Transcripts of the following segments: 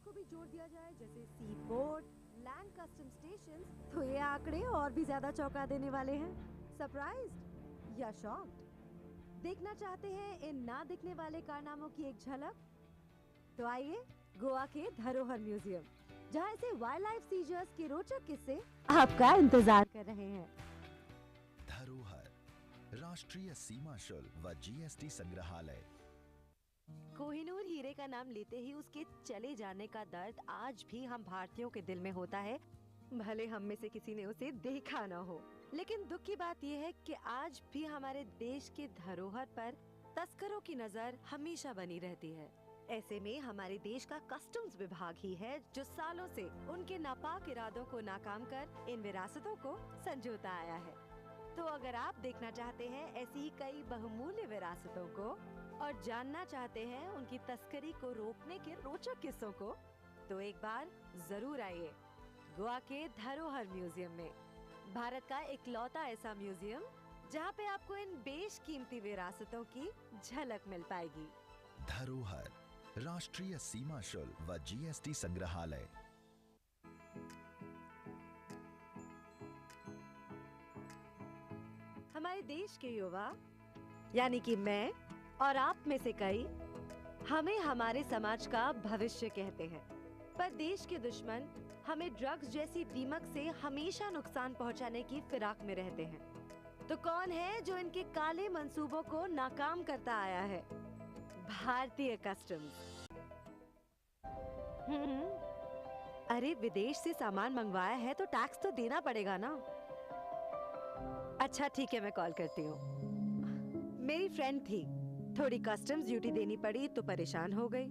को भी जोड़ दिया जाए जैसे सी पोर्ट, लैंड कस्टम स्टेशन, तो ये आंकड़े और भी ज्यादा चौंका देने वाले हैं। सरप्राइज्ड या शॉक्ड? देखना चाहते हैं इन ना दिखने वाले कारनामों की एक झलक? तो आइए गोवा के धरोहर म्यूजियम, जहां ऐसे वाइल्ड लाइफ सीजर्स के रोचक किस्से आपका इंतजार कर रहे हैं। धरोहर राष्ट्रीय सीमा शुल्क व GST संग्रहालय। कोहिनूर हीरे का नाम लेते ही उसके चले जाने का दर्द आज भी हम भारतीयों के दिल में होता है, भले हम में से किसी ने उसे देखा न हो। लेकिन दुख की बात यह है कि आज भी हमारे देश के धरोहर पर तस्करों की नजर हमेशा बनी रहती है। ऐसे में हमारे देश का कस्टम्स विभाग ही है जो सालों से उनके नापाक इरादों को नाकाम कर इन विरासतों को संजोता आया है। तो अगर आप देखना चाहते हैं ऐसी ही कई बहुमूल्य विरासतों को और जानना चाहते हैं उनकी तस्करी को रोकने के रोचक किस्सों को, तो एक बार जरूर आइए गोवा के धरोहर म्यूजियम में। भारत का इकलौता ऐसा म्यूजियम जहां पे आपको इन बेशकीमती विरासतों की झलक मिल पाएगी। धरोहर राष्ट्रीय सीमा शुल्क व GST संग्रहालय। हमारे देश के युवा यानी कि मैं और आप में से कई हमें हमारे समाज का भविष्य कहते हैं, पर देश के दुश्मन हमें ड्रग्स जैसी दीमक से हमेशा नुकसान पहुंचाने की फिराक में रहते हैं। तो कौन है जो इनके काले मंसूबों को नाकाम करता आया है? भारतीय कस्टम्स। अरे विदेश से सामान मंगवाया है तो टैक्स तो देना पड़ेगा ना। अच्छा ठीक है, मैं कॉल करती हूँ। मेरी फ्रेंड थी, थोड़ी कस्टम्स ड्यूटी देनी पड़ी तो परेशान हो गई।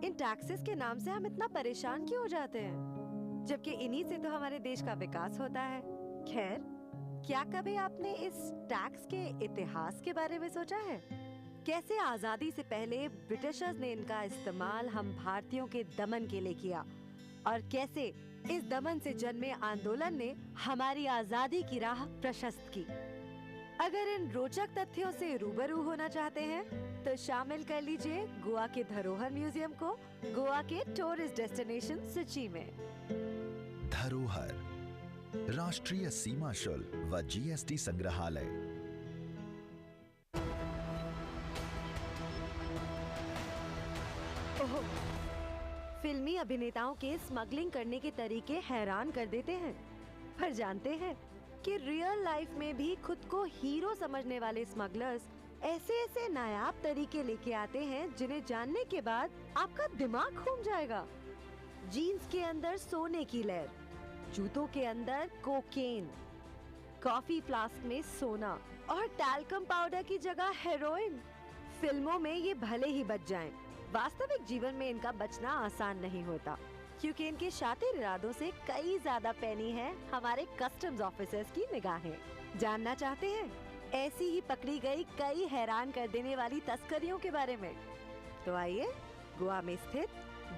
इन टैक्सेस के नाम से हम इतना परेशान क्यों हो जाते हैं, जबकि इन्हीं से तो हमारे देश का विकास होता है। खैर, क्या कभी आपने इस टैक्स के इतिहास के बारे में सोचा है? कैसे आजादी से पहले ब्रिटिशर्स ने इनका इस्तेमाल हम भारतीयों के दमन के लिए किया और कैसे इस दमन से जन्मे आंदोलन ने हमारी आजादी की राह प्रशस्त की। अगर इन रोचक तथ्यों से रूबरू होना चाहते हैं तो शामिल कर लीजिए गोवा के धरोहर म्यूजियम को गोवा के टूरिस्ट डेस्टिनेशन सूची में। धरोहर राष्ट्रीय सीमा शुल्क व GST संग्रहालय। फिल्मी अभिनेताओं के स्मगलिंग करने के तरीके हैरान कर देते हैं, पर जानते हैं कि रियल लाइफ में भी खुद को हीरो समझने वाले स्मगलर्स ऐसे नायाब तरीके लेके आते हैं जिन्हें जानने के बाद आपका दिमाग घूम जाएगा। जीन्स के अंदर सोने की लेयर, जूतों के अंदर कोकेन, कॉफी फ्लास्क में सोना और टैल्कम पाउडर की जगह हेरोइन। फिल्मों में ये भले ही बच जाएं, वास्तविक जीवन में इनका बचना आसान नहीं होता, क्योंकि इनके शातिर इरादों से कई ज्यादा पैनी है हमारे कस्टम्स ऑफिसर्स की निगाहें। जानना चाहते हैं ऐसी ही पकड़ी गई कई हैरान कर देने वाली तस्करियों के बारे में? तो आइए गोवा में स्थित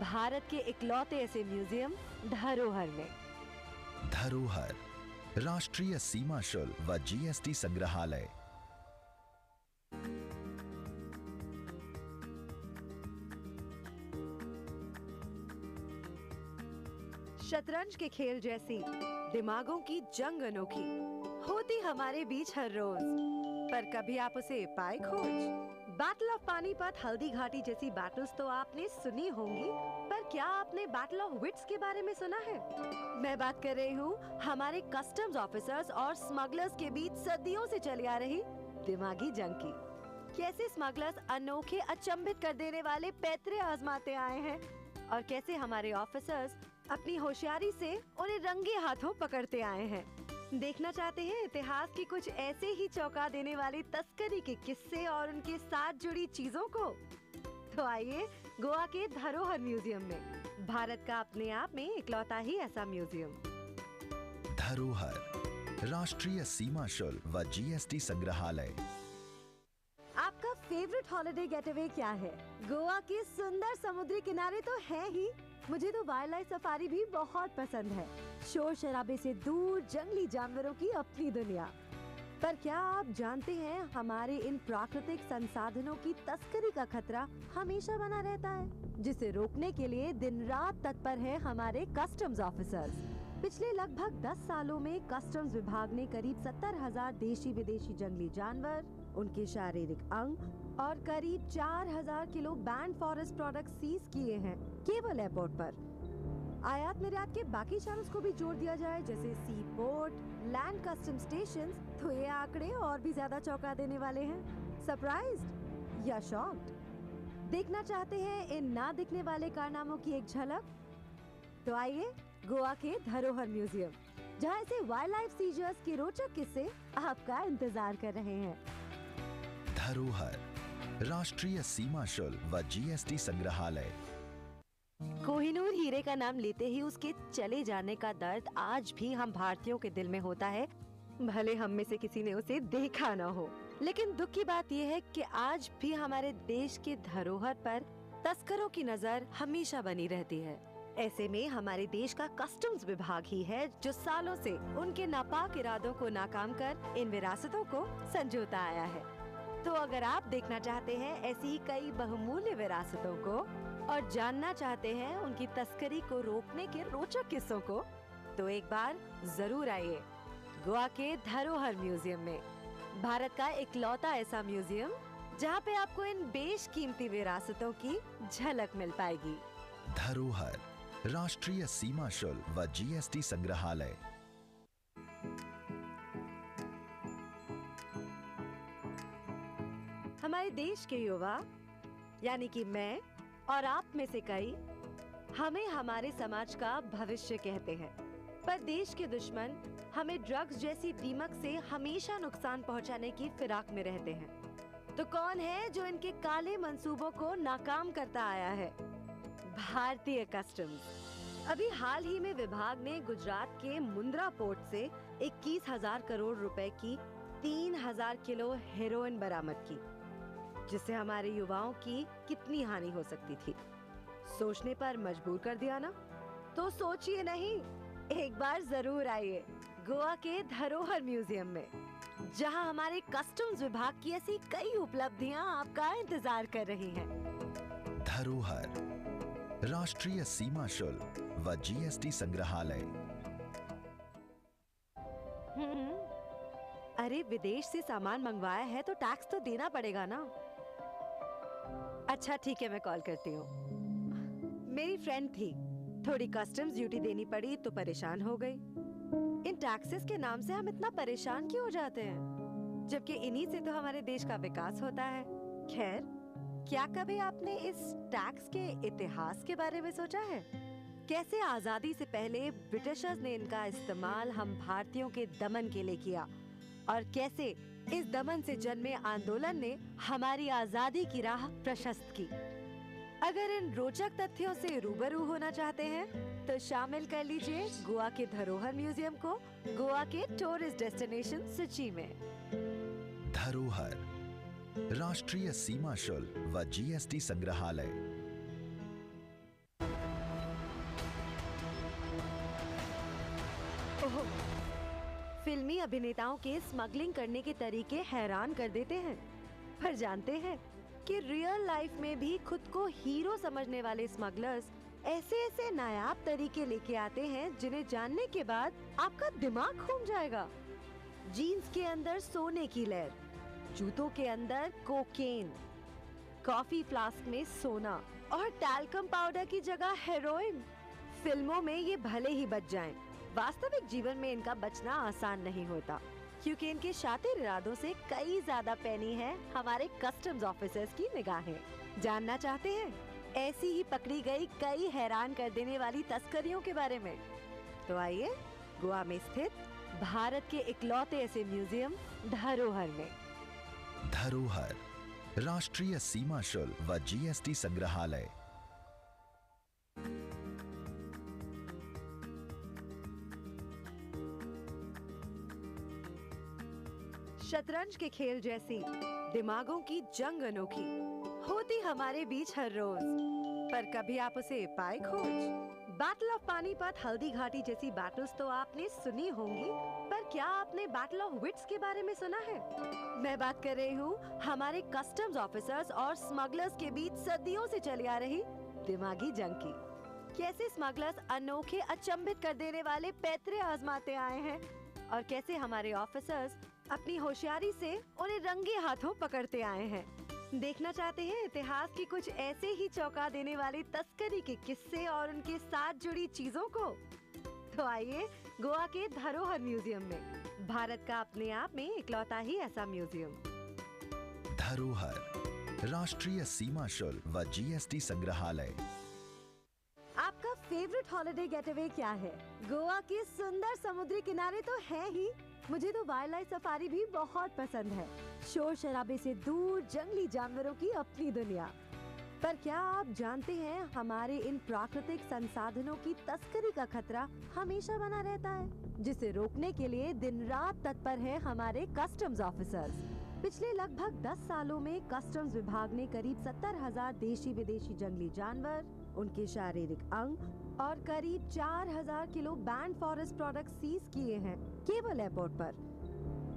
भारत के इकलौते ऐसे म्यूजियम धरोहर में। धरोहर राष्ट्रीय सीमा शुल्क व GST संग्रहालय। शतरंज के खेल जैसी दिमागों की जंग अनोखी होती हमारे बीच हर रोज, पर कभी आप उसे पाए खोज? बैटल ऑफ पानीपत, हल्दी घाटी जैसी बैटल्स तो आपने सुनी होंगी, पर क्या आपने बैटल ऑफ विट्स के बारे में सुना है? मैं बात कर रही हूँ हमारे कस्टम्स ऑफिसर्स और स्मगलर्स के बीच सदियों से चली आ रही दिमागी जंग की। कैसे स्मगलर्स अनोखे अचंभित कर देने वाले पैतरे आजमाते आए हैं और कैसे हमारे ऑफिसर्स अपनी होशियारी से उन्हें रंगे हाथों पकड़ते आए हैं। देखना चाहते हैं इतिहास की कुछ ऐसे ही चौंका देने वाली तस्करी के किस्से और उनके साथ जुड़ी चीजों को? तो आइए गोवा के धरोहर म्यूजियम में, भारत का अपने आप में इकलौता ही ऐसा म्यूजियम। धरोहर राष्ट्रीय सीमा शुल्क व GST संग्रहालय। आपका फेवरेट हॉलिडे गेटअवे क्या है? गोवा के सुंदर समुद्री किनारे तो है ही, मुझे तो वाइल्ड लाइफ सफारी भी बहुत पसंद है। शोर शराबे से दूर जंगली जानवरों की अपनी दुनिया। पर क्या आप जानते हैं हमारे इन प्राकृतिक संसाधनों की तस्करी का खतरा हमेशा बना रहता है, जिसे रोकने के लिए दिन रात तत्पर है हमारे कस्टम्स ऑफिसर्स। पिछले लगभग 10 सालों में कस्टम्स विभाग ने करीब 70,000 देशी विदेशी जंगली जानवर, उनके शारीरिक अंग और करीब 4,000 kilo banned forest product seize किए हैं केवल एयरपोर्ट पर। आयात निर्यात के बाकी चैनल्स को भी जोड़ दिया जाए, जैसे सी पोर्ट, लैंड कस्टम स्टेशन, तो ये आंकड़े और भी ज्यादा चौंका देने वाले हैं। सरप्राइज्ड या शॉक्ड? देखना चाहते हैं इन ना दिखने वाले कारनामों की एक झलक? तो आइए गोवा के धरोहर म्यूजियम, जहां ऐसे वाइल्ड लाइफ सीजर्स के रोचक किस्से आपका इंतजार कर रहे हैं। धरोहर राष्ट्रीय सीमा शुल्क व GST संग्रहालय। कोहिनूर हीरे का नाम लेते ही उसके चले जाने का दर्द आज भी हम भारतीयों के दिल में होता है, भले हम में से किसी ने उसे देखा न हो। लेकिन दुख की बात यह है कि आज भी हमारे देश के धरोहर पर तस्करों की नजर हमेशा बनी रहती है। ऐसे में हमारे देश का कस्टम्स विभाग ही है जो सालों से उनके नापाक इरादों को नाकाम कर इन विरासतों को संजोता आया है। तो अगर आप देखना चाहते हैं ऐसी ही कई बहुमूल्य विरासतों को और जानना चाहते हैं उनकी तस्करी को रोकने के रोचक किस्सों को, तो एक बार जरूर आइए गोवा के धरोहर म्यूजियम में। भारत का इकलौता ऐसा म्यूजियम जहां पे आपको इन बेशकीमती विरासतों की झलक मिल पाएगी। धरोहर राष्ट्रीय सीमा शुल्क व GST संग्रहालय। हमारे देश के युवा यानी कि मैं और आप में से कई हमें हमारे समाज का भविष्य कहते हैं, पर देश के दुश्मन हमें ड्रग्स जैसी दीमक से हमेशा नुकसान पहुंचाने की फिराक में रहते हैं। तो कौन है जो इनके काले मंसूबों को नाकाम करता आया है? भारतीय कस्टम्स। अभी हाल ही में विभाग ने गुजरात के मुंद्रा पोर्ट से 21,000 करोड़ रुपए की 3,000 किलो हेरोइन बरामद की, जिससे हमारे युवाओं की कितनी हानि हो सकती थी, सोचने पर मजबूर कर दिया ना? तो सोचिए नहीं, एक बार जरूर आइए गोवा के धरोहर म्यूजियम में, जहां हमारे कस्टम्स विभाग की ऐसी कई उपलब्धियां आपका इंतजार कर रही हैं। धरोहर राष्ट्रीय सीमा शुल्क व GST संग्रहालय। अरे विदेश से सामान मंगवाया है तो टैक्स तो देना पड़ेगा ना? अच्छा ठीक है, मैं कॉल करती हूँ। मेरी फ्रेंड थी, थोड़ी कस्टम्स ड्यूटी देनी पड़ी तो परेशान हो गई। इन टैक्सेस के नाम से हम इतना परेशान क्यों हो जाते हैं, जबकि इन्हीं से तो हमारे देश का विकास होता है। खैर, क्या कभी आपने इस टैक्स के इतिहास के बारे में सोचा है? कैसे आजादी से पहले ब्रिटिशर्स ने इनका इस्तेमाल हम भारतीयों के दमन के लिए किया और कैसे इस दमन से जन्मे आंदोलन ने हमारी आजादी की राह प्रशस्त की। अगर इन रोचक तथ्यों से रूबरू होना चाहते हैं तो शामिल कर लीजिए गोवा के धरोहर म्यूजियम को गोवा के टूरिस्ट डेस्टिनेशन सूची में। धरोहर राष्ट्रीय सीमा शुल्क व GST संग्रहालय। ओह, फिल्मी अभिनेताओं के स्मगलिंग करने के तरीके हैरान कर देते हैं, पर जानते हैं कि रियल लाइफ में भी खुद को हीरो समझने वाले स्मगलर्स ऐसे ऐसे नायाब तरीके लेके आते हैं जिन्हें जानने के बाद आपका दिमाग घूम जाएगा। जीन्स के अंदर सोने की लेयर, जूतों के अंदर कोकेन, कॉफी फ्लास्क में सोना और टैल्कम पाउडर की जगह हेरोइन। फिल्मों में ये भले ही बच जाएं, वास्तविक जीवन में इनका बचना आसान नहीं होता, क्योंकि इनके शातिर इरादों से कई ज्यादा पैनी है हमारे कस्टम्स ऑफिसर्स की निगाहें। जानना चाहते हैं ऐसी ही पकड़ी गई कई हैरान कर देने वाली तस्करियों के बारे में? तो आइए गोवा में स्थित भारत के इकलौते ऐसे म्यूजियम धरोहर में। धरोहर राष्ट्रीय सीमा शुल्क व GST संग्रहालय। शतरंज के खेल जैसी दिमागों की जंग अनोखी होती हमारे बीच हर रोज, पर कभी आप उसे पाए खोज? बैटल ऑफ पानीपत, हल्दी घाटी जैसी बैटल्स तो आपने सुनी होंगी, पर क्या आपने बैटल ऑफ विट्स के बारे में सुना है? मैं बात कर रही हूँ हमारे कस्टम्स ऑफिसर्स और स्मगलर्स के बीच सदियों से चली आ रही दिमागी जंग की। कैसे स्मगलर्स अनोखे अचंभित कर देने वाले पैतरे आजमाते आए हैं और कैसे हमारे ऑफिसर्स अपनी होशियारी से उन्हें रंगे हाथों पकड़ते आए हैं। देखना चाहते हैं इतिहास की कुछ ऐसे ही चौंका देने वाली तस्करी के किस्से और उनके साथ जुड़ी चीजों को? तो आइए गोवा के धरोहर म्यूजियम में, भारत का अपने आप में इकलौता ही ऐसा म्यूजियम। धरोहर राष्ट्रीय सीमा शुल्क व जीएसटी संग्रहालय। आपका फेवरेट हॉलिडे गेटअवे क्या है? गोवा के सुंदर समुद्री किनारे तो है ही, मुझे तो वाइल्ड लाइफ सफारी भी बहुत पसंद है। शोर शराबे से दूर जंगली जानवरों की अपनी दुनिया। पर क्या आप जानते हैं हमारे इन प्राकृतिक संसाधनों की तस्करी का खतरा हमेशा बना रहता है, जिसे रोकने के लिए दिन रात तत्पर है हमारे कस्टम्स ऑफिसर्स। पिछले लगभग 10 सालों में कस्टम्स विभाग ने करीब 70,000 देशी विदेशी जंगली जानवर, उनके शारीरिक अंग और करीब 4,000 kilo banned forest product seize किए हैं केवल एयरपोर्ट पर।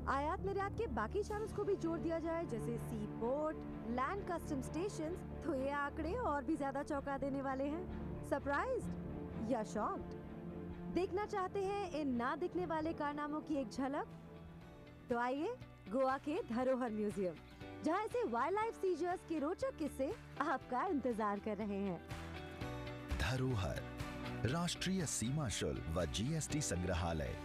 आयात निर्यात के बाकी चैनल्स को भी जोड़ दिया जाए, जैसे सी पोर्ट, लैंड कस्टम स्टेशन, तो ये आंकड़े और भी ज्यादा चौंका देने वाले हैं। सरप्राइज्ड या शॉक्ड? देखना चाहते हैं इन ना दिखने वाले कारनामों की एक झलक? तो आइए गोवा के धरोहर म्यूजियम, जहां ऐसे वाइल्ड लाइफ सीजर्स के रोचक किस्से आपका इंतजार कर रहे हैं। धरोहर राष्ट्रीय सीमा शुल्क व जीएसटी संग्रहालय।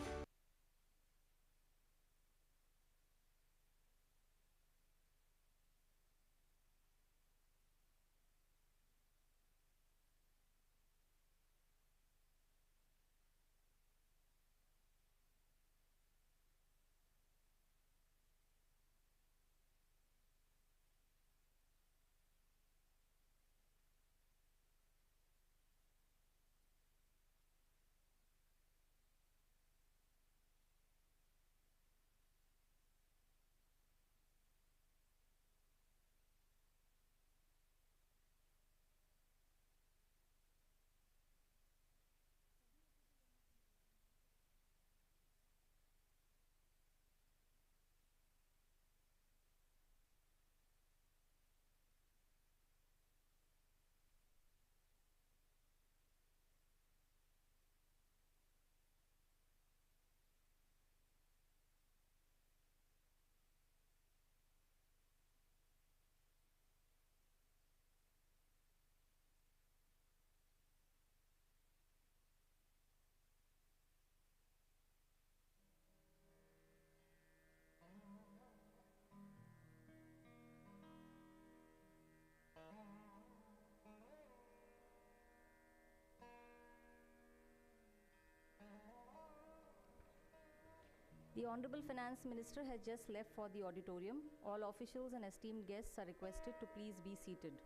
The Honorable Finance Minister has just left for the auditorium. All officials and esteemed guests are requested to please be seated.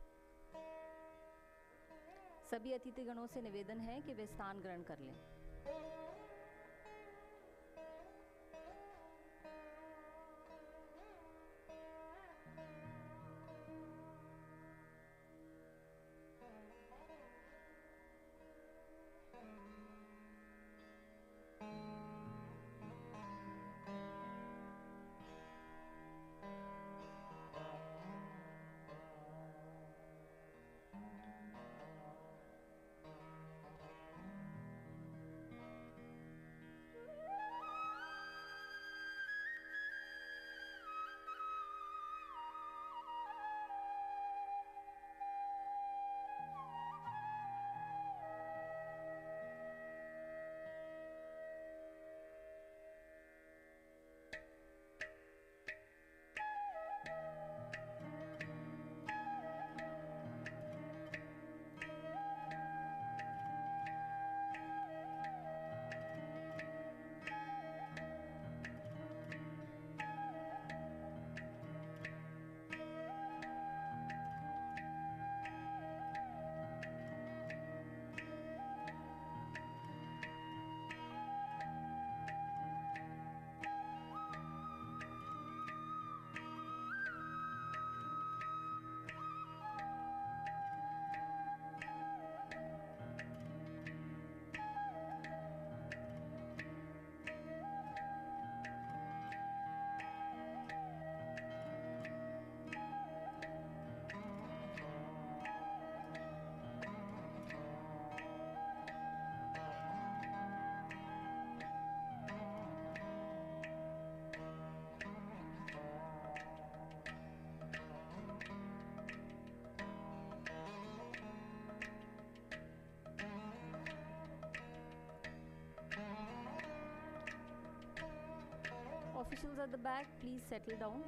सभी अतिथिगणों से निवेदन है कि वे स्थान ग्रहण कर लें। officials at the back, please settle down.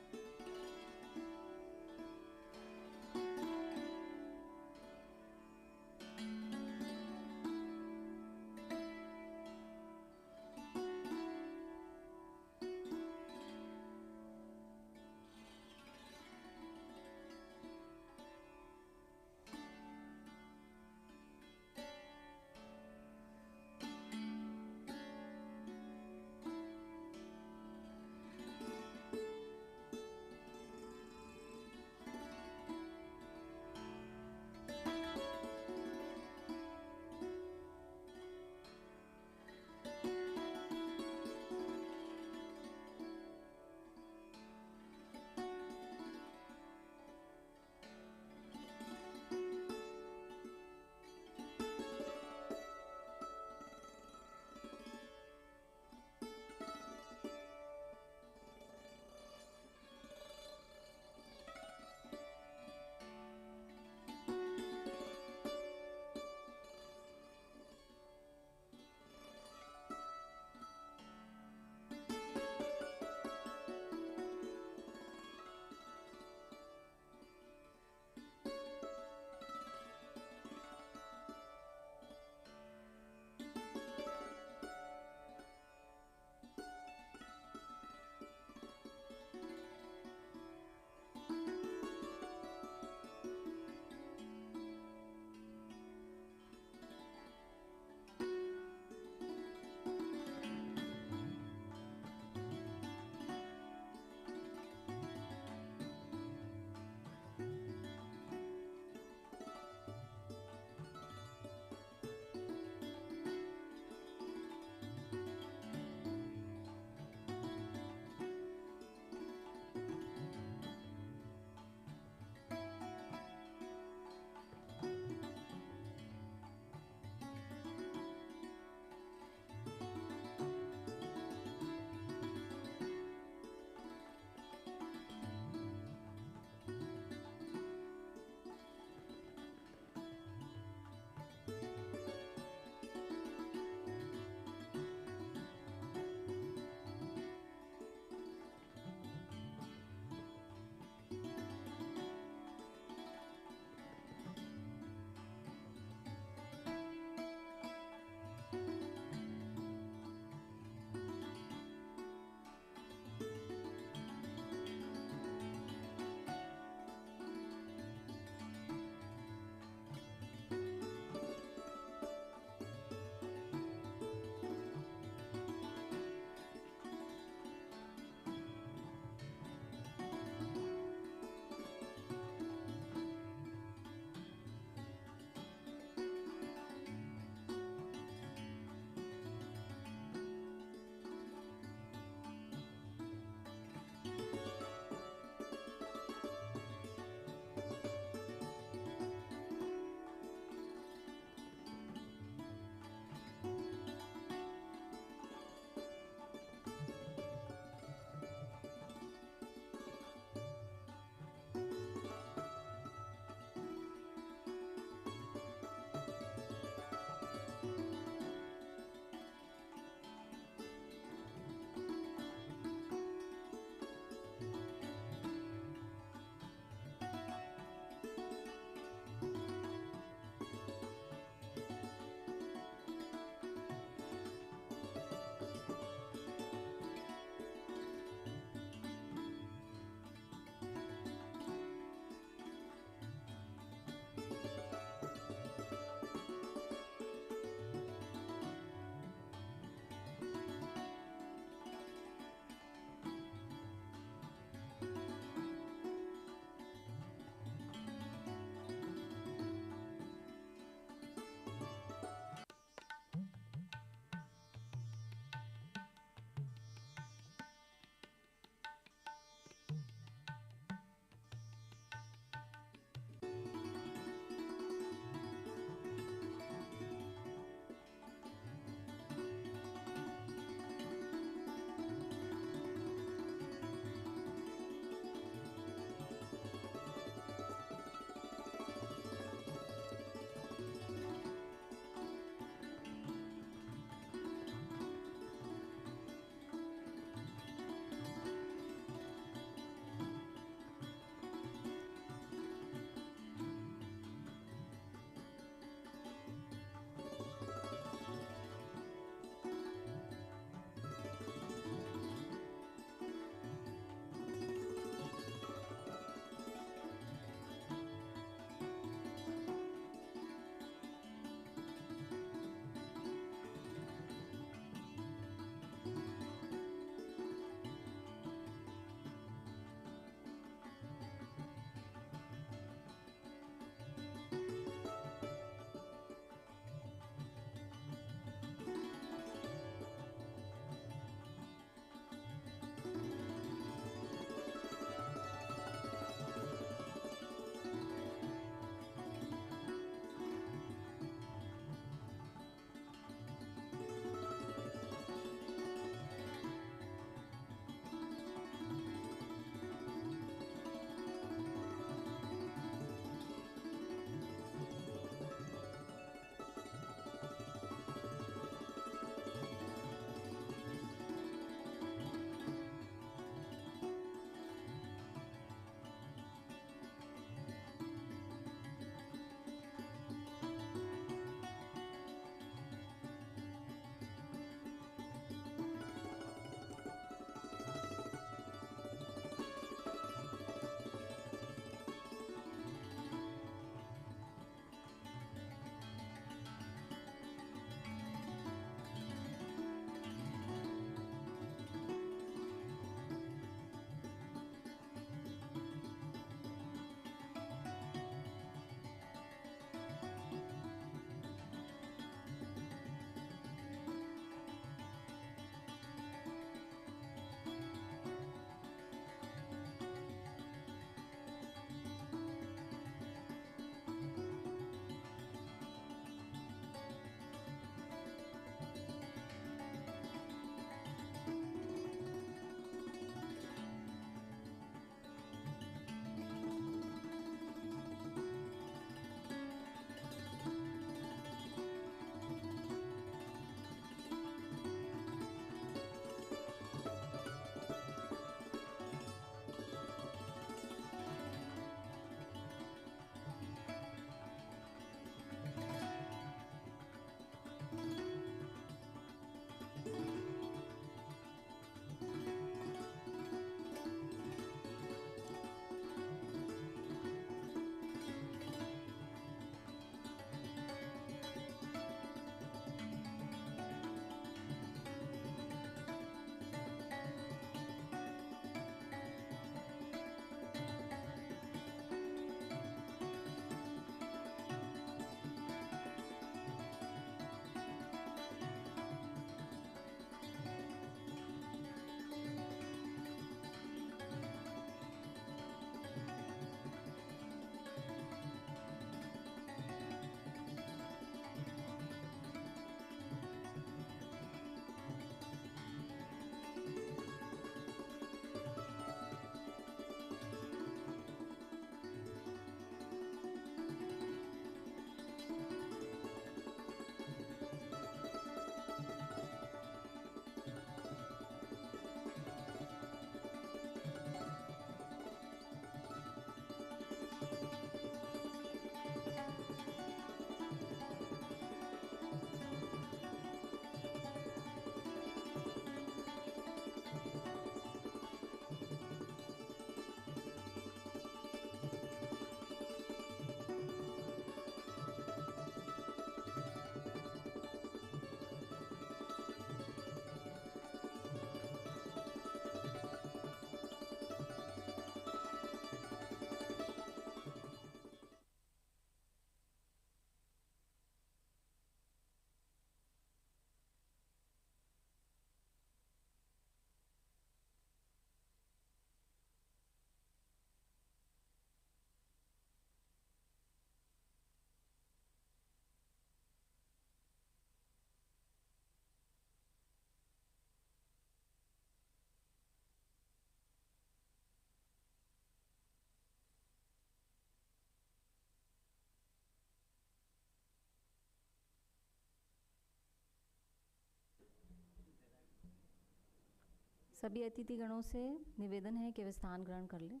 सभी अतिथिगणों से निवेदन है कि वे स्थान ग्रहण कर लें।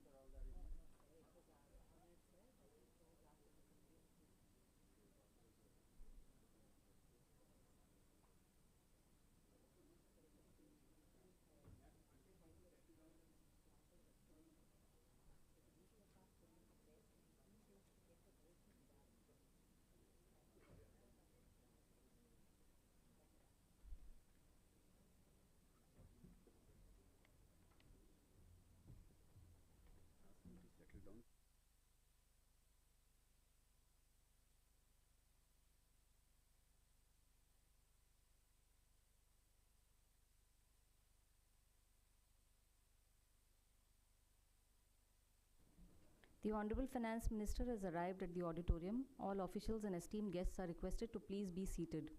The Honorable Finance Minister has arrived at the auditorium. All officials and esteemed guests are requested to please be seated.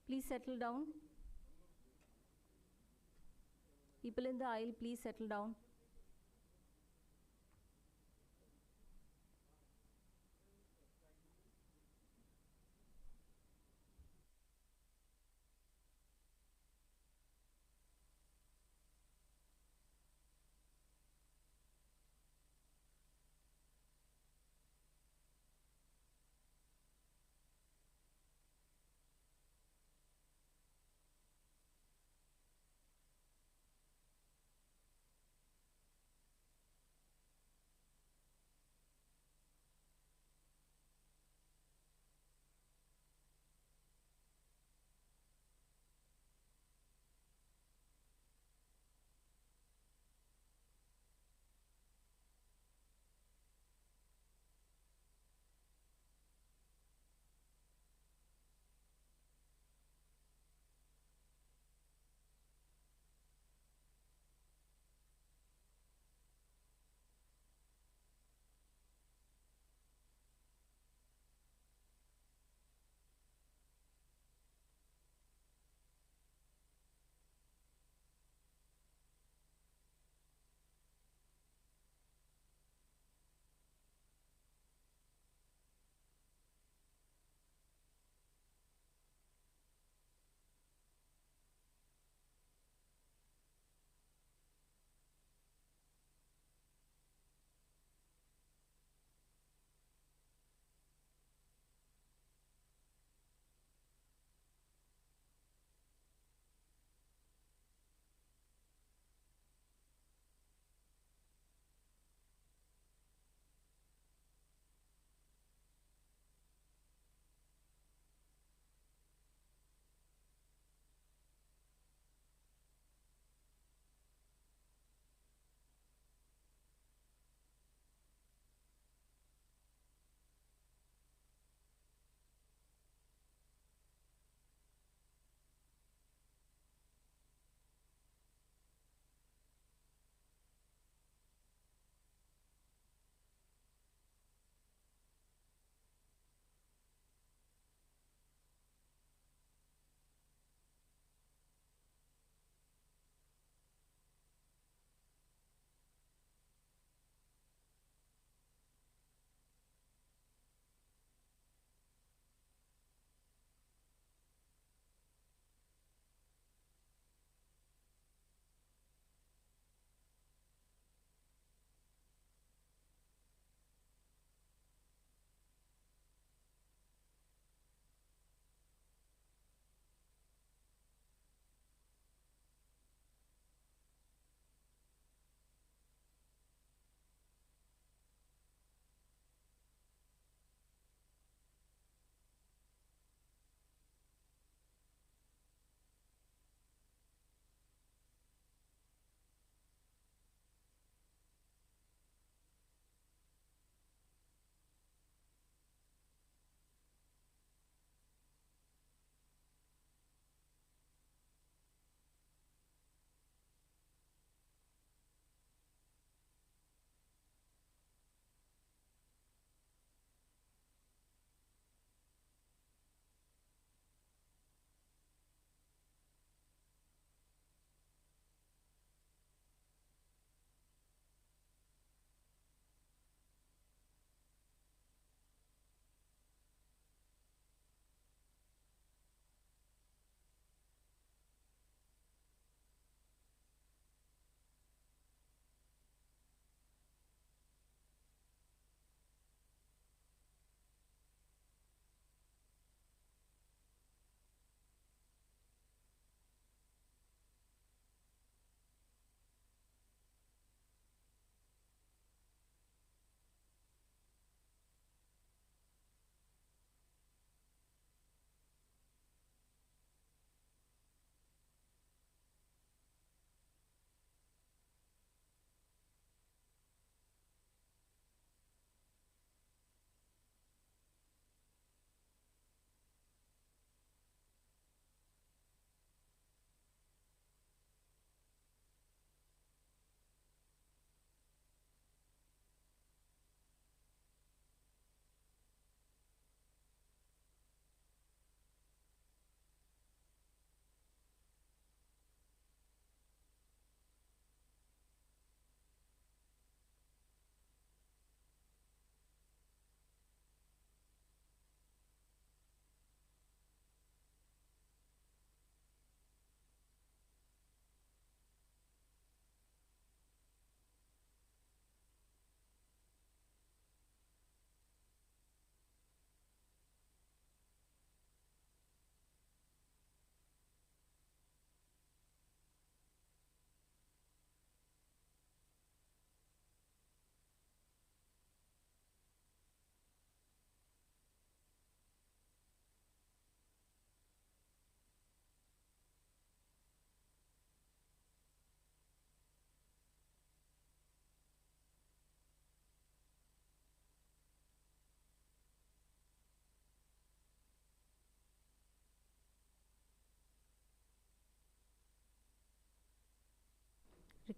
Please settle down. People in the aisle, please settle down.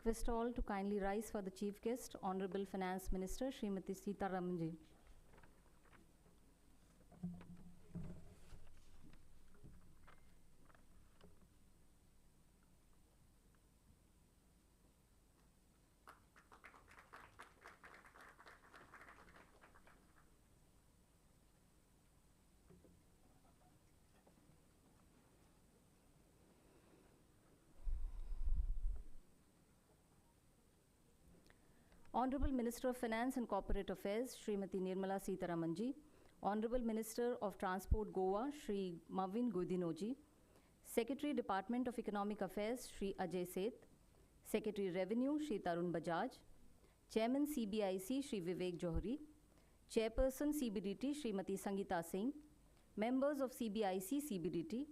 request all to kindly rise for the chief guest, Honorable Finance Minister Srimati Sitharaman ji. Honorable Minister of Finance and Corporate Affairs, Srimati Nirmala Sitharaman ji, Honorable Minister of Transport Goa, Shri Mavin Gudinoji, Secretary Department of Economic Affairs, Shri Ajay Seth, Secretary Revenue, Shri Tarun Bajaj, Chairman CBIC, Shri Vivek Johri, Chairperson CBDT, Srimati Sangeeta Singh, members of CBIC, CBDT,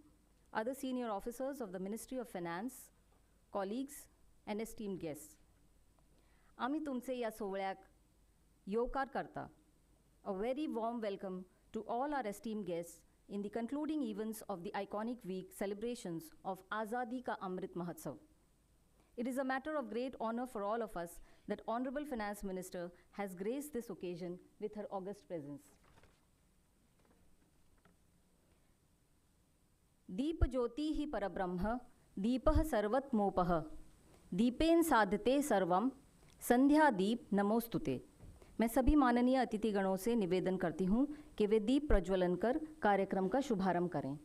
other senior officers of the Ministry of Finance, colleagues, and esteemed guests. आम्ही तुमचे या सोहळ्याक येवकार करता. A very warm welcome to all our esteemed guests in the concluding events of the iconic week celebrations of Azadi Ka Amrit Mahotsav. It is a matter of great honor for all of us that Honorable Finance Minister has graced this occasion with her august presence. Deep Jyoti hi Parabrahma, Deepah Sarvatmopah, Deepen Sadhate Sarvam, संध्या दीप नमोस्तुते। मैं सभी माननीय अतिथिगणों से निवेदन करती हूँ कि वे दीप प्रज्वलन कर कार्यक्रम का शुभारंभ करें।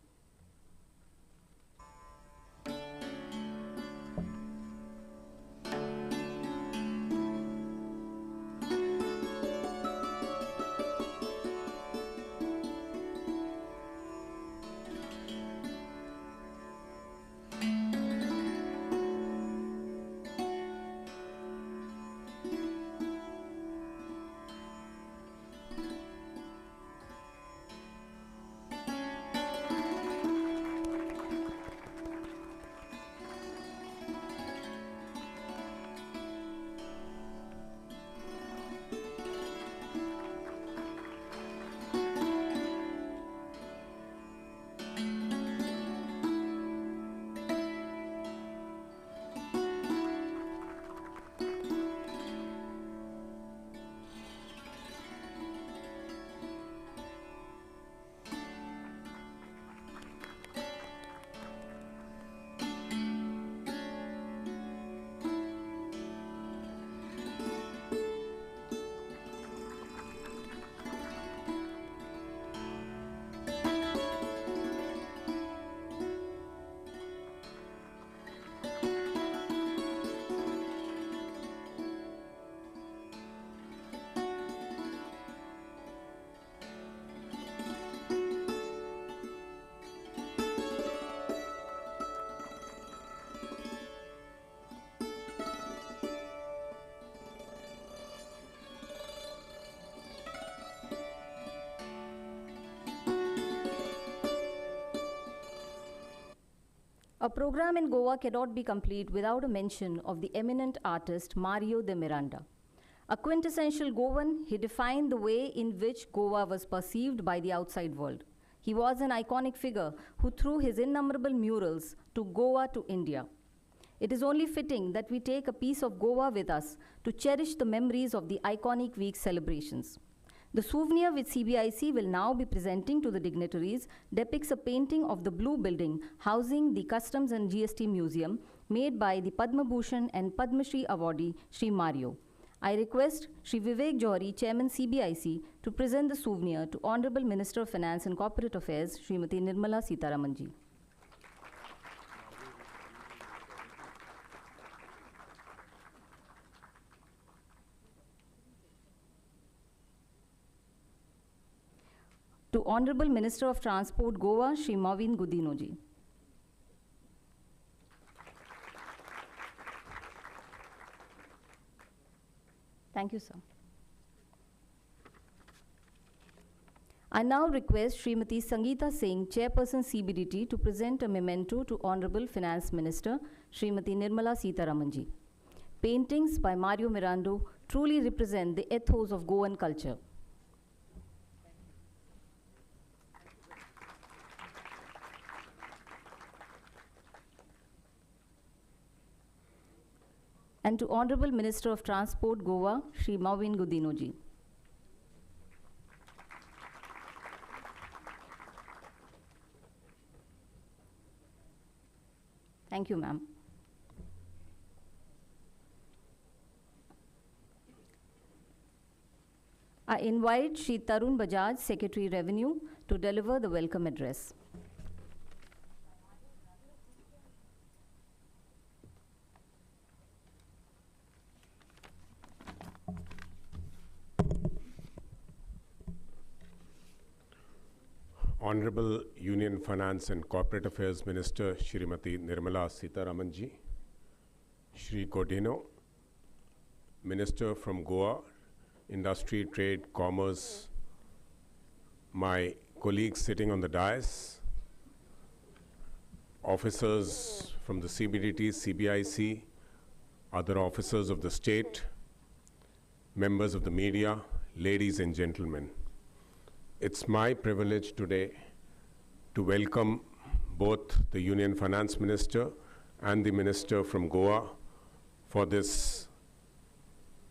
A program in Goa cannot be complete without a mention of the eminent artist Mario de Miranda. A quintessential Goan, he defined the way in which Goa was perceived by the outside world. He was an iconic figure who threw his innumerable murals to Goa to India. It is only fitting that we take a piece of Goa with us to cherish the memories of the iconic week celebrations. The souvenir which CBIC will now be presenting to the dignitaries depicts a painting of the Blue Building housing the Customs and GST Museum made by the Padma Bhushan and Padma Shri awardee Shri Mario. I request Shri Vivek Johri, Chairman CBIC, to present the souvenir to Honorable Minister of Finance and Corporate Affairs, Srimati Nirmala Sitharaman ji. To Honorable Minister of Transport Goa, Shri Mavin Gudinoji. Thank you, sir. I now request Srimati Sangeeta Singh, Chairperson CBDT, to present a memento to Honorable Finance Minister Srimati Nirmala Sitharaman ji. Paintings by Mario Miranda truly represent the ethos of Goan culture. and to Honorable Minister of Transport, Goa, Shri Mavin Gudinoji. Thank you, ma'am. I invite Shri Tarun Bajaj, Secretary Revenue, to deliver the welcome address. Honorable Union Finance and Corporate Affairs Minister Shrimati Nirmala Sitharaman ji, Shri Godino, Minister from Goa, Industry, Trade, Commerce, my colleagues sitting on the dais, officers from the CBDT, CBIC, other officers of the state, members of the media, ladies and gentlemen. It's my privilege today to welcome both the Union Finance Minister and the Minister from Goa for this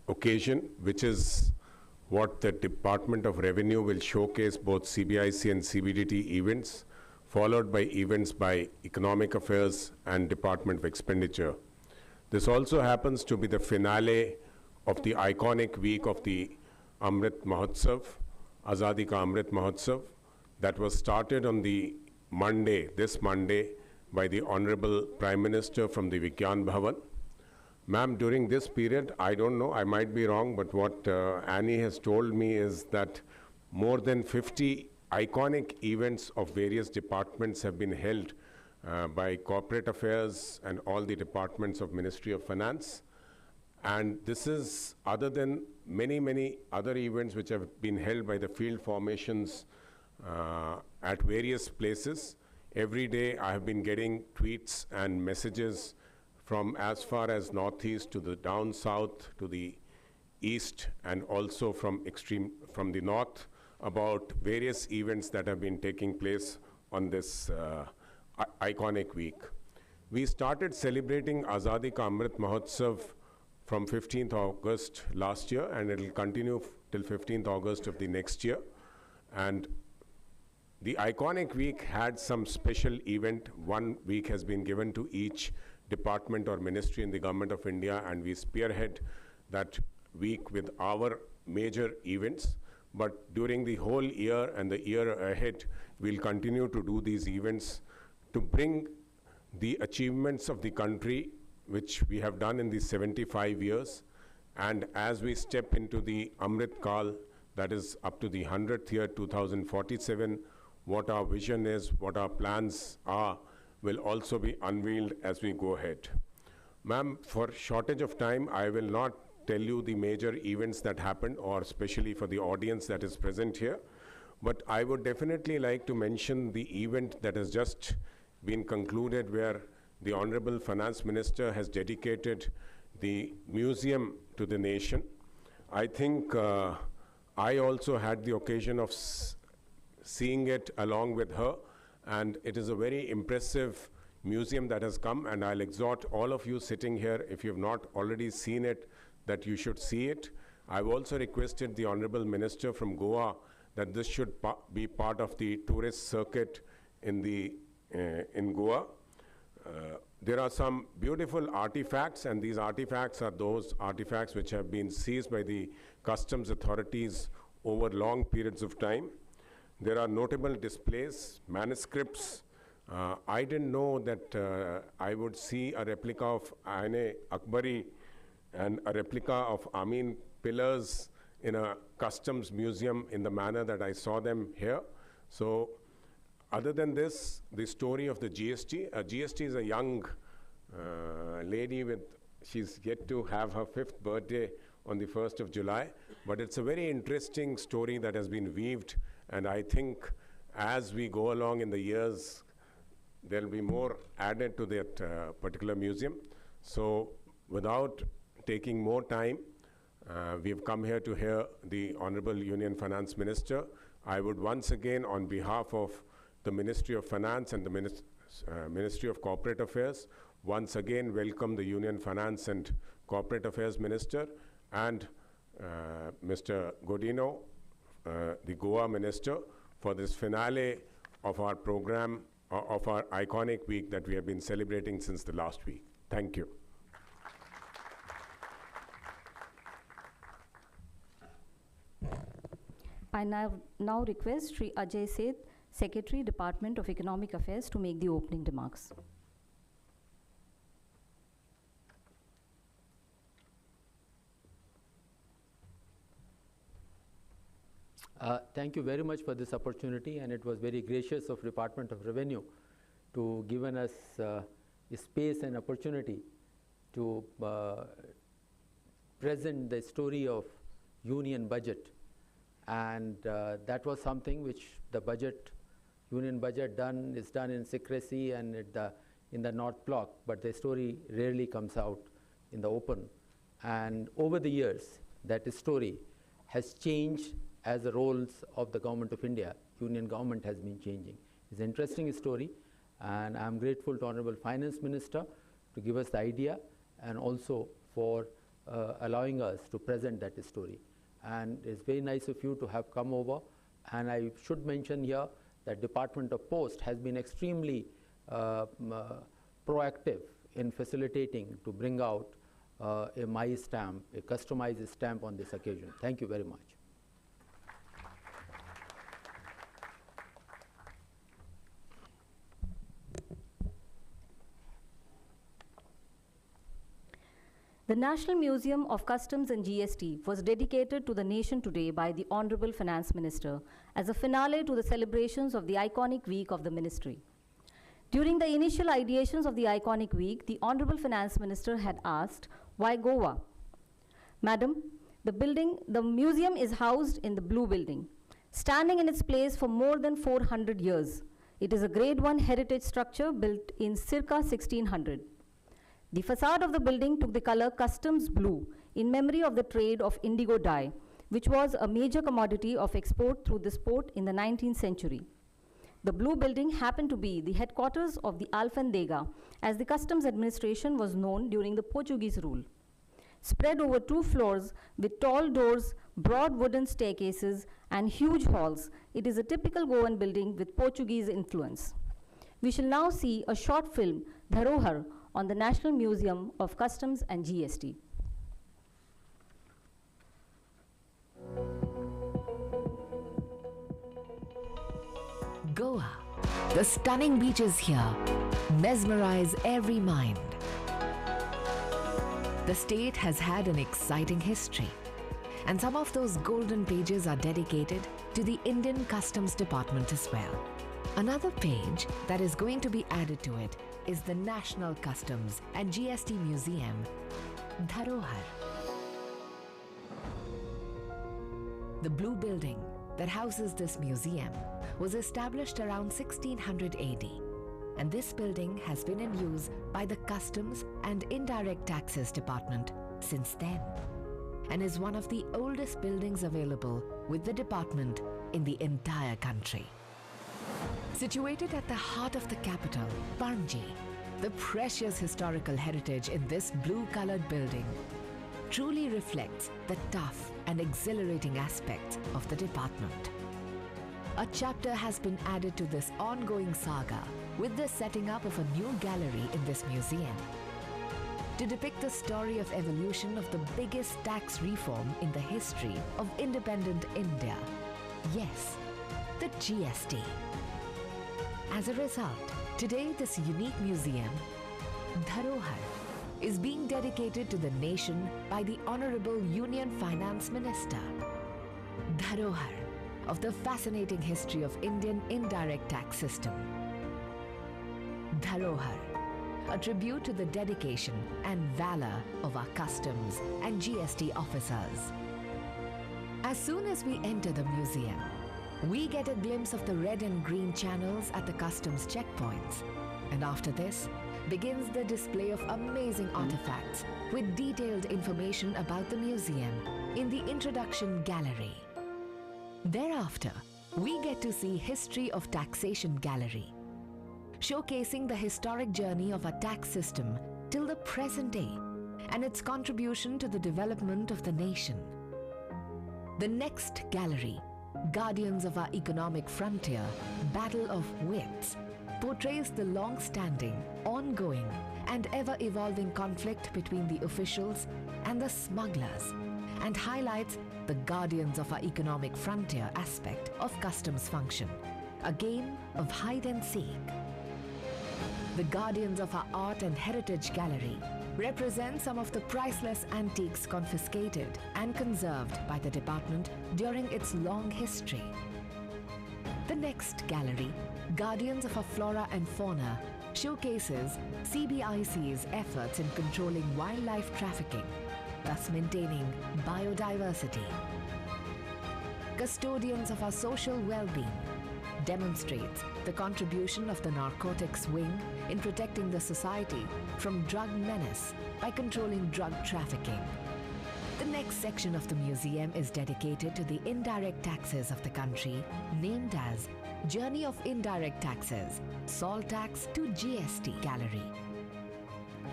occasion, which is what the Department of Revenue will showcase both CBIC and CBDT events, followed by events by Economic Affairs and Department of Expenditure. This also happens to be the finale of the iconic week of the Amrit Mahotsav, Azadi Ka Amrit Mahotsav, that was started on the Monday, this Monday, by the Honorable Prime Minister from the Vigyan Bhavan. Ma'am, during this period, I don't know, I might be wrong, but what Annie has told me is that more than 50 iconic events of various departments have been held by Corporate Affairs and all the departments of Ministry of Finance. And this is other than many, many other events which have been held by the field formations at various places. Every day I have been getting tweets and messages from as far as northeast to the down south to the east, and also from the north, about various events that have been taking place on this iconic week. We started celebrating Azadi Ka Amrit Mahotsav from 15th August last year, and it will continue till 15th August of the next year. And the iconic week had some special event. 1 week has been given to each department or ministry in the Government of India, and we spearhead that week with our major events. But during the whole year and the year ahead, we'll continue to do these events to bring the achievements of the country, which we have done in these 75 years. And as we step into the Amrit Kal, that is up to the 100th year, 2047, what our vision is, what our plans are, will also be unveiled as we go ahead. Ma'am, for shortage of time, I will not tell you the major events that happened, or especially for the audience that is present here. But I would definitely like to mention the event that has just been concluded, where the Honorable Finance Minister has dedicated the museum to the nation. I think I also had the occasion of seeing it along with her, and it is a very impressive museum that has come, and I'll exhort all of you sitting here, if you've not already seen it, that you should see it. I've also requested the Honorable Minister from Goa that this should be part of the tourist circuit in Goa. There are some beautiful artifacts, and these artifacts are those artifacts which have been seized by the customs authorities over long periods of time. There are notable displays, manuscripts. I didn't know that I would see a replica of Aine Akbari and a replica of Amin pillars in a customs museum in the manner that I saw them here. So other than this, the story of the GST, GST is a young lady she's yet to have her 5th birthday on the 1st of July, but it's a very interesting story that has been weaved, and I think as we go along in the years, there'll be more added to that particular museum. So without taking more time, we've come here to hear the Honorable Union Finance Minister. I would once again, on behalf of the Ministry of Finance and the Ministry of Corporate Affairs, once again welcome the Union Finance and Corporate Affairs Minister, and Mr. Godino, the Goa Minister, for this finale of our program, of our iconic week that we have been celebrating since the last week. Thank you. I now request Sri Ajay Seth, Secretary, Department of Economic Affairs, to make the opening remarks. Thank you very much for this opportunity, and it was very gracious of Department of Revenue to given us space and opportunity to present the story of union budget. And that was something which the budget, union budget is done in secrecy and in the North Block, but the story rarely comes out in the open. And over the years, that story has changed as the roles of the Government of India, Union Government has been changing. It's an interesting story, and I'm grateful to Honorable Finance Minister to give us the idea and also for allowing us to present that story. And it's very nice of you to have come over. And I should mention here that Department of Post has been extremely proactive in facilitating to bring out a My stamp, a customized stamp on this occasion. Thank you very much. The National Museum of Customs and GST was dedicated to the nation today by the Honorable Finance Minister as a finale to the celebrations of the iconic week of the ministry. During the initial ideations of the iconic week, the Honorable Finance Minister had asked, "Why Goa?" Madam, the museum is housed in the Blue Building, standing in its place for more than 400 years. It is a Grade 1 heritage structure built in circa 1600. The facade of the building took the color customs blue in memory of the trade of indigo dye, which was a major commodity of export through this port in the 19th century. The Blue Building happened to be the headquarters of the Alfandega, as the customs administration was known during the Portuguese rule. Spread over 2 floors with tall doors, broad wooden staircases, and huge halls, it is a typical Goan building with Portuguese influence. We shall now see a short film, Dharohar, on the National Museum of Customs and GST. Goa. The stunning beaches here mesmerize every mind. The state has had an exciting history, and some of those golden pages are dedicated to the Indian Customs Department as well. Another page that is going to be added to it is the National Customs and GST Museum, Dharohar. The Blue Building that houses this museum was established around 1600 AD, and this building has been in use by the Customs and Indirect Taxes Department since then, and is one of the oldest buildings available with the department in the entire country. Situated at the heart of the capital, Panaji, the precious historical heritage in this blue-colored building truly reflects the tough and exhilarating aspects of the department. A chapter has been added to this ongoing saga with the setting up of a new gallery in this museum to depict the story of evolution of the biggest tax reform in the history of independent India. Yes, the GST. As a result, today this unique museum, Dharohar, is being dedicated to the nation by the Honorable Union Finance Minister. Dharohar of the fascinating history of Indian indirect tax system. Dharohar, a tribute to the dedication and valor of our customs and GST officers. As soon as we enter the museum, we get a glimpse of the red and green channels at the customs checkpoints. And after this, begins the display of amazing artifacts with detailed information about the museum in the introduction gallery. Thereafter, we get to see History of Taxation Gallery, showcasing the historic journey of our tax system till the present day and its contribution to the development of the nation. The next gallery, Guardians of Our Economic Frontier, Battle of Wits, portrays the long-standing, ongoing, and ever-evolving conflict between the officials and the smugglers, and highlights the Guardians of Our Economic Frontier aspect of customs function, a game of hide and seek. The Guardians of Our Art and Heritage Gallery represent some of the priceless antiques confiscated and conserved by the department during its long history. The next gallery, Guardians of Our Flora and Fauna, showcases CBIC's efforts in controlling wildlife trafficking, thus maintaining biodiversity. Custodians of Our Social Well-being demonstrates the contribution of the narcotics wing in protecting the society from drug menace by controlling drug trafficking. The next section of the museum is dedicated to the indirect taxes of the country, named as Journey of Indirect Taxes, Salt Tax to GST Gallery.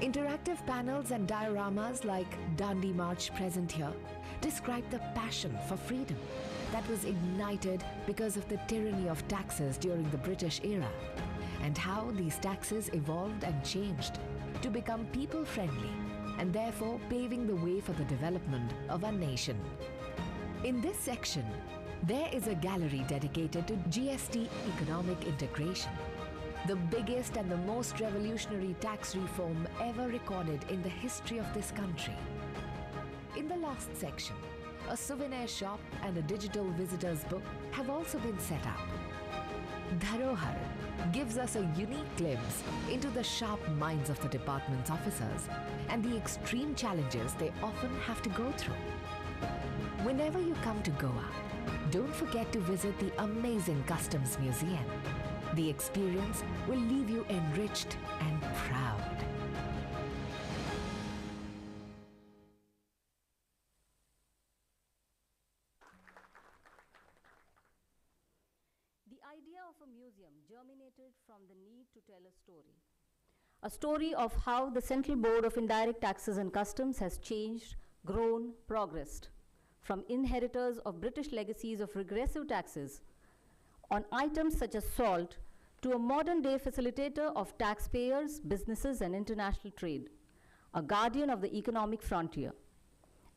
Interactive panels and dioramas like Dandi March present here describe the passion for freedom that was ignited because of the tyranny of taxes during the British era, and how these taxes evolved and changed to become people-friendly and therefore paving the way for the development of our nation. In this section, there is a gallery dedicated to GST economic integration, the biggest and the most revolutionary tax reform ever recorded in the history of this country. In the last section, a souvenir shop and a digital visitor's book have also been set up. Dharohar gives us a unique glimpse into the sharp minds of the department's officers and the extreme challenges they often have to go through. Whenever you come to Goa, don't forget to visit the amazing Customs Museum. The experience will leave you enriched and proud. The idea of a museum germinated from the need to tell a story. A story of how the Central Board of Indirect Taxes and Customs has changed, grown, progressed. From inheritors of British legacies of regressive taxes on items such as salt to a modern-day facilitator of taxpayers, businesses, and international trade, a guardian of the economic frontier.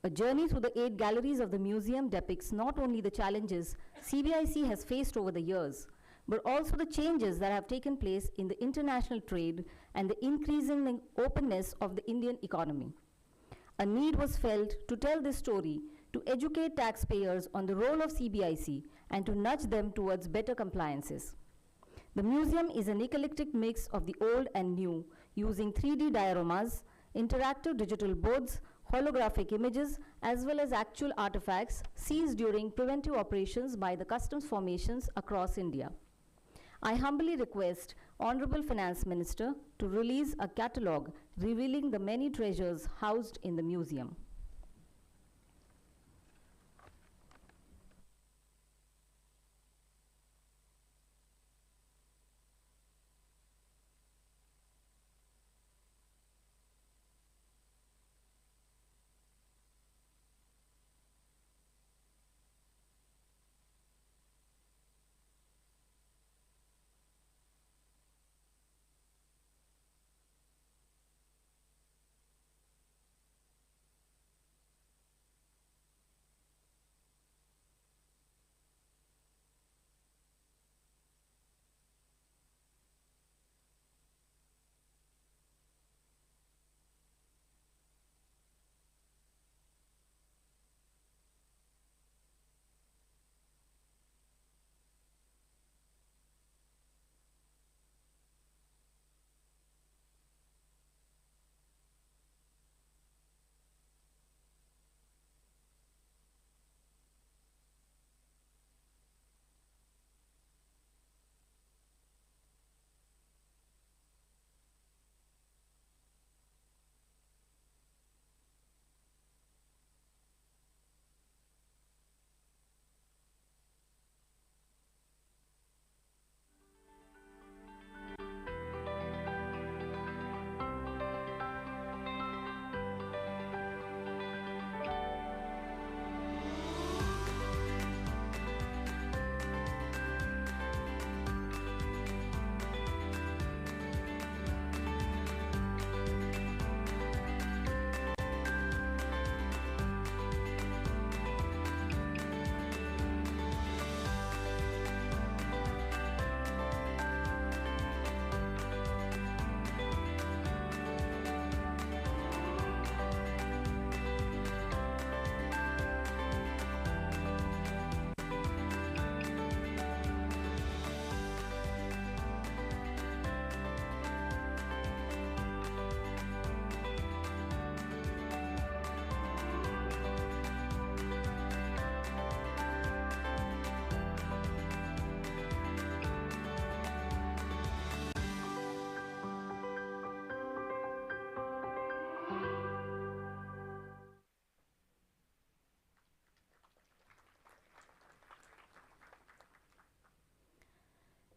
A journey through the 8 galleries of the museum depicts not only the challenges CBIC has faced over the years, but also the changes that have taken place in the international trade and the increasing openness of the Indian economy. A need was felt to tell this story, to educate taxpayers on the role of CBIC and to nudge them towards better compliances. The museum is an eclectic mix of the old and new, using 3D dioramas, interactive digital boards, holographic images, as well as actual artifacts seized during preventive operations by the customs formations across India. I humbly request Honorable Finance Minister to release a catalogue revealing the many treasures housed in the museum.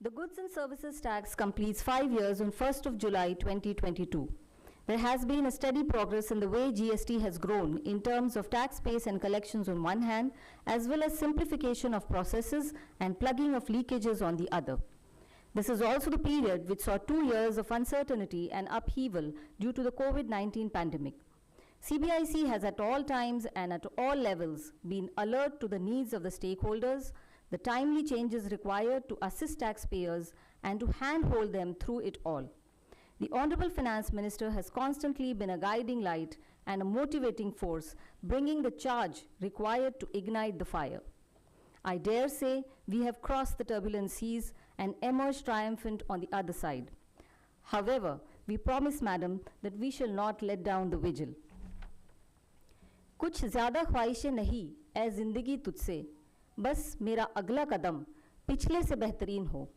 The Goods and Services Tax completes 5 years on 1st of July 2022. There has been a steady progress in the way GST has grown in terms of tax base and collections on one hand, as well as simplification of processes and plugging of leakages on the other. This is also the period which saw 2 years of uncertainty and upheaval due to the COVID-19 pandemic. CBIC has at all times and at all levels been alert to the needs of the stakeholders, the timely changes required to assist taxpayers, and to handhold them through it all. The Honorable Finance Minister has constantly been a guiding light and a motivating force, bringing the charge required to ignite the fire. I dare say we have crossed the turbulent seas and emerged triumphant on the other side. However, we promise, Madam, that we shall not let down the vigil. कुछ ज़्यादा ख्वाहिशें नहीं ऐ ज़िंदगी तुझसे, बस मेरा अगला कदम पिछले से बेहतरीन हो.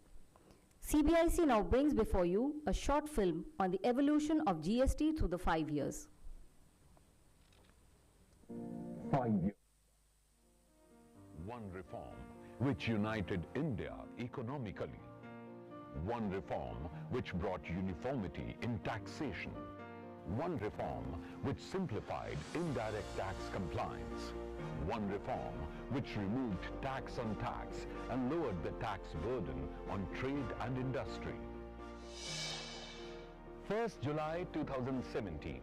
CBIC now brings before you a short film on the evolution of GST through the 5 years. 5 years. One reform which united India economically. One reform which brought uniformity in taxation. One reform which simplified indirect tax compliance. One reform which removed tax on tax and lowered the tax burden on trade and industry. 1st July 2017,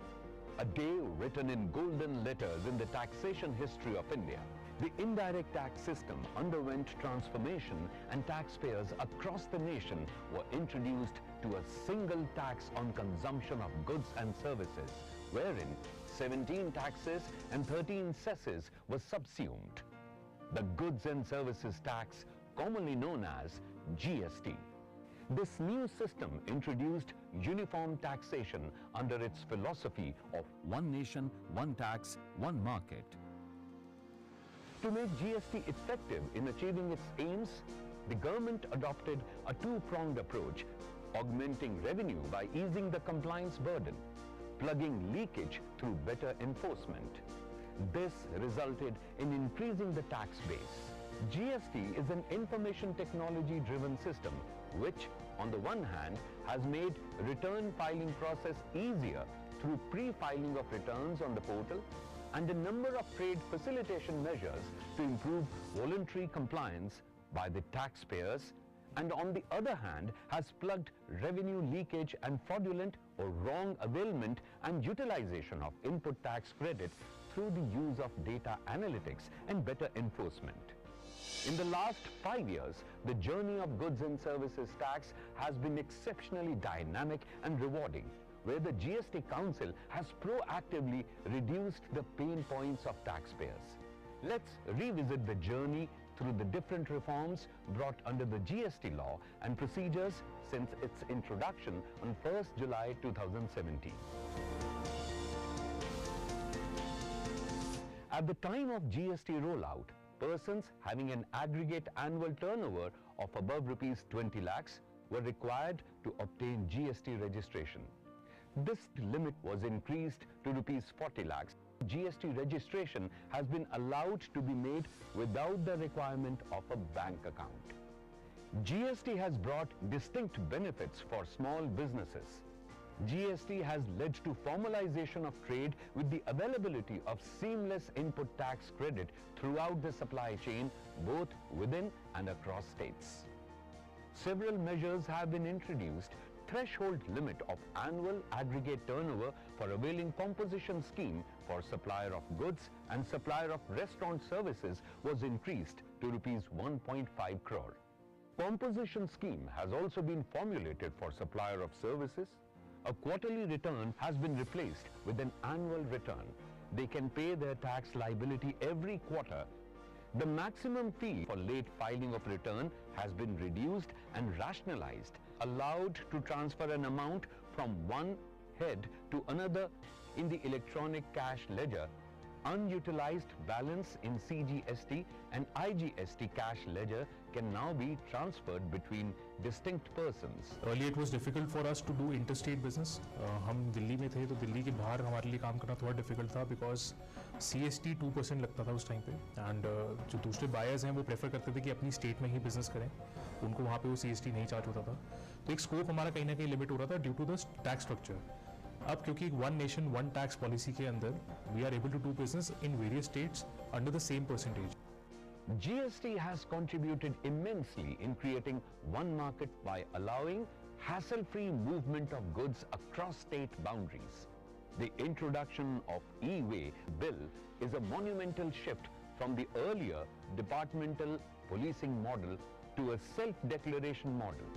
a day written in golden letters in the taxation history of India. The indirect tax system underwent transformation and taxpayers across the nation were introduced to a single tax on consumption of goods and services, wherein 17 taxes and 13 cesses were subsumed. The Goods and Services Tax, commonly known as GST. This new system introduced uniform taxation under its philosophy of one nation, one tax, one market. To make GST effective in achieving its aims, the government adopted a two-pronged approach, augmenting revenue by easing the compliance burden, plugging leakage through better enforcement. This resulted in increasing the tax base. GST is an information technology-driven system which, on the one hand, has made return filing process easier through pre-filing of returns on the portal and a number of trade facilitation measures to improve voluntary compliance by the taxpayers, and on the other hand has plugged revenue leakage and fraudulent or wrong availment and utilization of input tax credit through the use of data analytics and better enforcement. In the last 5 years, the journey of Goods and Services Tax has been exceptionally dynamic and rewarding, where the GST Council has proactively reduced the pain points of taxpayers. Let's revisit the journey through the different reforms brought under the GST law and procedures since its introduction on 1st July 2017. At the time of GST rollout, persons having an aggregate annual turnover of above rupees 20 lakhs were required to obtain GST registration. This limit was increased to rupees 40 lakhs. GST registration has been allowed to be made without the requirement of a bank account. GST has brought distinct benefits for small businesses. GST has led to formalization of trade with the availability of seamless input tax credit throughout the supply chain, both within and across states. Several measures have been introduced. Threshold limit of annual aggregate turnover for availing composition scheme for supplier of goods and supplier of restaurant services was increased to rupees 1.5 crore. Composition scheme has also been formulated for supplier of services. A quarterly return has been replaced with an annual return. They can pay their tax liability every quarter. The maximum fee for late filing of return has been reduced and rationalized, allowed to transfer an amount from one head to another in the electronic cash ledger. Unutilized balance in CGST and IGST cash ledger can now be transferred between distinct persons. Earlier it was difficult for us to do interstate business. हम दिल्ली में थे तो दिल्ली के बाहर हमारे लिए काम करना थोड़ा difficult था because CST 2% लगता था उस टाइम पे and जो दूसरे buyers हैं वो prefer करते थे कि अपनी state में ही business करें, उनको वहाँ पे वो CST नहीं charge होता था, तो एक scope हमारा कहीं ना कहीं limit हो रहा था due to the tax structure. अब क्योंकि one nation one tax policy के अंदर we are able to do business in various states under the same percentage. GST has contributed immensely in creating one market by allowing hassle-free movement of goods across state boundaries. The introduction of e-way bill is a monumental shift from the earlier departmental policing model to a self-declaration model.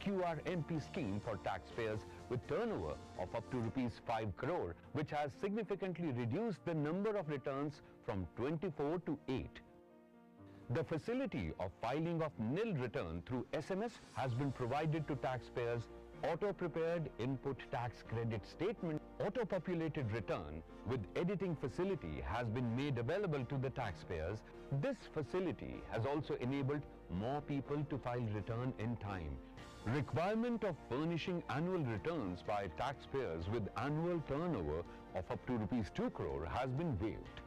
QRMP scheme for taxpayers with turnover of up to rupees 5 crore, which has significantly reduced the number of returns from 24 to 8. The facility of filing of nil return through SMS has been provided to taxpayers. Auto-prepared input tax credit statement, auto-populated return with editing facility has been made available to the taxpayers. This facility has also enabled more people to file return in time. Requirement of furnishing annual returns by taxpayers with annual turnover of up to rupees 2 crore has been waived.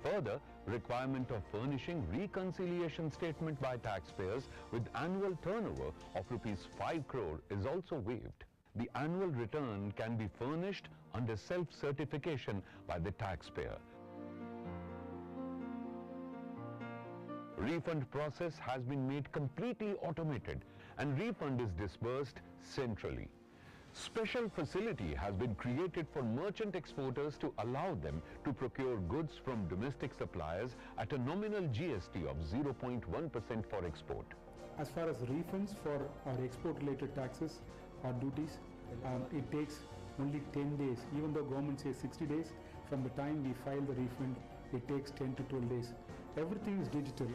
Further, requirement of furnishing reconciliation statement by taxpayers with annual turnover of rupees 5 crore is also waived. The annual return can be furnished under self-certification by the taxpayer. Refund process has been made completely automated and refund is disbursed centrally. Special facility has been created for merchant exporters to allow them to procure goods from domestic suppliers at a nominal GST of 0.1% for export. As far as refunds for our export-related taxes or duties, it takes only 10 days. Even though government says 60 days, from the time we file the refund, it takes 10 to 12 days. Everything is digital.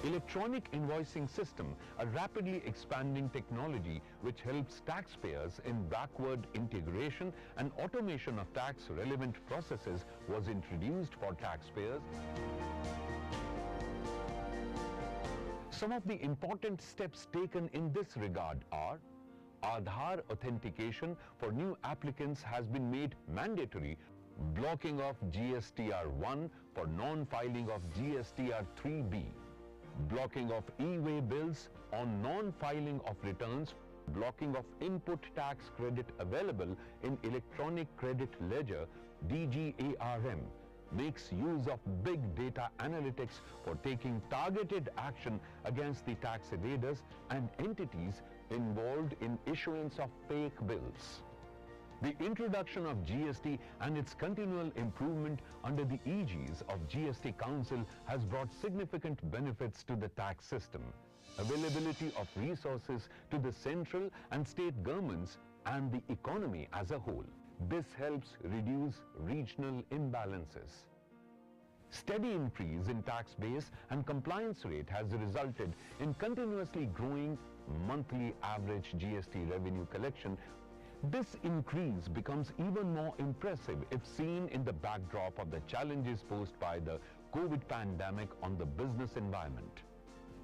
Electronic invoicing system, a rapidly expanding technology which helps taxpayers in backward integration and automation of tax-relevant processes, was introduced for taxpayers. Some of the important steps taken in this regard are: Aadhaar authentication for new applicants has been made mandatory. Blocking of GSTR1 for non-filing of GSTR3B. Blocking of e-way bills on non-filing of returns. Blocking of input tax credit available in electronic credit ledger DGARM makes use of big data analytics for taking targeted action against the tax evaders and entities involved in issuance of fake bills. The introduction of GST and its continual improvement under the aegis of GST Council has brought significant benefits to the tax system. Availability of resources to the central and state governments and the economy as a whole. This helps reduce regional imbalances. Steady increase in tax base and compliance rate has resulted in continuously growing monthly average GST revenue collection. This increase becomes even more impressive if seen in the backdrop of the challenges posed by the COVID pandemic on the business environment.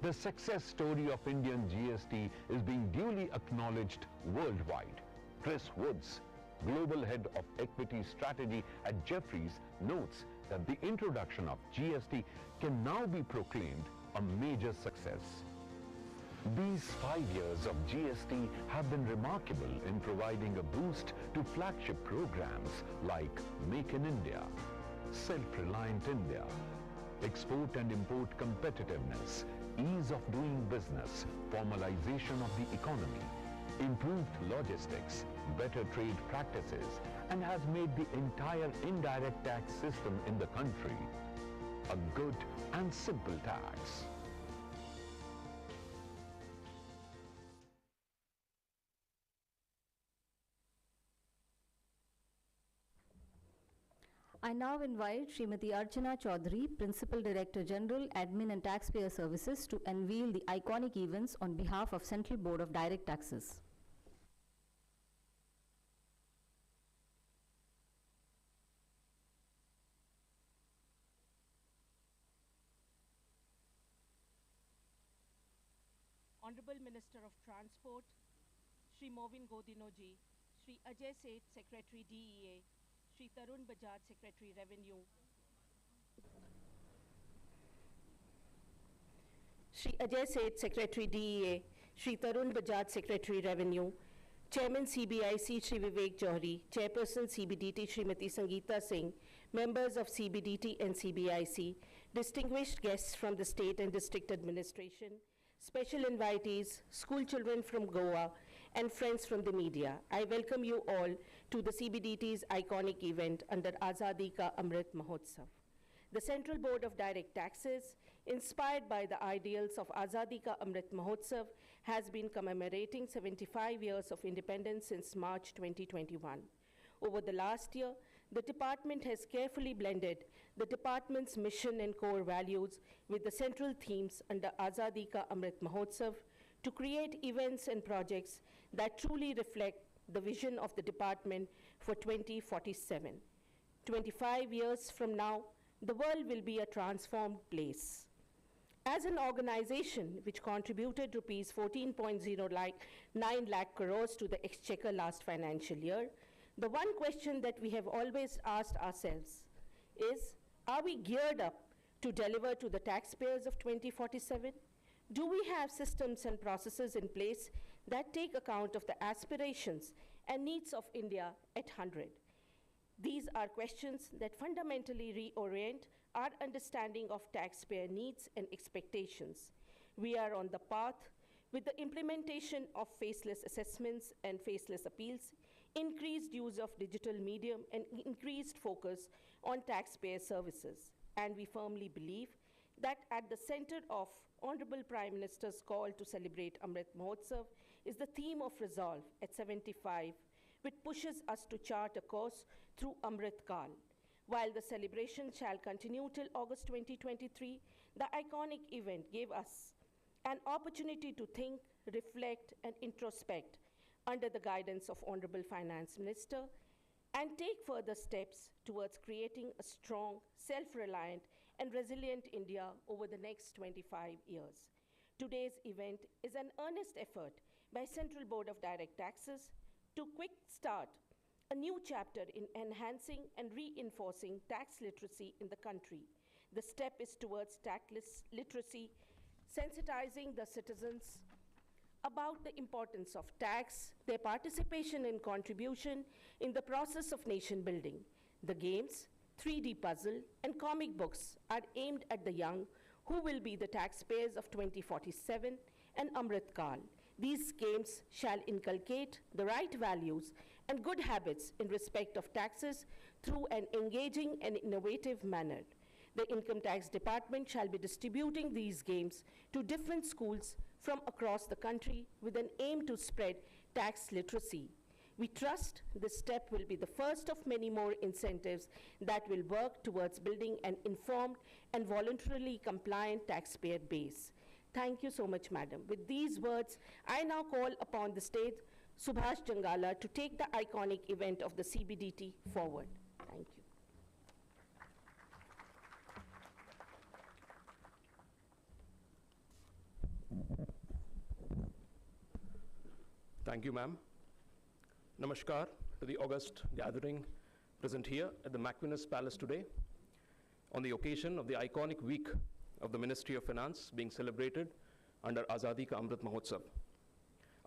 The success story of Indian GST is being duly acknowledged worldwide. Chris Woods, Global Head of Equity Strategy at Jefferies, notes that the introduction of GST can now be proclaimed a major success. These 5 years of GST have been remarkable in providing a boost to flagship programs like Make in India, Self-Reliant India, Export and Import Competitiveness, Ease of Doing Business, Formalization of the Economy, Improved Logistics, Better Trade Practices, and has made the entire indirect tax system in the country a good and simple tax. I now invite Srimati Archana Chaudhary, Principal Director General, Admin and Taxpayer Services, to unveil the iconic events on behalf of Central Board of Direct Taxes. Honorable Minister of Transport, Shri Movin Godinoji, Shri Ajay Seth, Secretary DEA, Shri Tarun Bajaj, Secretary Revenue, Shri Ajay Seth, Secretary DEA, Shri Tarun Bajaj, Secretary Revenue, Chairman CBIC, Shri Vivek Johri, Chairperson CBDT, Srimati Sangeeta Singh, members of CBDT and CBIC, distinguished guests from the state and district administration, special invitees, school children from Goa, and friends from the media. I welcome you all to the CBDT's iconic event under Azadi Ka Amrit Mahotsav. The Central Board of Direct Taxes, inspired by the ideals of Azadi Ka Amrit Mahotsav, has been commemorating 75 years of independence since March 2021. Over the last year, the department has carefully blended the department's mission and core values with the central themes under Azadi Ka Amrit Mahotsav to create events and projects that truly reflect the vision of the department for 2047. 25 years from now, the world will be a transformed place. As an organization which contributed rupees 14.09 lakh crores to the exchequer last financial year, the one question that we have always asked ourselves is, are we geared up to deliver to the taxpayers of 2047? Do we have systems and processes in place that take account of the aspirations and needs of India at 100? These are questions that fundamentally reorient our understanding of taxpayer needs and expectations. We are on the path with the implementation of faceless assessments and faceless appeals, increased use of digital medium, and increased focus on taxpayer services. And we firmly believe that at the center of Honorable Prime Minister's call to celebrate Amrit Mahotsav is the theme of resolve at 75, which pushes us to chart a course through Amrit Kal. While the celebration shall continue till August 2023, the iconic event gave us an opportunity to think, reflect, and introspect under the guidance of Honorable Finance Minister and take further steps towards creating a strong, self-reliant, and resilient India over the next 25 years. Today's event is an earnest effort by Central Board of Direct Taxes to quick start a new chapter in enhancing and reinforcing tax literacy in the country. The step is towards tax literacy, sensitizing the citizens about the importance of tax, their participation and contribution in the process of nation building. The games, 3D puzzle, and comic books are aimed at the young who will be the taxpayers of 2047 and Amrit Kal. These games shall inculcate the right values and good habits in respect of taxes through an engaging and innovative manner. The Income Tax Department shall be distributing these games to different schools from across the country with an aim to spread tax literacy. We trust this step will be the first of many more incentives that will work towards building an informed and voluntarily compliant taxpayer base. Thank you so much, Madam. With these words, I now call upon the state Subhash Jangala to take the iconic event of the CBDT forward. Thank you. Thank you, ma'am. Namaskar to the august gathering present here at the Macquiness Palace today on the occasion of the iconic week of the Ministry of Finance being celebrated under Azadi Ka Amrit Mahotsav.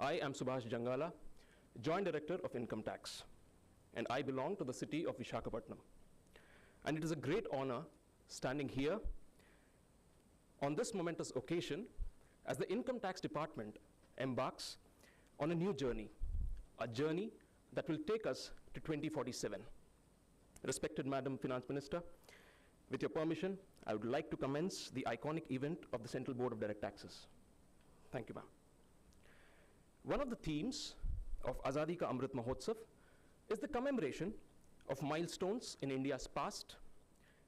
I am Subhash Jangala, Joint Director of Income Tax, and I belong to the city of Visakhapatnam. And it is a great honor standing here on this momentous occasion as the Income Tax Department embarks on a new journey, a journey that will take us to 2047. Respected Madam Finance Minister, with your permission, I would like to commence the iconic event of the Central Board of Direct Taxes. Thank you, ma'am. One of the themes of Azadi Ka Amrit Mahotsav is the commemoration of milestones in India's past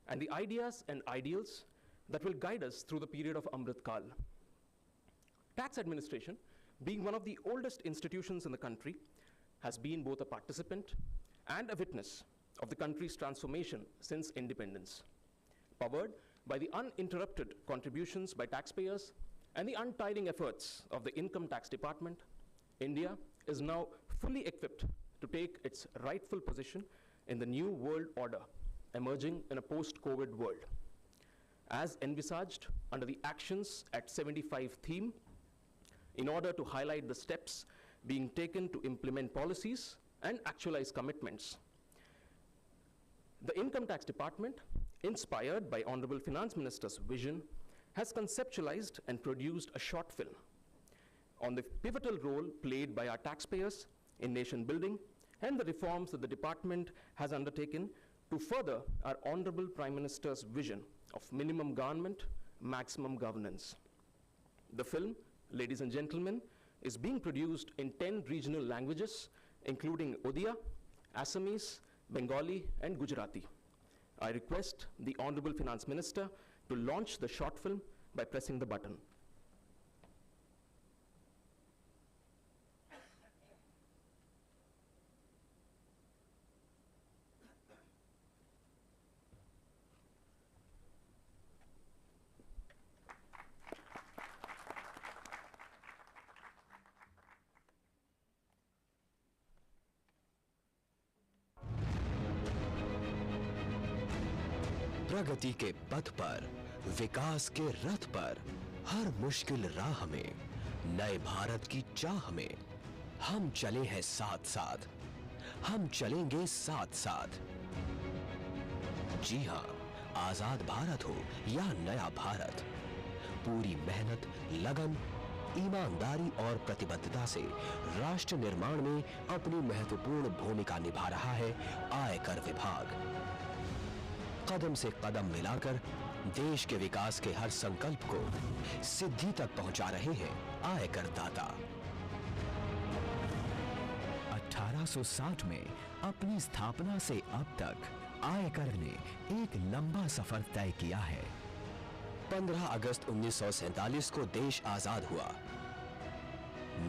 and the ideas and ideals that will guide us through the period of Amrit Kal. Tax administration, being one of the oldest institutions in the country, has been both a participant and a witness of the country's transformation since independence, powered by the uninterrupted contributions by taxpayers and the untiring efforts of the Income Tax Department, India is now fully equipped to take its rightful position in the new world order emerging in a post-COVID world, as envisaged under the Actions at 75 theme, in order to highlight the steps being taken to implement policies and actualize commitments. The Income Tax Department, inspired by Honorable Finance Minister's vision, has conceptualized and produced a short film on the pivotal role played by our taxpayers in nation building and the reforms that the department has undertaken to further our Honorable Prime Minister's vision of minimum government, maximum governance. The film, ladies and gentlemen, is being produced in 10 regional languages, including Odia, Assamese, Bengali, and Gujarati. I request the Honorable Finance Minister to launch the short film by pressing the button. प्रगति के पथ पर, विकास के रथ पर, हर मुश्किल राह में, नए भारत की चाह में हम चले हैं साथ साथ, हम चलेंगे साथ साथ। जी हां, आजाद भारत हो या नया भारत, पूरी मेहनत, लगन, ईमानदारी और प्रतिबद्धता से राष्ट्र निर्माण में अपनी महत्वपूर्ण भूमिका निभा रहा है आयकर विभाग। कदम से कदम मिलाकर देश के विकास के हर संकल्प को सिद्धि तक पहुंचा रहे हैं आयकर दाता। 1860 में अपनी स्थापना से अब तक आयकर ने एक लंबा सफर तय किया है। 15 अगस्त 1947 को देश आजाद हुआ।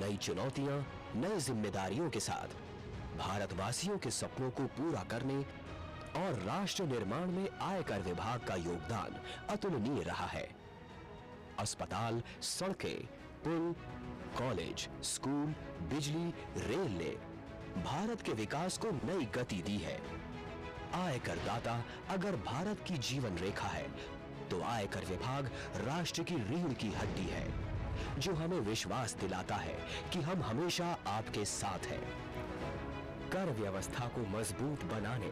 नई चुनौतियां, नई जिम्मेदारियों के साथ भारतवासियों के सपनों को पूरा करने और राष्ट्र निर्माण में आयकर विभाग का योगदान अतुलनीय रहा है। अस्पताल, सड़कें, पुल, कॉलेज, स्कूल, बिजली, रेल ने भारत के विकास को नई गति दी है। आयकर दाता अगर भारत की जीवन रेखा है, तो आयकर विभाग राष्ट्र की रीढ़ की हड्डी है, जो हमें विश्वास दिलाता है कि हम हमेशा आपके साथ हैं। कर व्यवस्था को मजबूत बनाने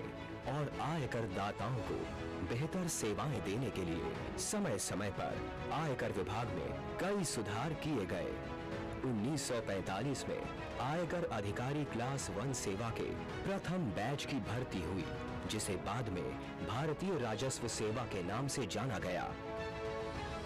और आयकर दाताओं को बेहतर सेवाएं देने के लिए समय समय पर आयकर विभाग में कई सुधार किए गए। 1945 में आयकर अधिकारी क्लास 1 सेवा के प्रथम बैच की भर्ती हुई, जिसे बाद में भारतीय राजस्व सेवा के नाम से जाना गया।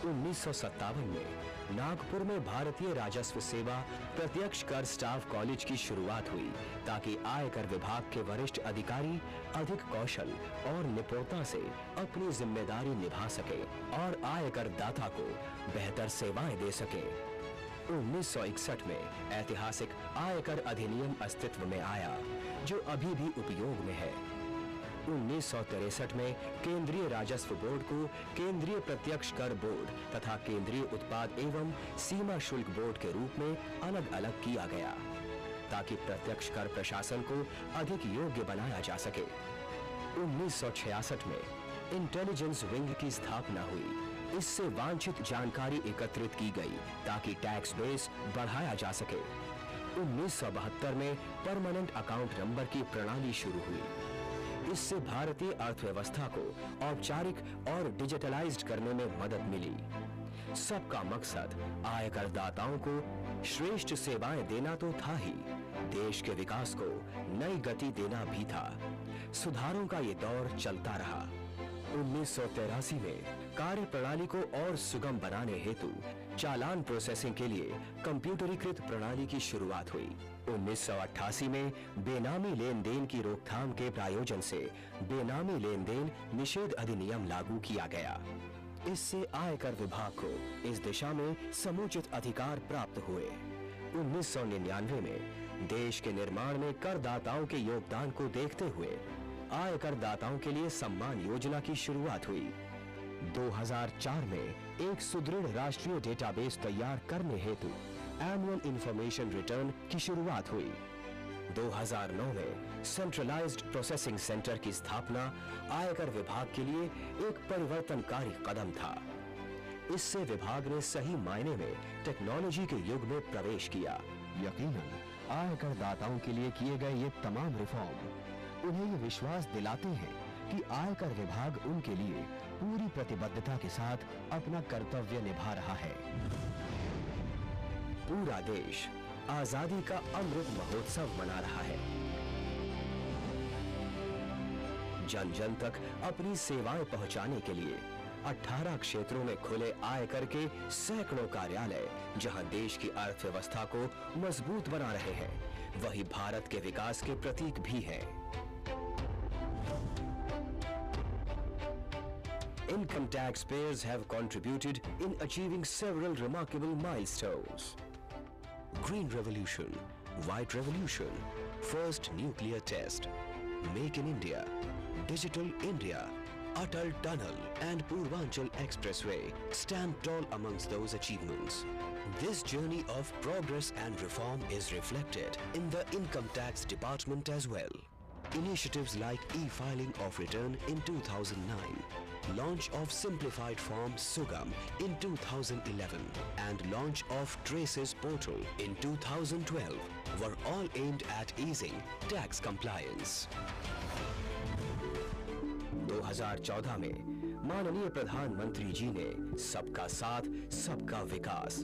1957 में नागपुर में भारतीय राजस्व सेवा प्रत्यक्ष कर स्टाफ कॉलेज की शुरुआत हुई, ताकि आयकर विभाग के वरिष्ठ अधिकारी अधिक कौशल और निपुणता से अपनी जिम्मेदारी निभा सके और आयकर दाता को बेहतर सेवाएं दे सके। 1961 में ऐतिहासिक आयकर अधिनियम अस्तित्व में आया, जो अभी भी उपयोग में है। 1963 में केंद्रीय राजस्व बोर्ड को केंद्रीय प्रत्यक्ष कर बोर्ड तथा केंद्रीय उत्पाद एवं सीमा शुल्क बोर्ड के रूप में अलग अलग किया गया, ताकि प्रत्यक्ष कर प्रशासन को अधिक योग्य बनाया जा सके। 1966 में इंटेलिजेंस विंग की स्थापना हुई। इससे वांछित जानकारी एकत्रित की गई, ताकि टैक्स बेस बढ़ाया जा सके। 1972 में परमानेंट अकाउंट नंबर की प्रणाली शुरू हुई। इससे भारतीय अर्थव्यवस्था को औपचारिक और डिजिटलाइज्ड करने में मदद मिली। सबका मकसद आयकर दाताओं को श्रेष्ठ सेवाएं देना तो था ही, देश के विकास को नई गति देना भी था। सुधारों का ये दौर चलता रहा। 1983 में कार्य प्रणाली को और सुगम बनाने हेतु चालान प्रोसेसिंग के लिए कंप्यूटरीकृत प्रणाली की शुरुआत हुई। 1988 में बेनामी लेन देन की रोकथाम के प्रायोजन से बेनामी लेन देन निषेध अधिनियम लागू किया गया। इससे आयकर विभाग को इस दिशा में समुचित अधिकार प्राप्त हुए। 1999 में देश के निर्माण में करदाताओं के योगदान को देखते हुए आयकर दाताओं के लिए सम्मान योजना की शुरुआत हुई। 2004 में एक सुदृढ़ राष्ट्रीय डेटाबेस तैयार करने हेतु एनुअल इंफॉर्मेशन रिटर्न की शुरुआत हुई। 2009 में सेंट्रलाइज्ड प्रोसेसिंग सेंटर की स्थापना आयकर विभाग के लिए एक परिवर्तनकारी कदम था। इससे विभाग ने सही मायने में टेक्नोलॉजी के युग में प्रवेश किया। यकीनन आयकर दाताओं के लिए किए गए ये तमाम रिफॉर्म उन्हें ये विश्वास दिलाते हैं कि आयकर विभाग उनके लिए पूरी प्रतिबद्धता के साथ अपना कर्तव्य निभा रहा है। पूरा देश आजादी का अमृत महोत्सव मना रहा है। जन जन तक अपनी सेवाएं पहुंचाने के लिए 18 क्षेत्रों में खुले आयकर के सैकड़ों कार्यालय, जहां देश की अर्थव्यवस्था को मजबूत बना रहे हैं, वही भारत के विकास के प्रतीक भी हैं। Income taxpayers have contributed in achieving several remarkable milestones. Green Revolution, White Revolution, First Nuclear Test, Make in India, Digital India, Atal Tunnel and Purvanchal Expressway stand tall amongst those achievements. This journey of progress and reform is reflected in the Income Tax Department as well. Initiatives like e-filing of return in 2009, launch of simplified form Sugam in 2011 and launch of Traces portal in 2012 were all aimed at easing tax compliance. 2014 में माननीय प्रधानमंत्री जी ने सबका साथ सबका विकास,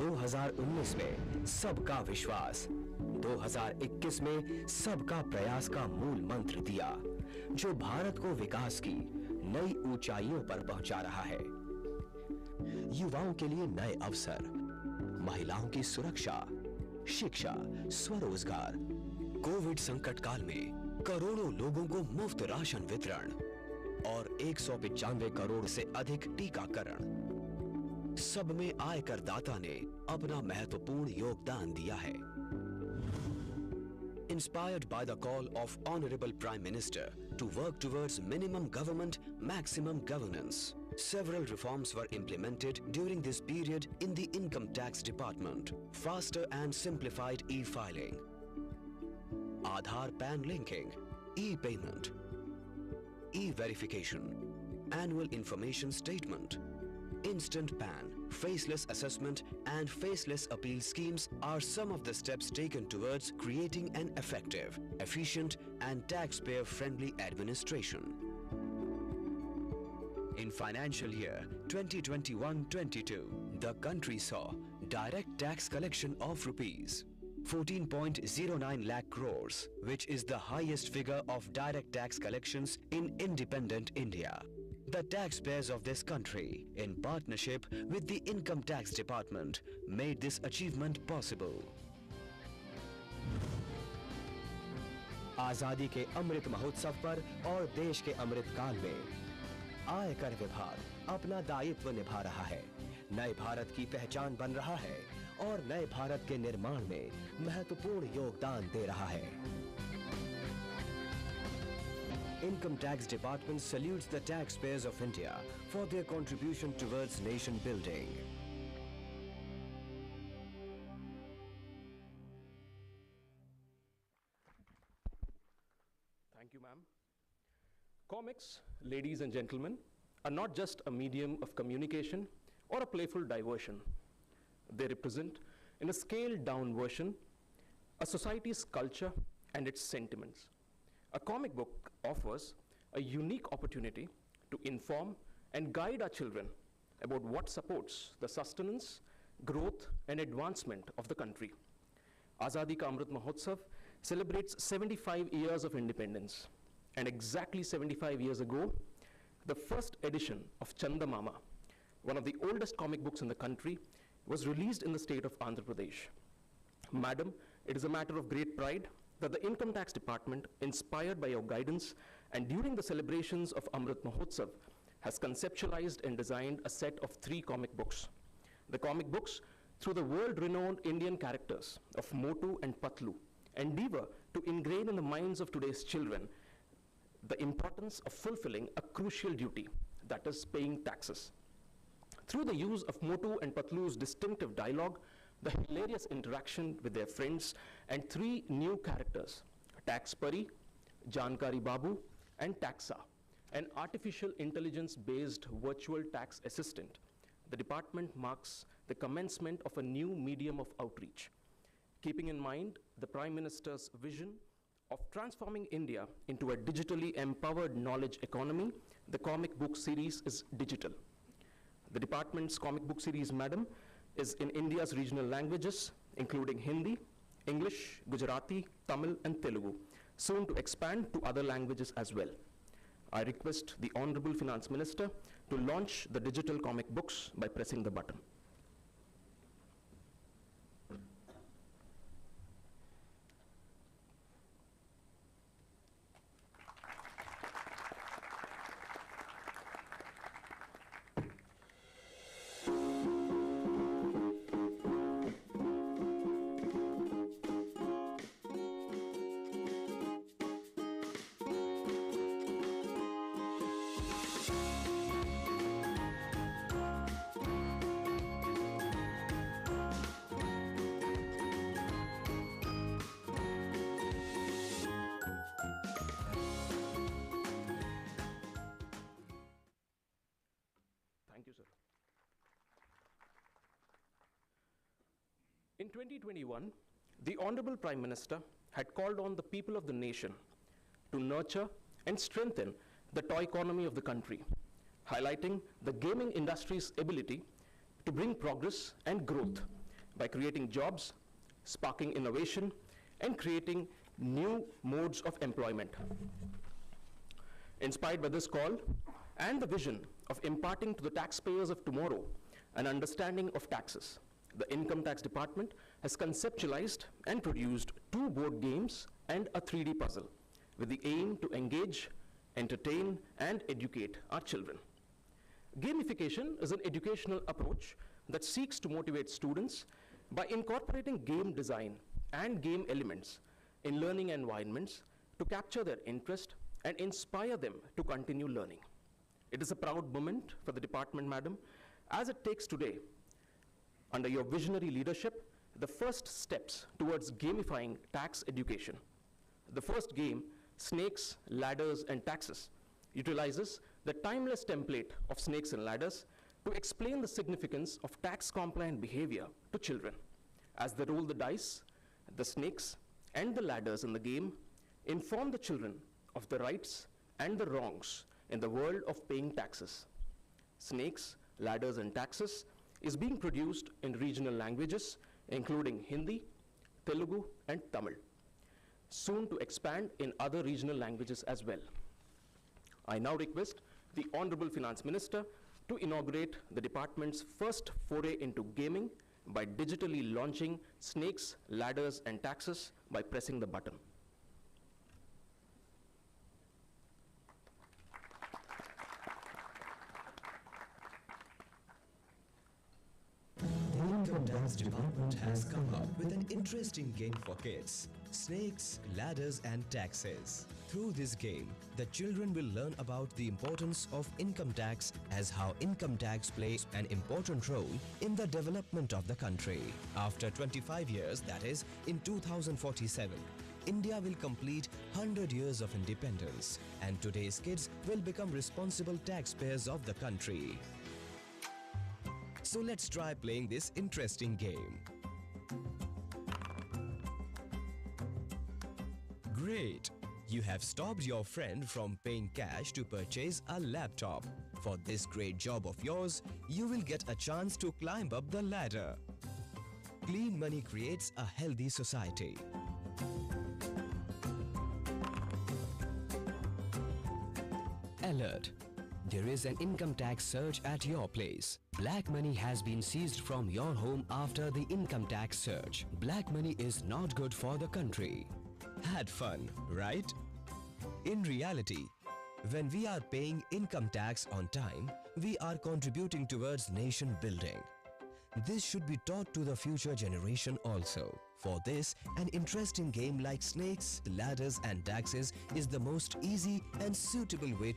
2019 में सबका विश्वास, 2021 में सबका प्रयास का मूल मंत्र दिया, जो भारत को विकास की नई ऊंचाइयों पर पहुंचा रहा है। युवाओं के लिए नए अवसर, महिलाओं की सुरक्षा, शिक्षा, स्वरोजगार, कोविड संकट काल में करोड़ों लोगों को मुफ्त राशन वितरण और 195 करोड़ से अधिक टीकाकरण, सब में आयकर दाता ने अपना महत्वपूर्ण योगदान दिया है। Inspired by the call of Honorable Prime Minister to work towards minimum government, maximum governance, several reforms were implemented during this period in the Income Tax Department. Faster and simplified e-filing, Aadhaar PAN linking, e-payment, e-verification, annual information statement, instant PAN, faceless assessment and faceless appeal schemes are some of the steps taken towards creating an effective, efficient and taxpayer-friendly administration. In financial year 2021-22, the country saw direct tax collection of rupees 14.09 lakh crores, which is the highest figure of direct tax collections in independent India. The taxpayers of this country, in partnership with the Income Tax Department, made this achievement possible. आजादी के अमृत महोत्सव पर और देश के अमृत काल में आयकर विभाग अपना दायित्व निभा रहा है, नए भारत की पहचान बन रहा है और नए भारत के निर्माण में महत्वपूर्ण योगदान दे रहा है। Income Tax Department salutes the taxpayers of India for their contribution towards nation building. Thank you, ma'am. Comics, ladies and gentlemen, are not just a medium of communication or a playful diversion. They represent, in a scaled-down version, a society's culture and its sentiments. A comic book offers a unique opportunity to inform and guide our children about what supports the sustenance, growth, and advancement of the country. Azadi Ka Amrit Mahotsav celebrates 75 years of independence. And exactly 75 years ago, the first edition of Chanda Mama, one of the oldest comic books in the country, was released in the state of Andhra Pradesh. Madam, it is a matter of great pride that the Income Tax Department, inspired by your guidance and during the celebrations of Amrit Mahotsav, has conceptualized and designed a set of 3 comic books. The comic books, through the world-renowned Indian characters of Motu and Patlu, endeavor to ingrain in the minds of today's children the importance of fulfilling a crucial duty, that is paying taxes. Through the use of Motu and Patlu's distinctive dialogue, the hilarious interaction with their friends, and 3 new characters, Tax Pari, Jankari Babu, and Taxa, an artificial intelligence-based virtual tax assistant, the department marks the commencement of a new medium of outreach. Keeping in mind the Prime Minister's vision of transforming India into a digitally empowered knowledge economy, the comic book series is digital. The department's comic book series, Madam, is in India's regional languages, including Hindi, English, Gujarati, Tamil, and Telugu, soon to expand to other languages as well. I request the Honorable Finance Minister to launch the digital comic books by pressing the button. Thank you, sir. In 2021, the Honorable Prime Minister had called on the people of the nation to nurture and strengthen the toy economy of the country, highlighting the gaming industry's ability to bring progress and growth by creating jobs, sparking innovation, and creating new modes of employment. Inspired by this call and the vision of imparting to the taxpayers of tomorrow an understanding of taxes, the Income Tax Department has conceptualized and produced 2 board games and a 3D puzzle with the aim to engage, entertain, and educate our children. Gamification is an educational approach that seeks to motivate students by incorporating game design and game elements in learning environments to capture their interest and inspire them to continue learning. It is a proud moment for the department, Madam, as it takes today, under your visionary leadership, the first steps towards gamifying tax education. The first game, Snakes, Ladders, and Taxes, utilizes the timeless template of Snakes and Ladders to explain the significance of tax-compliant behavior to children. As they roll the dice, the snakes and the ladders in the game inform the children of the rights and the wrongs in the world of paying taxes. Snakes, Ladders, and Taxes is being produced in regional languages, including Hindi, Telugu, and Tamil, soon to expand in other regional languages as well. I now request the Honorable Finance Minister to inaugurate the department's first foray into gaming by digitally launching Snakes, Ladders, and Taxes by pressing the button. The Income Tax Department has come up with an interesting game for kids, Snakes, Ladders, and Taxes. Through this game, the children will learn about the importance of income tax, as how income tax plays an important role in the development of the country. After 25 years, that is, in 2047, India will complete 100 years of independence, and today's kids will become responsible taxpayers of the country. So let's try playing this interesting game. Great! You have stopped your friend from paying cash to purchase a laptop. For this great job of yours, you will get a chance to climb up the ladder. Clean money creates a healthy society. Alert! There is an income tax surge at your place. Black money has been seized from your home after the income tax surge. Black money is not good for the country. Had fun, right? In reality, when we are paying income tax on time, we are contributing towards nation building. This should be taught to the future generation also. For this, an interesting game like Snakes, Ladders, and Taxes is the most easy and suitable way.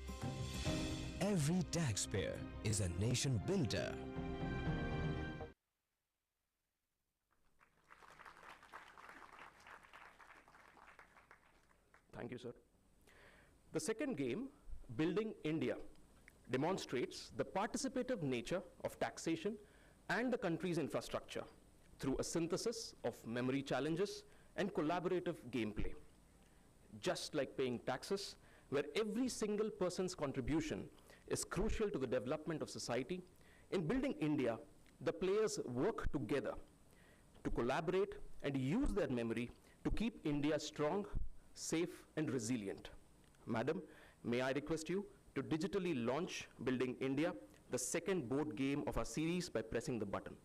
Every taxpayer is a nation builder. Thank you, sir. The second game, Building India, demonstrates the participative nature of taxation and the country's infrastructure through a synthesis of memory challenges and collaborative gameplay. Just like paying taxes, where every single person's contribution is crucial to the development of society, in Building India, the players work together to collaborate and use their memory to keep India strong, safe, and resilient. Madam, may I request you to digitally launch Building India, the second board game of our series, by pressing the button.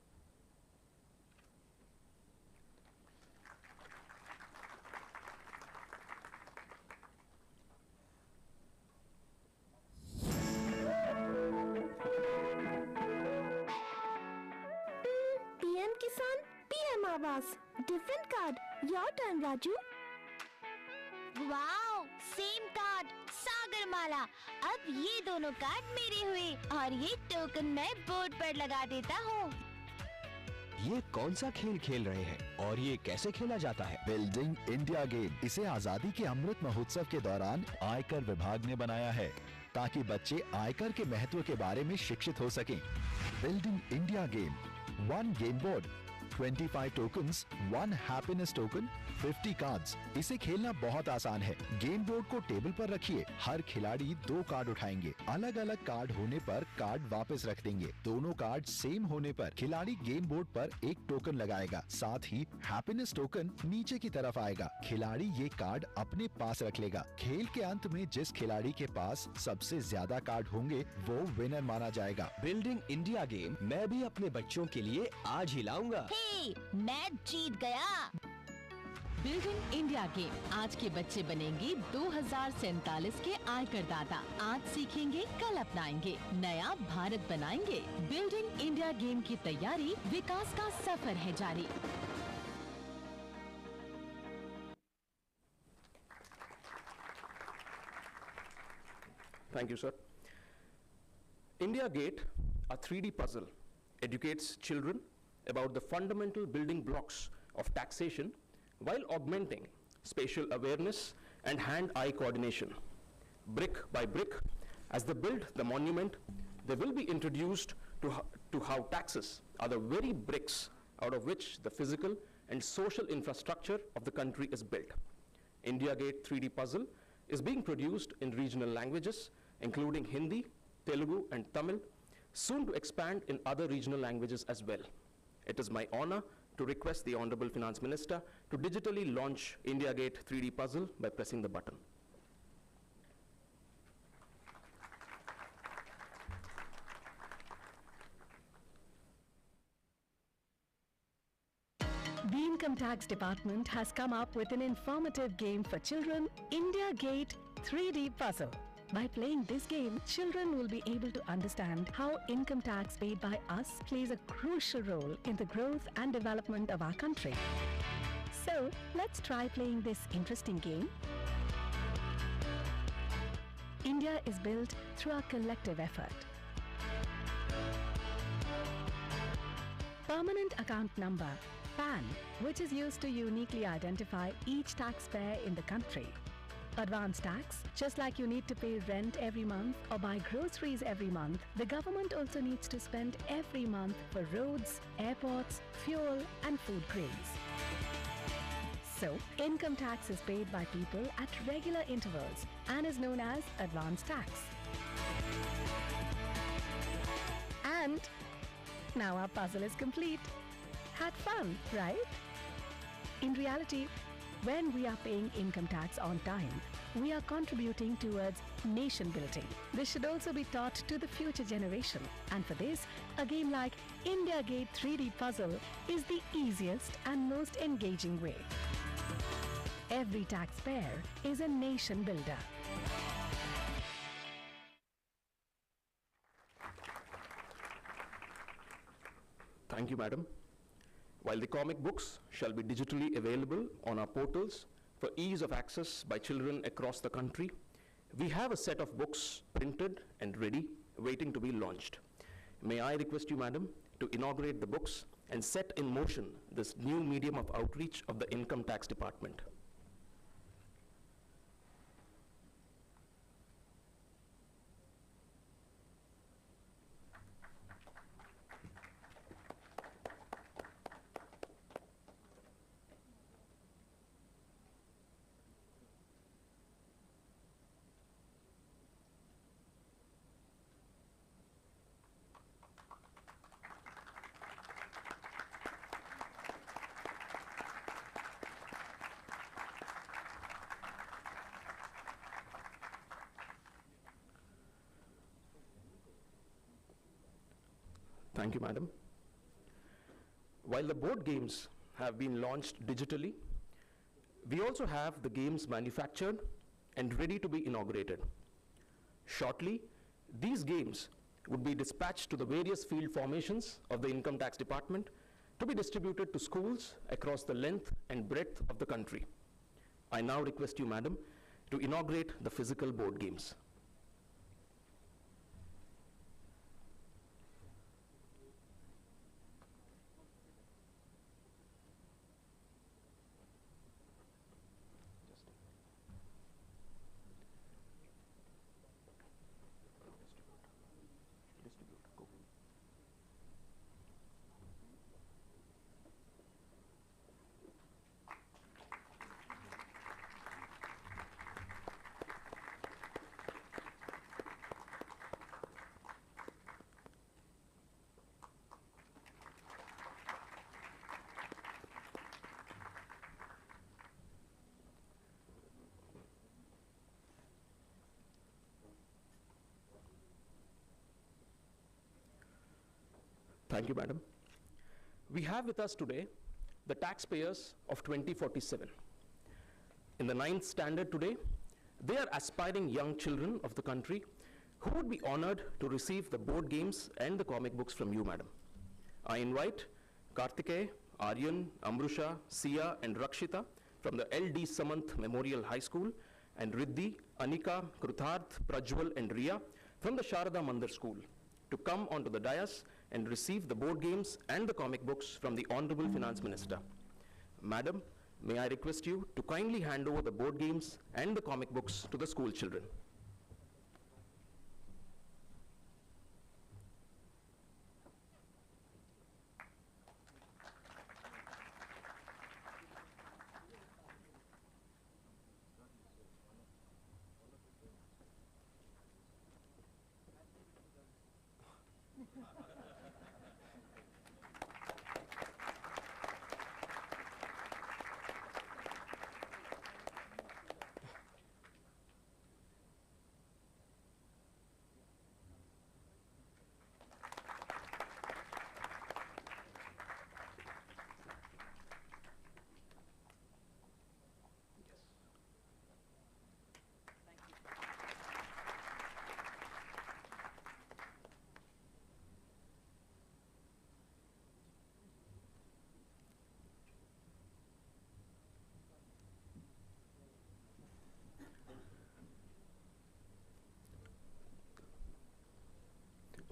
PM Kisan, PM Awas. Different card. Your turn, Raju. Wow, same card, Sagarmala. अब ये दोनों card मेरे हुए और ये token मैं board पर लगा देता हूँ। ये कौन सा खेल खेल रहे हैं और ये कैसे खेला जाता है? Building India game. इसे आजादी के अमृत महोत्सव के दौरान आयकर विभाग ने बनाया है ताकि बच्चे आयकर के महत्व के बारे में शिक्षित हो सकें। Building India game, 1 game board, 25 tokens, 1 happiness token, 50 cards. इसे खेलना बहुत आसान है। गेम बोर्ड को टेबल पर रखिए। हर खिलाड़ी 2 कार्ड उठाएंगे। अलग अलग कार्ड होने पर कार्ड वापस रख देंगे। दोनों कार्ड सेम होने पर खिलाड़ी गेम बोर्ड पर 1 टोकन लगाएगा। साथ ही हैप्पीनेस टोकन नीचे की तरफ आएगा। खिलाड़ी ये कार्ड अपने पास रख लेगा। खेल के अंत में जिस खिलाड़ी के पास सबसे ज्यादा कार्ड होंगे वो विनर माना जाएगा। बिल्डिंग इंडिया गेम मैं भी अपने बच्चों के लिए आज ही लाऊंगा। मैं जीत गया। बिल्डिंग इंडिया गेम, आज के बच्चे बनेंगे 2047 के आयकरदाता। आज सीखेंगे, कल अपनाएंगे, नया भारत बनाएंगे। बिल्डिंग इंडिया गेम की तैयारी, विकास का सफर है जारी। Thank you, sir. India Gate, a 3D puzzle, educates children about the fundamental building blocks of taxation while augmenting spatial awareness and hand-eye coordination. Brick by brick, as they build the monument, they will be introduced to how taxes are the very bricks out of which the physical and social infrastructure of the country is built. India Gate 3D puzzle is being produced in regional languages, including Hindi, Telugu, and Tamil, soon to expand in other regional languages as well. It is my honor to request the Honorable Finance Minister to digitally launch India Gate 3D puzzle by pressing the button. The Income Tax Department has come up with an informative game for children, India Gate 3D Puzzle. By playing this game, children will be able to understand how income tax paid by us plays a crucial role in the growth and development of our country. So, let's try playing this interesting game. India is built through our collective effort. Permanent account number, PAN, which is used to uniquely identify each taxpayer in the country. Advance tax, just like you need to pay rent every month or buy groceries every month, the government also needs to spend every month for roads, airports, fuel and food grains. So, income tax is paid by people at regular intervals and is known as advance tax. And now our puzzle is complete. Had fun, right? In reality, when we are paying income tax on time, we are contributing towards nation building. This should also be taught to the future generation. And for this, a game like India Gate 3D Puzzle is the easiest and most engaging way. Every taxpayer is a nation builder. Thank you, madam. While the comic books shall be digitally available on our portals for ease of access by children across the country, we have a set of books printed and ready, waiting to be launched. May I request you, Madam, to inaugurate the books and set in motion this new medium of outreach of the Income Tax Department. Thank you, Madam. While the board games have been launched digitally, we also have the games manufactured and ready to be inaugurated. Shortly, these games would be dispatched to the various field formations of the Income Tax Department to be distributed to schools across the length and breadth of the country. I now request you, Madam, to inaugurate the physical board games. Thank you, Madam. We have with us today the taxpayers of 2047. In the 9th standard today, they are aspiring young children of the country who would be honored to receive the board games and the comic books from you, Madam. I invite Kartikeya, Aryan, Amrusha, Sia, and Rakshita from the LD Samanth Memorial High School, and Riddhi, Anika, Krutharth, Prajwal, and Riya from the Sharada Mandir School to come onto the dais and receive the board games and the comic books from the Honorable Finance Minister. Madam, may I request you to kindly hand over the board games and the comic books to the school children.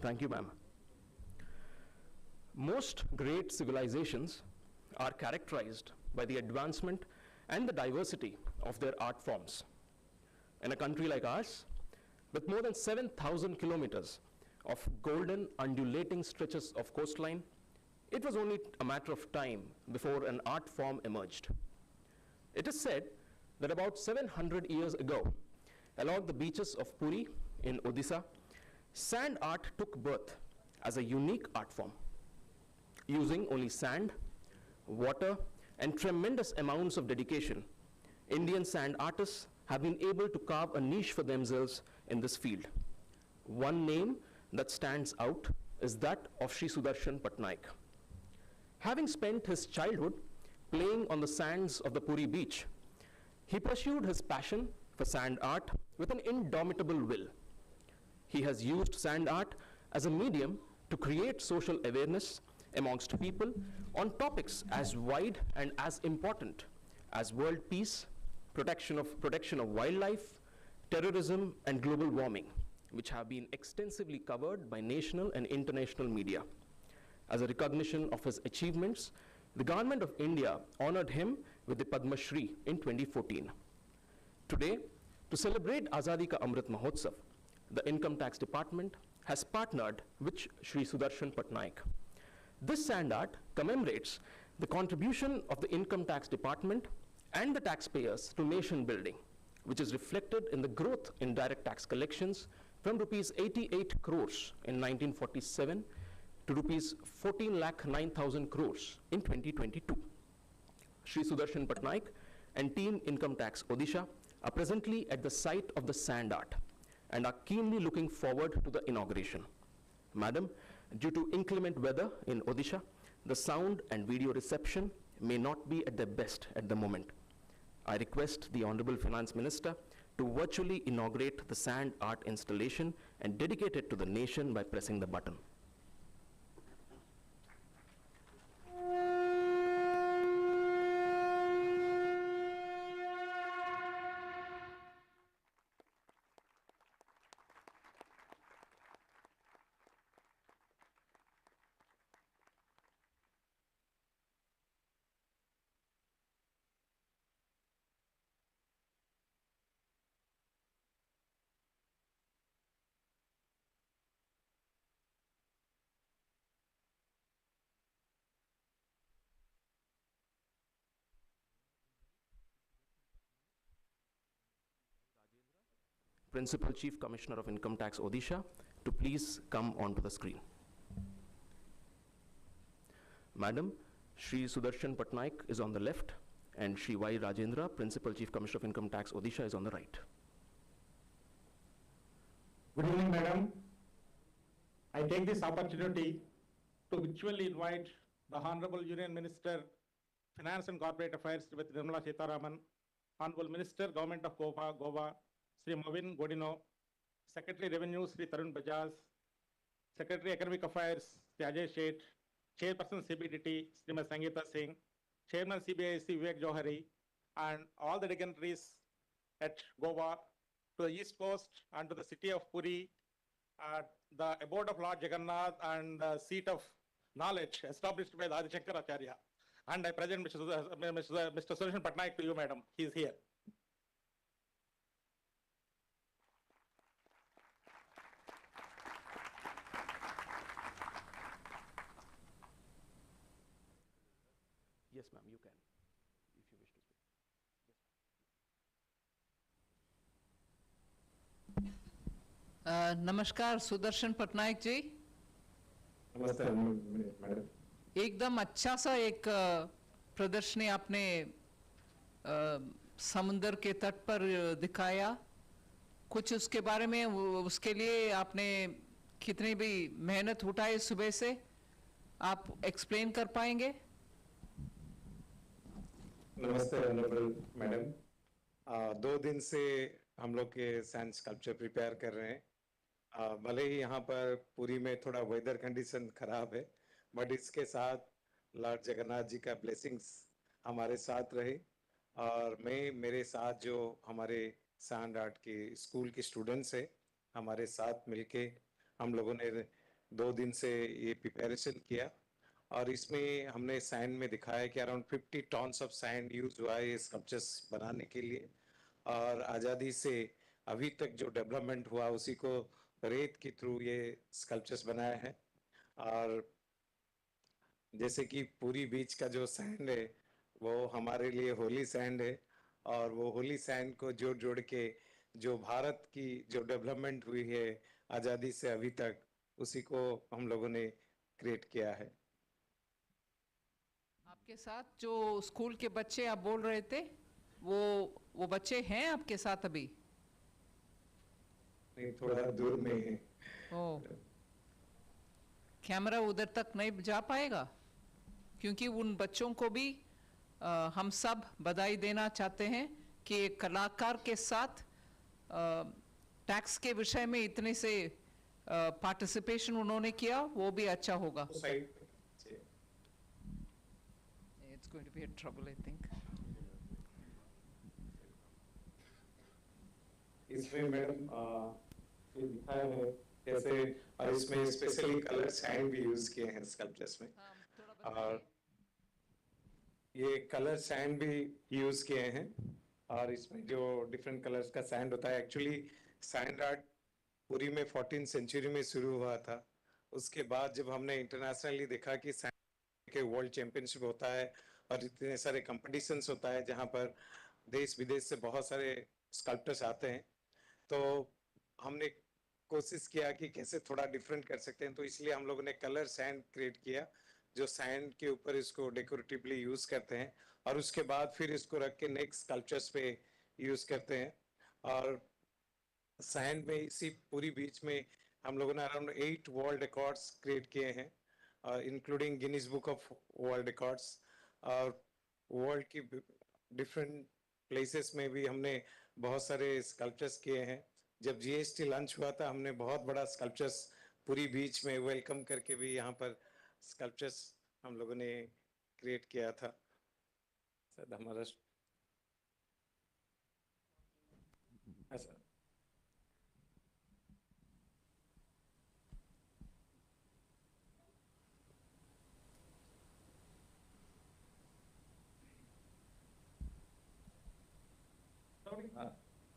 Thank you, ma'am. Most great civilizations are characterized by the advancement and the diversity of their art forms. In a country like ours, with more than 7,000 kilometers of golden undulating stretches of coastline, it was only a matter of time before an art form emerged. It is said that about 700 years ago, along the beaches of Puri in Odisha, sand art took birth as a unique art form. Using only sand, water, and tremendous amounts of dedication, Indian sand artists have been able to carve a niche for themselves in this field. One name that stands out is that of Sri Sudarshan Patnaik. Having spent his childhood playing on the sands of the Puri beach, he pursued his passion for sand art with an indomitable will. He has used sand art as a medium to create social awareness amongst people on topics as wide and as important as world peace, protection of wildlife, terrorism, and global warming, which have been extensively covered by national and international media. As a recognition of his achievements, the Government of India honored him with the Padma Shri in 2014. Today, to celebrate Azadi Ka Amrit Mahotsav, the Income Tax Department has partnered with Shri Sudarshan Patnaik. This sand art commemorates the contribution of the Income Tax Department and the taxpayers to nation building, which is reflected in the growth in direct tax collections from rupees 88 crores in 1947 to rupees 14,09,000 crores in 2022. Shri Sudarshan Patnaik and Team Income Tax Odisha are presently at the site of the sand art and are keenly looking forward to the inauguration. Madam, due to inclement weather in Odisha, the sound and video reception may not be at their best at the moment. I request the Honorable Finance Minister to virtually inaugurate the sand art installation and dedicate it to the nation by pressing the button. Principal Chief Commissioner of Income Tax Odisha to please come onto the screen. Madam, Shri Sudarshan Patnaik is on the left and Shri Y. Rajendra, Principal Chief Commissioner of Income Tax Odisha, is on the right. Good evening, Madam. I take this opportunity to virtually invite the Honorable Union Minister, Finance and Corporate Affairs, with Nirmala Sitharaman, Honorable Minister, Government of Goa, Sri Mavin Godino, Secretary Revenue, Sri Tarun Bajaj, Secretary Economic Affairs, Sri Ajay Sheth, Chairperson CBDT, Srimati Sangeeta Singh, Chairman CBIC Vivek Johari, and all the dignitaries at Goa, to the East Coast and to the city of Puri, the abode of Lord Jagannath and the seat of knowledge established by the Adi Shankaracharya. And I present Mr. Sudarshan Patnaik to you, Madam. He is here. Yes, ma'am, you can, if you wish to speak. नमस्कार सुदर्शन पटनायक जी। नमस्ते madam. एकदम अच्छा सा एक प्रदर्शनी आपने समुंदर के तट पर दिखाया। कुछ उसके बारे में, उसके लिए आपने कितनी भी मेहनत उठाई सुबह से, आप एक्सप्लेन कर पाएंगे? नमस्ते ऑनरेबल मैडम। 2 दिन से हम लोग के सैंड स्कल्पचर प्रिपेयर कर रहे हैं। भले ही यहाँ पर पुरी में थोड़ा वेदर कंडीशन खराब है, बट इसके साथ लॉर्ड जगन्नाथ जी का ब्लेसिंग्स हमारे साथ रहे, और मेरे साथ जो हमारे सैंड आर्ट के स्कूल के स्टूडेंट्स हैं, हमारे साथ मिलके हम लोगों ने 2 दिन से ये प्रिपरेशन किया, और इसमें हमने सैंड में दिखाया कि around 50 tons of sand use हुआ है स्कल्पचर्स बनाने के लिए। और आज़ादी से अभी तक जो डेवलपमेंट हुआ उसी को रेत के थ्रू ये स्कल्पचर्स बनाया है। और जैसे कि पूरी बीच का जो सैंड है वो हमारे लिए होली सैंड है, और वो होली सैंड को जोड़ जोड़ के जो भारत की जो डेवलपमेंट हुई है आज़ादी से अभी तक, उसी को हम लोगों ने क्रिएट किया है। आपके साथ जो स्कूल के बच्चे आप बोल रहे थे, वो बच्चे हैं आपके साथ अभी? नहीं, थोड़ा दूर में है। ओ, कैमरा उधर तक नहीं जा पाएगा? क्योंकि उन बच्चों को भी हम सब बधाई देना चाहते हैं कि एक कलाकार के साथ टैक्स के विषय में इतने से पार्टिसिपेशन उन्होंने किया, वो भी अच्छा होगा। It's going to be a trouble, I think. इसमें मैडम ये दिखाया है कैसे, और इसमें स्पेशली कलर सैंड भी यूज किए हैं स्कल्पचर्स में, और ये कलर सैंड भी यूज किए हैं, और इसमें जो डिफरेंट कलर्स का सैंड होता है, एक्चुअली सैंड आर्ट पुरी में 14th सेंचुरी में शुरू हुआ था। उसके बाद जब हमने इंटरनेशनली देखा कि सैंड के वर्ल्ड चैंपियनशिप होता है और इतने सारे कंपटीशंस होता है जहाँ पर देश विदेश से बहुत सारे स्कल्पटर्स आते हैं, तो हमने कोशिश किया कि कैसे थोड़ा डिफरेंट कर सकते हैं, तो इसलिए हम लोगों ने कलर सैंड क्रिएट किया, जो सैंड के ऊपर इसको डेकोरेटिवली यूज करते हैं, और उसके बाद फिर इसको रख के नेक्स्ट स्कल्पचर्स पे यूज करते हैं। और सैंड में इसी पूरी बीच में हम लोगों ने अराउंड 8 वर्ल्ड रिकॉर्ड्स क्रिएट किए हैं, including Guinness book of world records, और वर्ल्ड की डिफरेंट प्लेसेस में भी हमने बहुत सारे स्कल्पचर्स किए हैं। जब जीएसटी लॉन्च हुआ था, हमने बहुत बड़ा स्कल्पचर्स पूरी बीच में वेलकम करके भी यहाँ पर स्कल्पचर्स हम लोगों ने क्रिएट किया था। सर हमारा ऐसा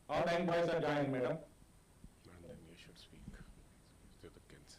All 9 boys are joined, madam. And then you should speak to the kids.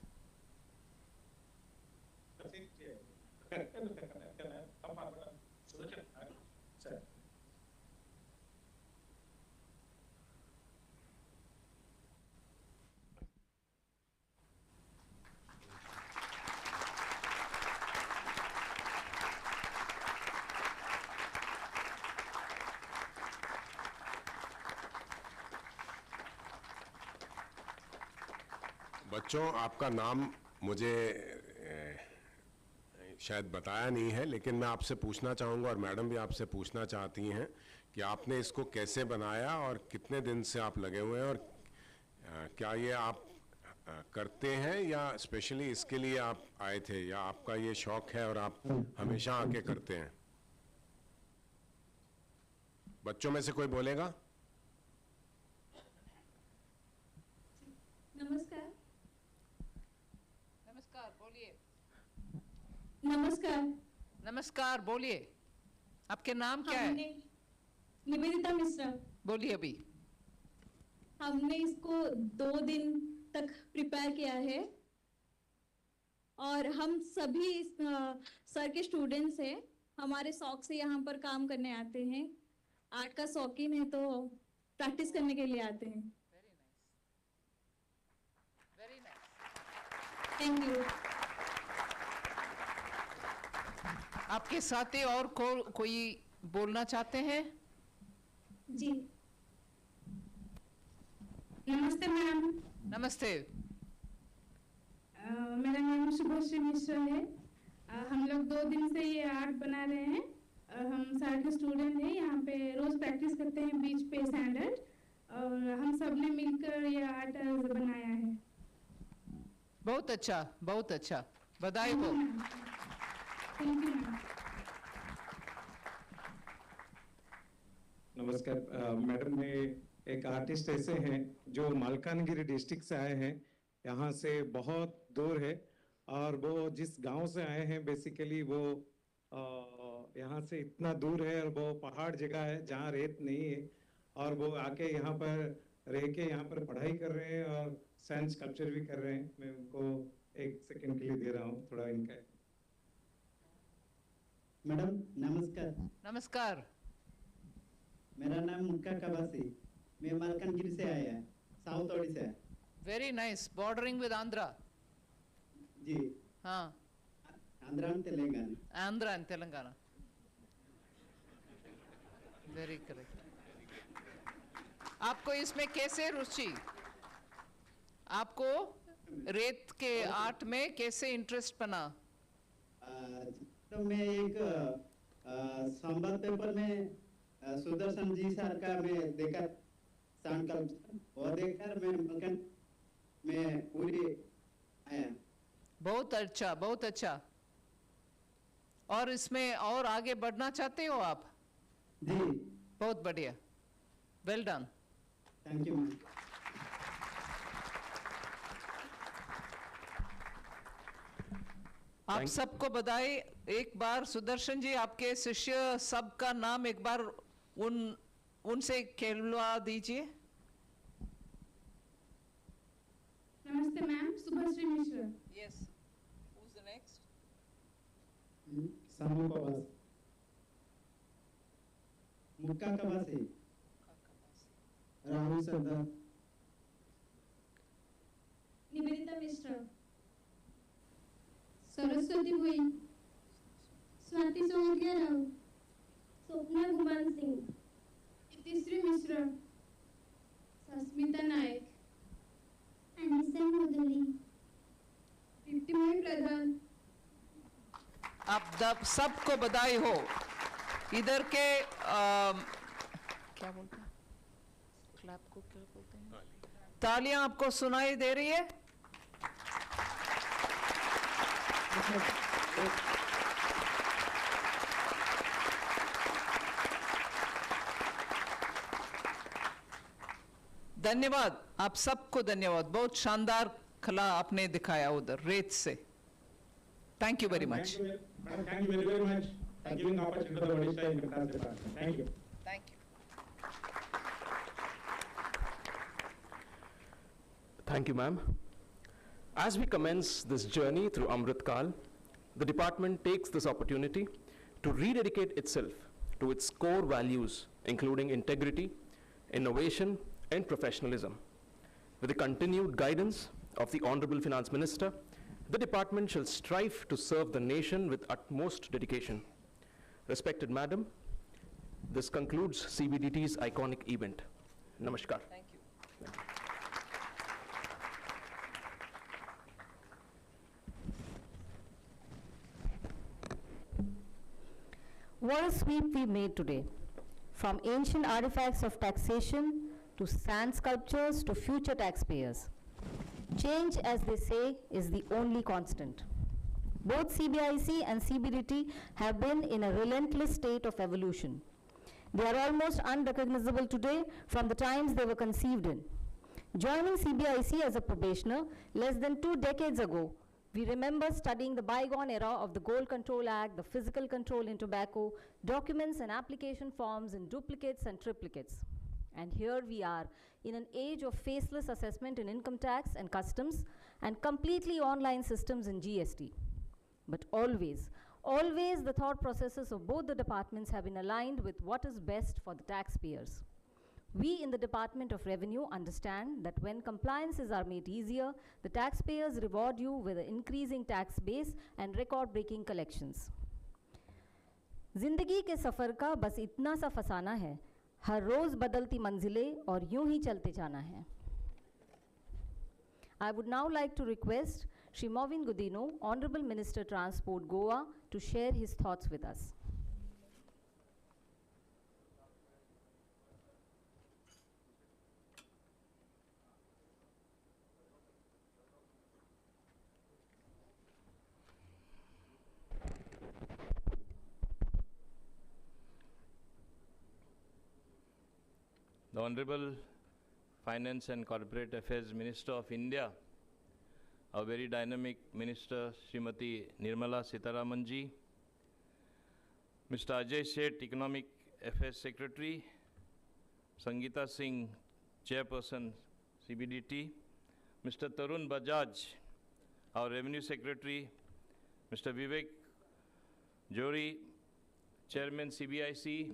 बच्चों, आपका नाम मुझे शायद बताया नहीं है, लेकिन मैं आपसे पूछना चाहूँगा, और मैडम भी आपसे पूछना चाहती हैं कि आपने इसको कैसे बनाया और कितने दिन से आप लगे हुए हैं, और क्या ये आप करते हैं या स्पेशली इसके लिए आप आए थे, या आपका ये शौक है और आप हमेशा आके करते हैं? बच्चों में से कोई बोलेगा? नमस्कार। नमस्कार, बोलिए। नमस्कार। नमस्कार, बोलिए। आपके नाम क्या है? निवेदिता मिश्रा। बोलिए अभी। हमने इसको 2 दिन तक प्रिपेयर किया है, और हम सभी सर के स्टूडेंट्स हैं, हमारे शौक से यहाँ पर काम करने आते हैं। आर्ट का शौकीन है तो प्रैक्टिस करने के लिए आते हैं। Thank you. आपके साथी और कोई बोलना चाहते हैं? जी। नमस्ते मैम। नमस्ते। मेरा नाम शुभश्री मिश्रा है। हम लोग 2 दिन से ये आर्ट बना रहे हैं। हम सर के स्टूडेंट हैं, यहाँ पे रोज प्रैक्टिस करते हैं बीच पे सैंड आर्ट, और हम सब ने मिलकर ये आर्ट बनाया है। बहुत अच्छा, बहुत अच्छा, बधाई हो। Thank you. नमस्कार मैडम, में एक आर्टिस्ट ऐसे हैं जो मालकानगिरी डिस्ट्रिक्ट से आए हैं, यहाँ से बहुत दूर है, और वो जिस गांव से आए हैं बेसिकली वो यहाँ से इतना दूर है, और वो पहाड़ जगह है जहाँ रेत नहीं है, और वो आके यहाँ पर रह के यहाँ पर पढ़ाई कर रहे हैं और साइंस स्कल्पचर भी कर रहे हैं। मैं उनको 1 सेकंड के लिए दे रहा हूँ थोड़ा इनका। मैडम नमस्कार। नमस्कार। मेरा नाम मुक्का कबासी, मैं मालकानगिरी से आया है, south Odisha. Very nice, bordering with Andhra. जी हाँ, Andhra and Telangana. Andhra and Telangana, very correct. आपको इसमें कैसे रुचि, आपको रेत के आर्ट में कैसे इंटरेस्ट बना? तो मैं एक संवाद पेपर में सुदर्शन जी सर का मैं देखा संकल्प, वो देखकर मैं पूरी आया। बहुत अच्छा, बहुत अच्छा। और इसमें और आगे बढ़ना चाहते हो आप? जी। बहुत बढ़िया, well done. Thank you, ma'am. आप सबको बधाई। एक बार सुदर्शन जी आपके शिष्य सबका नाम एक बार उनसे कहलवा दीजिए। Namaste, ma'am. Subhashree Mishra. Yes. Who's the next? Samu Kabas. Mukka Kabase. Rahul Sardar. Nivedita Mishra. Saraswati Bhui. Swati Songia Rao. Swapna Guman Singh. Itisri Mishra. Sasmita Naik. Anisa Mudali. Diptimay Pradhan. आप सबको बधाई हो। इधर के क्या बोलते हैं? Clap को क्या बोलते हैं? तालियां आपको सुनाई दे रही है? धन्यवाद, आप सबको धन्यवाद। बहुत शानदार कला आपने दिखाया उधर रेत से। Thank you very much. Thank you very much for giving the opportunity to the Odisha Income Tax Department. Thank you. Thank you. Thank you, ma'am. As we commence this journey through Amrit Kal, the department takes this opportunity to rededicate itself to its core values, including integrity, innovation, and professionalism. With the continued guidance of the Honorable Finance Minister, the department shall strive to serve the nation with utmost dedication. Respected Madam, this concludes CBDT's iconic event. Namaskar. Thank you. What a sweep we made today. From ancient artifacts of taxation to sand sculptures to future taxpayers. Change, as they say, is the only constant. Both CBIC and CBDT have been in a relentless state of evolution. They are almost unrecognizable today from the times they were conceived in. Joining CBIC as a probationer less than 2 decades ago, we remember studying the bygone era of the Gold Control Act, the physical control in tobacco, documents and application forms in duplicates and triplicates. And here we are in an age of faceless assessment in income tax and customs and completely online systems in GST. But always, always the thought processes of both the departments have been aligned with what is best for the taxpayers. We in the Department of Revenue understand that when compliances are made easier, the taxpayers reward you with an increasing tax base and record-breaking collections. जिंदगी के सफ़र का बस इतना सा फसाना है, हर रोज़ बदलती मंजिलें और यूं ही चलते जाना है. I would now like to request Shri Movin Gudino, Honorable Minister Transport Goa, to share his thoughts with us. The Honorable Finance and Corporate Affairs Minister of India, our very dynamic Minister Srimati Nirmala Sitharaman ji, Mr. Ajay Seth, Economic Affairs Secretary, Sangeeta Singh, Chairperson CBDT, Mr. Tarun Bajaj, our Revenue Secretary, Mr. Vivek Johri, Chairman CBIC,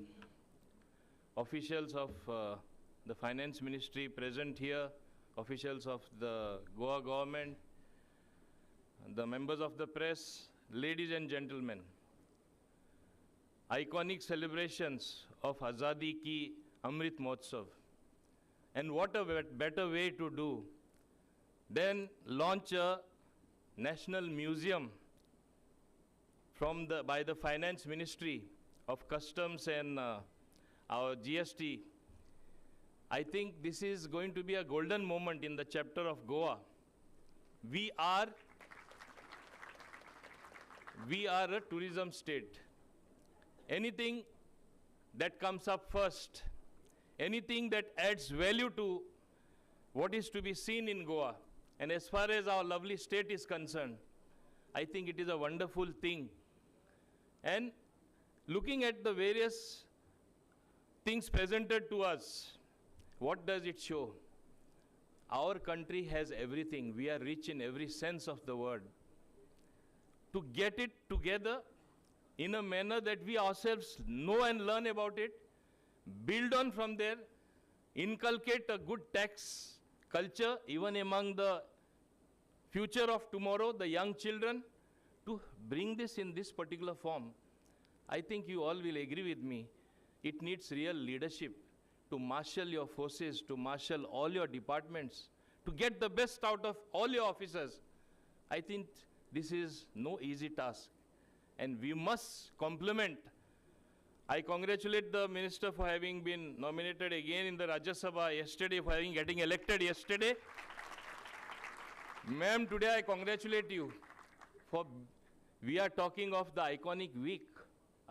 officials of the Finance Ministry present here, officials of the Goa government, the members of the press, ladies and gentlemen. Iconic celebrations of Azadi Ka Amrit Mahotsav. And what a better way to do than launch a national museum by the Finance Ministry of Customs and our GST. I think this is going to be a golden moment in the chapter of Goa. We are a tourism state. Anything that comes up first anything that adds value to what is to be seen in Goa. And as far as our lovely state is concerned, I think it is a wonderful thing. And looking at the various things presented to us, what does it show? Our country has everything. We are rich in every sense of the word. To get it together in a manner that we ourselves know and learn about it, build on from there, inculcate a good tax culture even among the future of tomorrow, the young children, to bring this in this particular form. I think you all will agree with me. It needs real leadership to marshal your forces, to marshal all your departments, to get the best out of all your officers. I think this is no easy task. And we must compliment. I congratulate the minister for having been nominated again in the Rajya Sabha yesterday, for getting elected yesterday. Ma'am, today I congratulate you for, we are talking of the iconic week,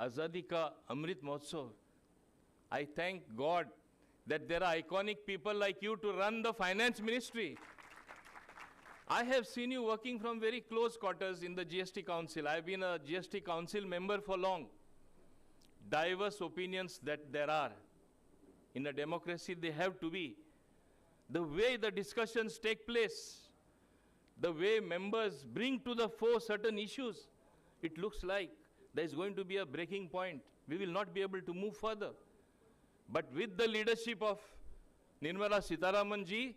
Azadi Ka Amrit Mahotsav. I thank God that there are iconic people like you to run the finance ministry. I have seen you working from very close quarters in the GST Council. I have been a GST Council member for long. Diverse opinions that there are. In a democracy, they have to be. The way the discussions take place, the way members bring to the fore certain issues, it looks like there is going to be a breaking point. We will not be able to move further. But with the leadership of Nirmala Sitharaman ji,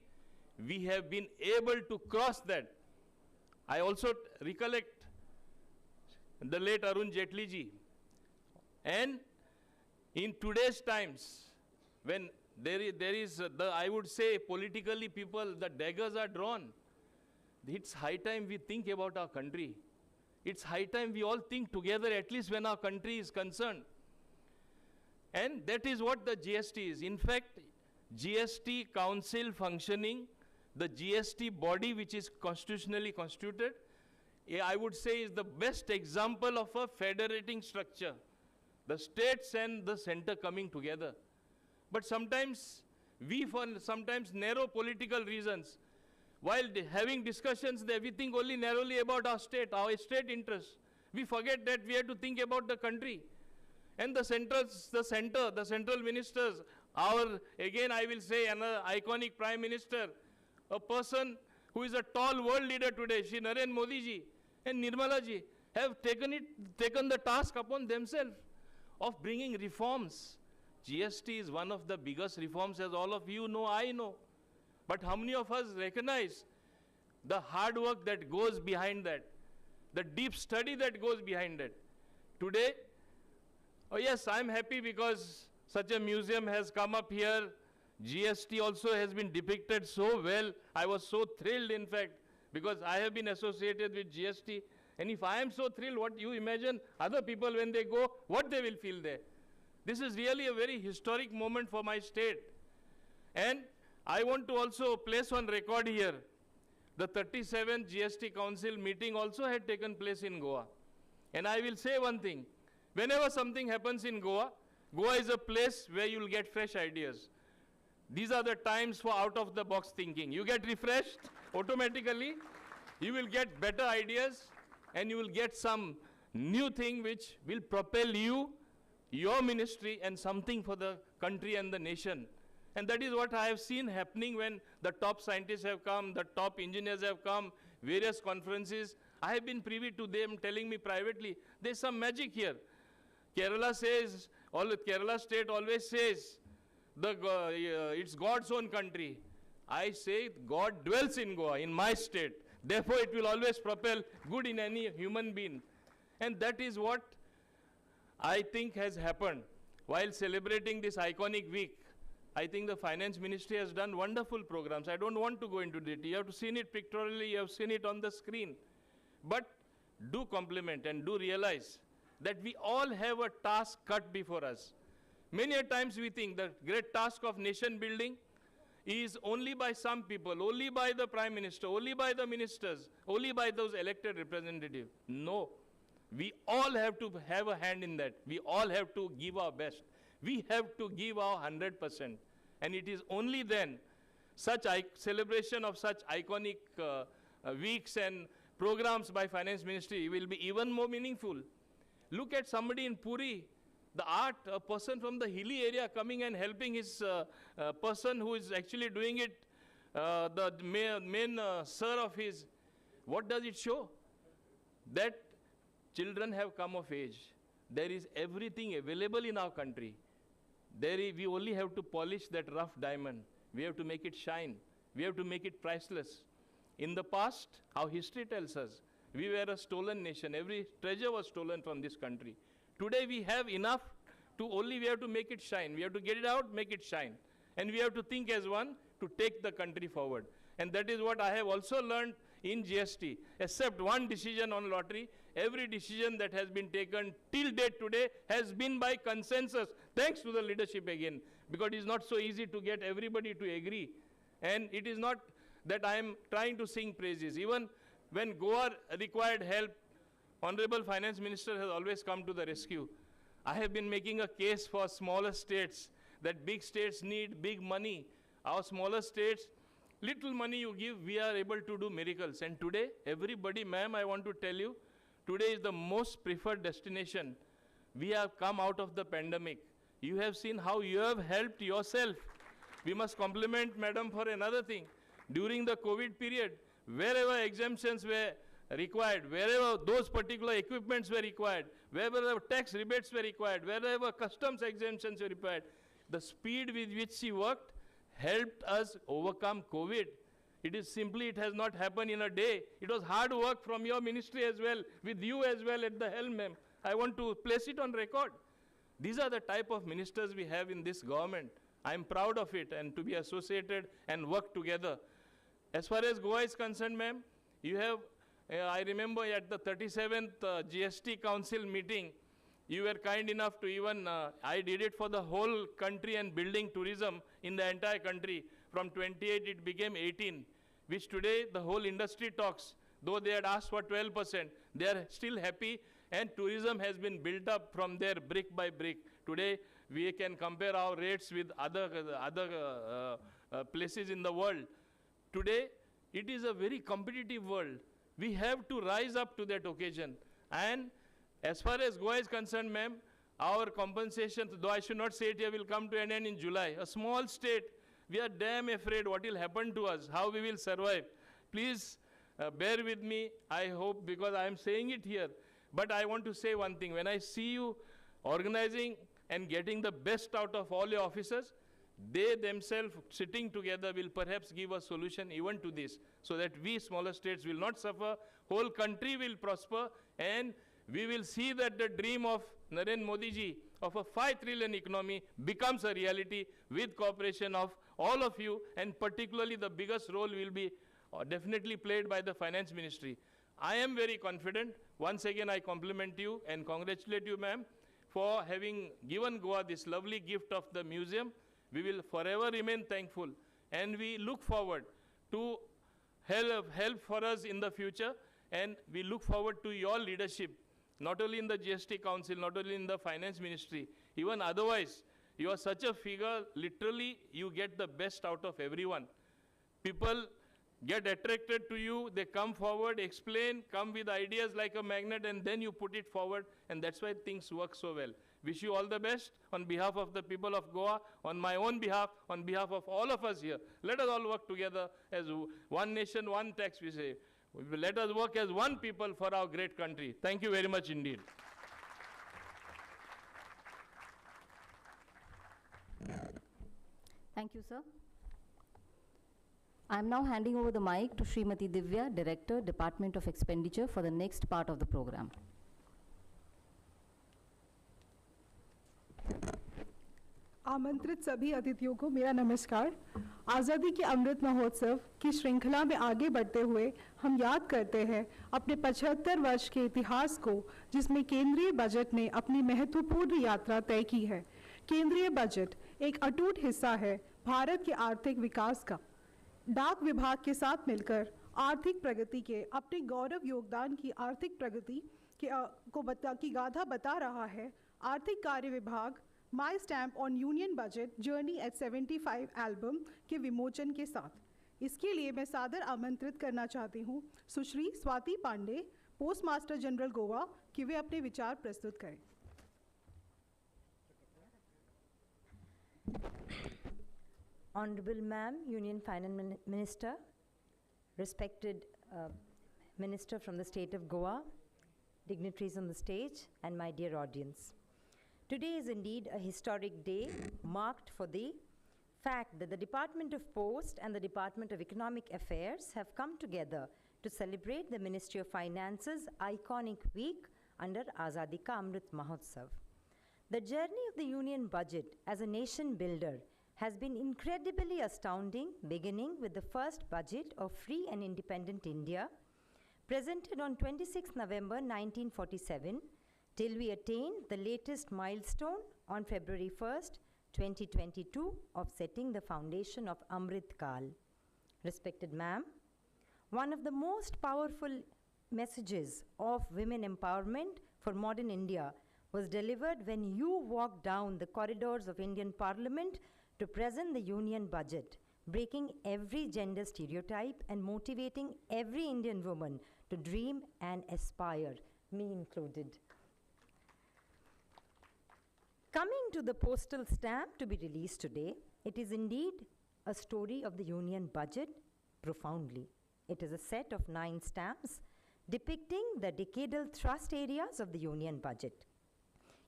we have been able to cross that. I also recollect the late Arun Jaitley ji. And in today's times, when there is I would say, politically people, the daggers are drawn. It's high time we think about our country. It's high time we all think together, at least when our country is concerned. And that is what the GST is. In fact, GST Council functioning, the GST body which is constitutionally constituted, I would say is the best example of a federating structure. The states and the center coming together. But sometimes, we for sometimes narrow political reasons, while having discussions there, we think only narrowly about our state interests. We forget that we have to think about the country. And the central ministers, again I will say another iconic prime minister, a person who is a tall world leader today, Shri Narendra Modi ji and Nirmala ji, have taken the task upon themselves of bringing reforms. GST is one of the biggest reforms, as all of you know, I know. But how many of us recognize the hard work that goes behind that, the deep study that goes behind it? Today, oh yes, I'm happy because such a museum has come up here. GST also has been depicted so well. I was so thrilled, in fact, because I have been associated with GST. And if I am so thrilled, what you imagine other people when they go, what they will feel there. This is really a very historic moment for my state. And I want to also place on record here, the 37th GST Council meeting also had taken place in Goa. And I will say one thing, whenever something happens in Goa, Goa is a place where you will get fresh ideas. These are the times for out-of-the-box thinking. You get refreshed automatically, you will get better ideas, and you will get some new thing which will propel you, your ministry, and something for the country and the nation. And that is what I have seen happening when the top scientists have come, the top engineers have come, various conferences. I have been privy to them telling me privately, there's some magic here. Kerala says, Kerala state always says, it's God's own country. I say God dwells in Goa, in my state. Therefore, it will always propel good in any human being. And that is what I think has happened. While celebrating this iconic week, I think the finance ministry has done wonderful programs. I don't want to go into detail. You have to seen it pictorially, you have seen it on the screen. But do compliment and do realize that we all have a task cut before us. Many a times we think the great task of nation building is only by some people, only by the prime minister, only by the ministers, only by those elected representatives. No. We all have to have a hand in that. We all have to give our best. We have to give our 100%. And it is only then such celebration of such iconic weeks and programs by Finance Ministry will be even more meaningful. Look at somebody in Puri, the art, a person from the hilly area coming and helping his person who is actually doing it, the main sir of his. What does it show? That children have come of age. There is everything available in our country. We only have to polish that rough diamond. We have to make it shine. We have to make it priceless. In the past, our history tells us, we were a stolen nation. Every treasure was stolen from this country. Today we have enough we have to make it shine. We have to get it out, make it shine. And we have to think as one to take the country forward. And that is what I have also learned in GST. Except one decision on lottery, every decision that has been taken till date today has been by consensus, thanks to the leadership again. Because it is not so easy to get everybody to agree. And it is not that I am trying to sing praises. Even when Goa required help, Honorable Finance Minister has always come to the rescue. I have been making a case for smaller states, that big states need big money. Our smaller states, little money you give, we are able to do miracles. And today, everybody, ma'am, I want to tell you, today is the most preferred destination. We have come out of the pandemic. You have seen how you have helped yourself. We must compliment madam for another thing. During the COVID period, wherever exemptions were required, wherever those particular equipments were required, wherever tax rebates were required, wherever customs exemptions were required, the speed with which she worked helped us overcome COVID. It has not happened in a day. It was hard work from your ministry as well, with you as well at the helm, ma'am. I want to place it on record. These are the type of ministers we have in this government. I am proud of it and to be associated and work together. As far as Goa is concerned, ma'am, you have, I remember at the 37th GST Council meeting, you were kind enough to even, I did it for the whole country and building tourism in the entire country. From 28, it became 18, which today the whole industry talks. Though they had asked for 12%, they are still happy, and tourism has been built up from there brick by brick. Today, we can compare our rates with other places in the world. Today, it is a very competitive world. We have to rise up to that occasion. And as far as Goa is concerned, ma'am, our compensation, though I should not say it here, will come to an end in July. A small state, we are damn afraid what will happen to us, how we will survive. Please bear with me, I hope, because I am saying it here. But I want to say one thing. When I see you organizing and getting the best out of all your officers, they themselves sitting together will perhaps give a solution even to this, so that we smaller states will not suffer, whole country will prosper, and we will see that the dream of Narendra Modi ji of a 5 trillion economy becomes a reality with cooperation of all of you, and particularly the biggest role will be definitely played by the Finance Ministry. I am very confident. Once again, I compliment you and congratulate you, ma'am, for having given Goa this lovely gift of the museum. We will forever remain thankful, and we look forward to help for us in the future, and we look forward to your leadership, not only in the GST Council, not only in the Finance Ministry, even otherwise. You are such a figure, literally, you get the best out of everyone. People get attracted to you, they come forward, explain, come with ideas like a magnet, and then you put it forward, and that's why things work so well. Wish you all the best on behalf of the people of Goa, on my own behalf, on behalf of all of us here. Let us all work together as one nation, one tax, we say. Let us work as one people for our great country. Thank you very much indeed. Thank you, sir. I am now handing over the mic to Srimati Divya, Director, Department of Expenditure, for the next part of the program. आमंत्रित सभी अतिथियों को मेरा नमस्कार। आज़ादी के अमृत महोत्सव की श्रृंखला में आगे बढ़ते हुए हम याद करते हैं अपने 75 वर्ष के इतिहास को, जिसमें केंद्रीय बजट ने अपनी महत्वपूर्ण यात्रा तय की है। केंद्रीय बजट एक अटूट हिस्सा है भारत के आर्थिक विकास का। डाक विभाग के साथ मिलकर आर्थिक प्रगति के अपने गौरव योगदान की आर्थिक प्रगति की गाथा बता रहा है आर्थिक कार्य विभाग माई stamp on union budget journey at 75 album के विमोचन के साथ। इसके लिए मैं सादर आमंत्रित करना चाहती हूँ Sushri Swati Pandey, post master general Goa, कि वे अपने विचार प्रस्तुत करें। Honorable Ma'am, Union Finance Minister, respected Minister from the state of Goa, dignitaries on the stage, and my dear audience. Today is indeed a historic day marked for the fact that the Department of Post and the Department of Economic Affairs have come together to celebrate the Ministry of Finance's iconic week under Azadi Ka Amrit Mahotsav. The journey of the Union budget as a nation builder has been incredibly astounding, beginning with the first budget of free and independent India, presented on 26 November 1947, till we attained the latest milestone on February 1st, 2022, of setting the foundation of Amrit Kal. Respected Ma'am, one of the most powerful messages of women empowerment for modern India was delivered when you walked down the corridors of Indian Parliament to present the Union budget, breaking every gender stereotype and motivating every Indian woman to dream and aspire, me included. Coming to the postal stamp to be released today, it is indeed a story of the Union budget profoundly. It is a set of 9 stamps depicting the decadal thrust areas of the Union budget.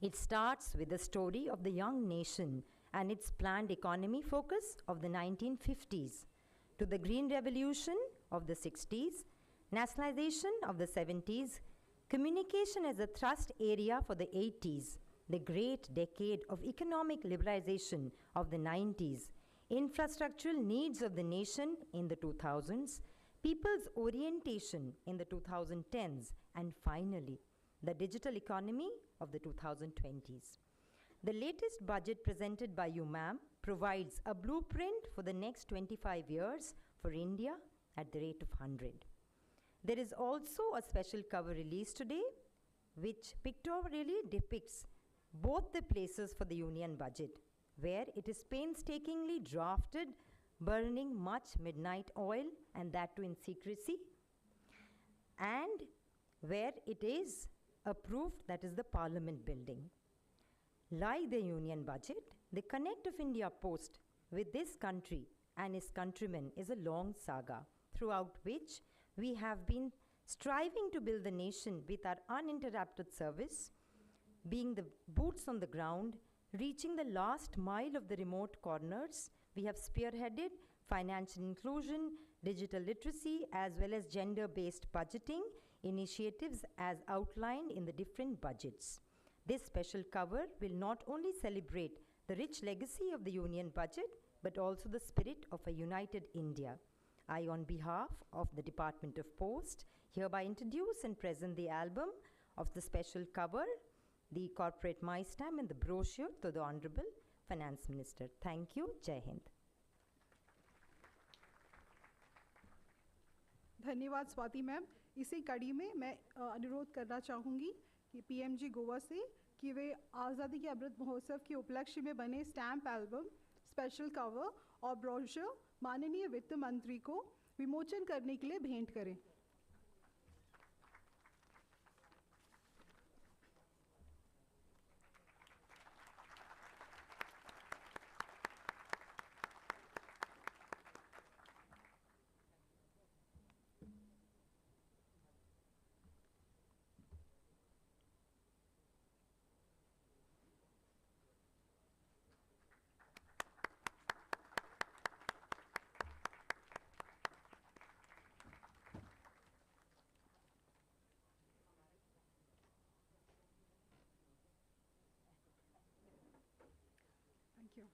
It starts with the story of the young nation and its planned economy focus of the 1950s, to the Green Revolution of the 60s, nationalization of the 70s, communication as a thrust area for the 80s, the great decade of economic liberalization of the 90s, infrastructural needs of the nation in the 2000s, people's orientation in the 2010s, and finally, the digital economy of the 2020s. The latest budget presented by you, ma'am, provides a blueprint for the next 25 years for India at the rate of 100. There is also a special cover released today, which pictorially depicts both the places for the Union budget, where it is painstakingly drafted, burning much midnight oil, and that too in secrecy, and where it is approved, that is the Parliament building. Like the Union budget, the Connect of India Post with this country and its countrymen is a long saga, throughout which we have been striving to build the nation with our uninterrupted service, being the boots on the ground, reaching the last mile of the remote corners. We have spearheaded financial inclusion, digital literacy, as well as gender-based budgeting initiatives as outlined in the different budgets. This special cover will not only celebrate the rich legacy of the Union budget, but also the spirit of a united India. I, on behalf of the Department of Post, hereby introduce and present the album of the special cover, the corporate My Stamp, and the brochure to the Honorable Finance Minister. Thank you. Jai Hind. धन्यवाद Swati ma'am. इसी कड़ी में मैं अनुरोध करना चाहूँगी कि PMG Goa से कि वे आज़ादी के अमृत महोत्सव के उपलक्ष्य में बने स्टैम्प एल्बम, स्पेशल कवर और ब्रोशर माननीय वित्त मंत्री को विमोचन करने के लिए भेंट करें। Thank you.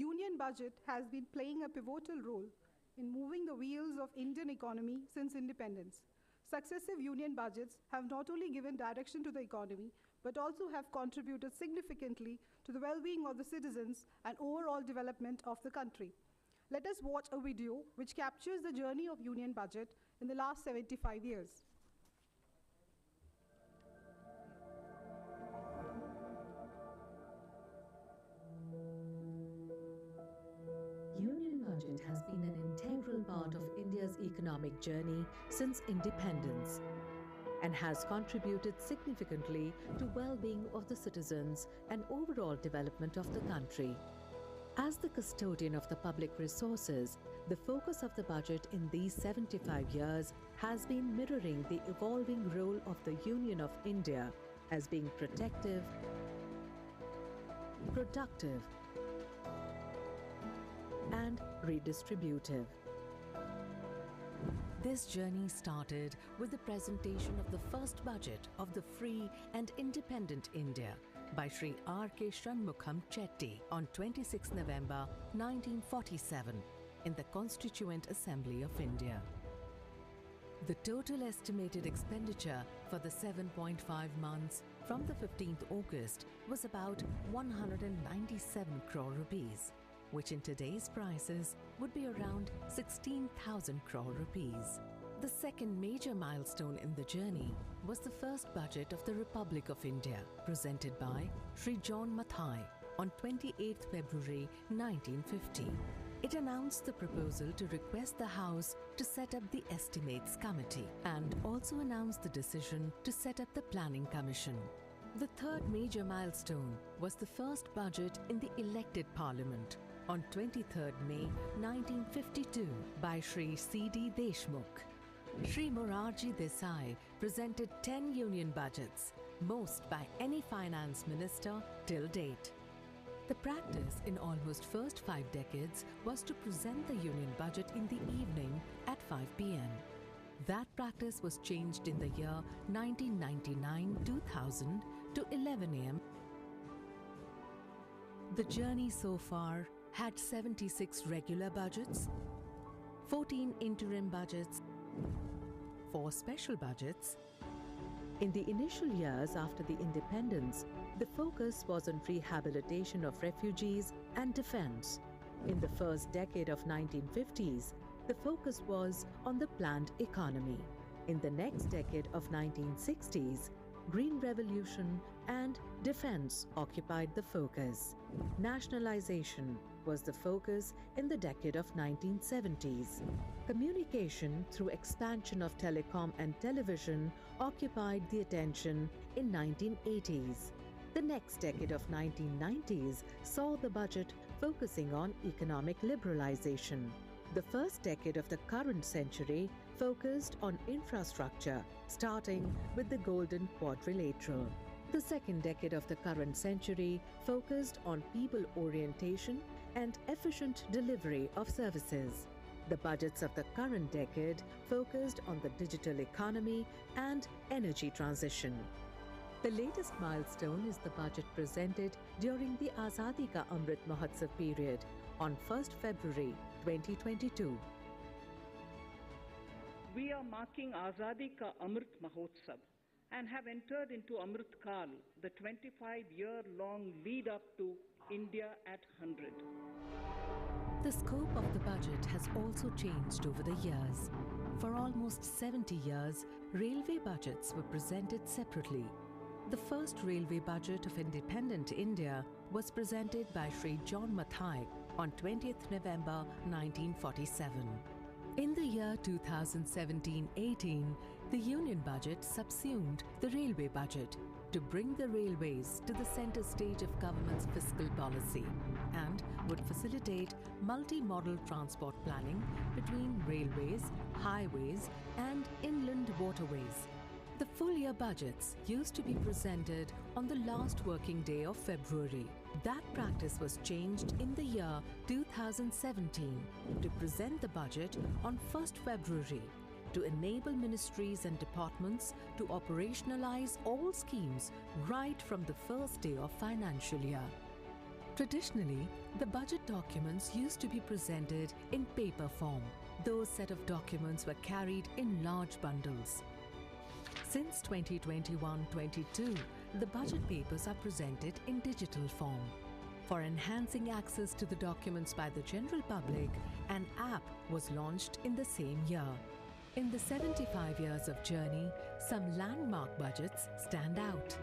Union budget has been playing a pivotal role in moving the wheels of Indian economy since independence. Successive union budgets have not only given direction to the economy, but also have contributed significantly to the well-being of the citizens and overall development of the country. Let us watch a video which captures the journey of union budget in the last 75 years. Union budget has been an integral part of India's economic journey since independence and has contributed significantly to well-being of the citizens and overall development of the country. As the custodian of the public resources, the focus of the budget in these 75 years has been mirroring the evolving role of the Union of India as being protective, productive, and redistributive. This journey started with the presentation of the first budget of the free and independent India by Sri R.K. Shanmukham Chetty on 26 November 1947 in the Constituent Assembly of India. The total estimated expenditure for the 7.5 months from the 15th August was about 197 crore rupees, which in today's prices would be around 16,000 crore rupees. The second major milestone in the journey was the first budget of the Republic of India, presented by Sri John Mathai on 28 February 1950. It announced the proposal to request the House to set up the Estimates Committee and also announced the decision to set up the Planning Commission. The third major milestone was the first budget in the elected Parliament on 23rd May 1952 by Sri C.D. Deshmukh. Sri Morarji Desai presented 10 union budgets, most by any finance minister till date. The practice in almost first 5 decades was to present the union budget in the evening at 5 p.m. That practice was changed in the year 1999-2000 to 11 a.m. The journey so far had 76 regular budgets, 14 interim budgets, 4 special budgets. In the initial years after the independence, the focus was on rehabilitation of refugees and defense. In the first decade of 1950s, the focus was on the planned economy. In the next decade of 1960s, Green Revolution and defense occupied the focus. Nationalization was the focus in the decade of 1970s. Communication through expansion of telecom and television occupied the attention in 1980s. The next decade of 1990s saw the budget focusing on economic liberalization. The first decade of the current century focused on infrastructure, starting with the Golden Quadrilateral. The second decade of the current century focused on people orientation and efficient delivery of services. The budgets of the current decade focused on the digital economy and energy transition. The latest milestone is the budget presented during the Azadi Ka Amrit Mahotsav period on 1st February 2022. We are marking Azadi Ka Amrit Mahotsav and have entered into Amrit Kal, the 25-year-long lead up to India at 100. The scope of the budget has also changed over the years. For almost 70 years, railway budgets were presented separately. The first railway budget of independent India was presented by Sri John Mathai on 20th November 1947. In the year 2017-18, the Union budget subsumed the railway budget to bring the railways to the center stage of government's fiscal policy and would facilitate multi-modal transport planning between railways, highways and inland waterways. The full-year budgets used to be presented on the last working day of February. That practice was changed in the year 2017 to present the budget on 1st February to enable ministries and departments to operationalize all schemes right from the first day of financial year. Traditionally, the budget documents used to be presented in paper form. Those set of documents were carried in large bundles. Since 2021-22, the budget papers are presented in digital form. For enhancing access to the documents by the general public, an app was launched in the same year. In the 75 years of journey, some landmark budgets stand out.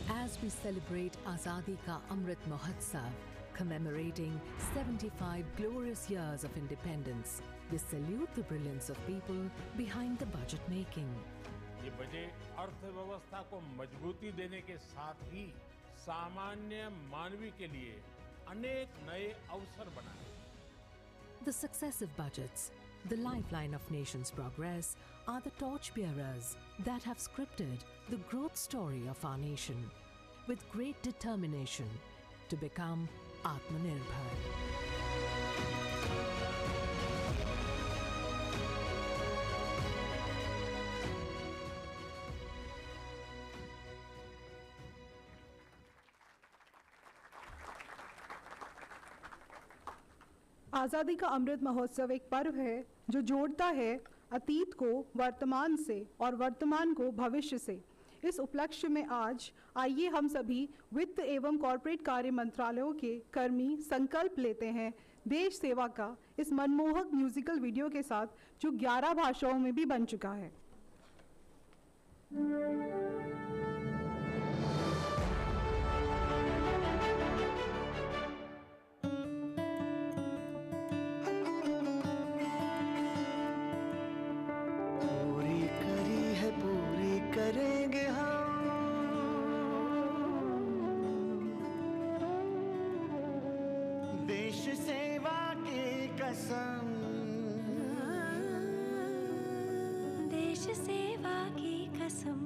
As we celebrate Azadi Ka Amrit Mahotsav, commemorating 75 glorious years of independence, we salute the brilliance of people behind the budget making. ये budget अर्थव्यवस्था को मजबूती देने के साथ ही सामान्य मानवी के लिए अनेक नए अवसर बनाए. The successive budgets, the lifeline of nation's progress, are the torchbearers that have scripted the growth story of our nation with great determination to become Atmanirbhar. आज़ादी का अमृत महोत्सव एक पर्व है जो जोड़ता है अतीत को वर्तमान से और वर्तमान को भविष्य से। इस उपलक्ष्य में आज आइए हम सभी वित्त एवं कॉर्पोरेट कार्य मंत्रालयों के कर्मी संकल्प लेते हैं देश सेवा का इस मनमोहक म्यूजिकल वीडियो के साथ, जो 11 भाषाओं में भी बन चुका है। करेंगे हम देश सेवा की कसम, देश सेवा की कसम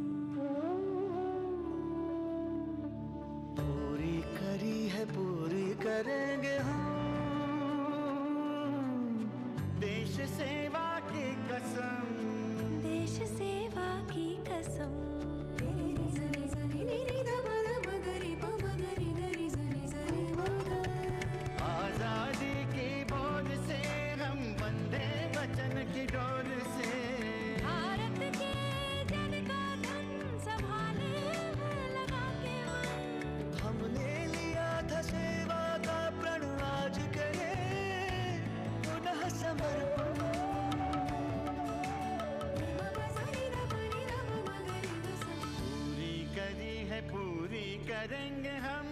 पूरी करी है, पूरी करेंगे हम देश सेवा की कसम, देश सेवा की कसम। आजादी की बोझ से हम बंधे वचन की डोर से भारत के जन का धन संभाले लगा के हमने लिया था सेवा का प्रण, आज करें पुनः समर्पण। पूरी करेंगे हम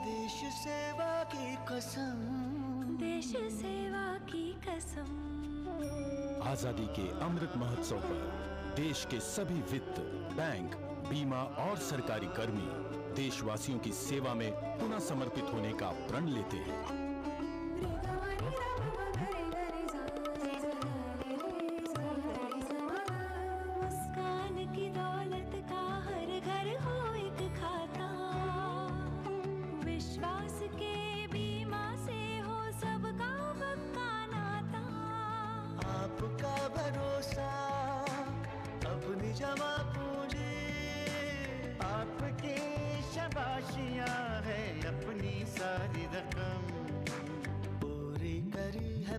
देश सेवा की कसम, देश सेवा की कसम। आजादी के अमृत महोत्सव पर देश के सभी वित्त, बैंक, बीमा और सरकारी कर्मी देशवासियों की सेवा में पुनः समर्पित होने का प्रण लेते हैं। जमा पूंजी आपकी शाबाशियां है, अपनी सारी रकम पूरी करी है।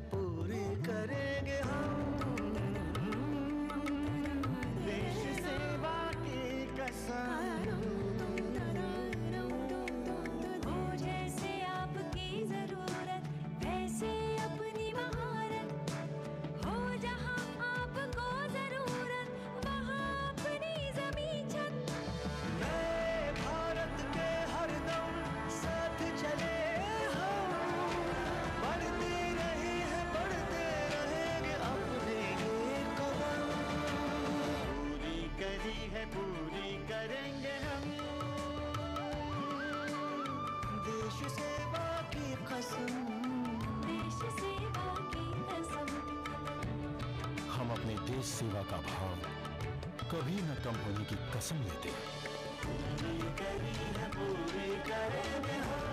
पूरी करेंगे हम, देश सेवा की कसम, देश सेवा की कसम। हम अपने देश सेवा का भाव कभी न कम होने की कसम लेते हैं। पूरी करी है, पूरी करेंगे हम,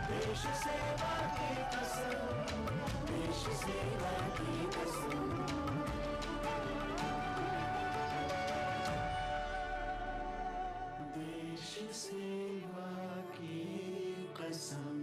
देश सेवा की कसम, देश सेवा की कसम। देश सेवा की कसम।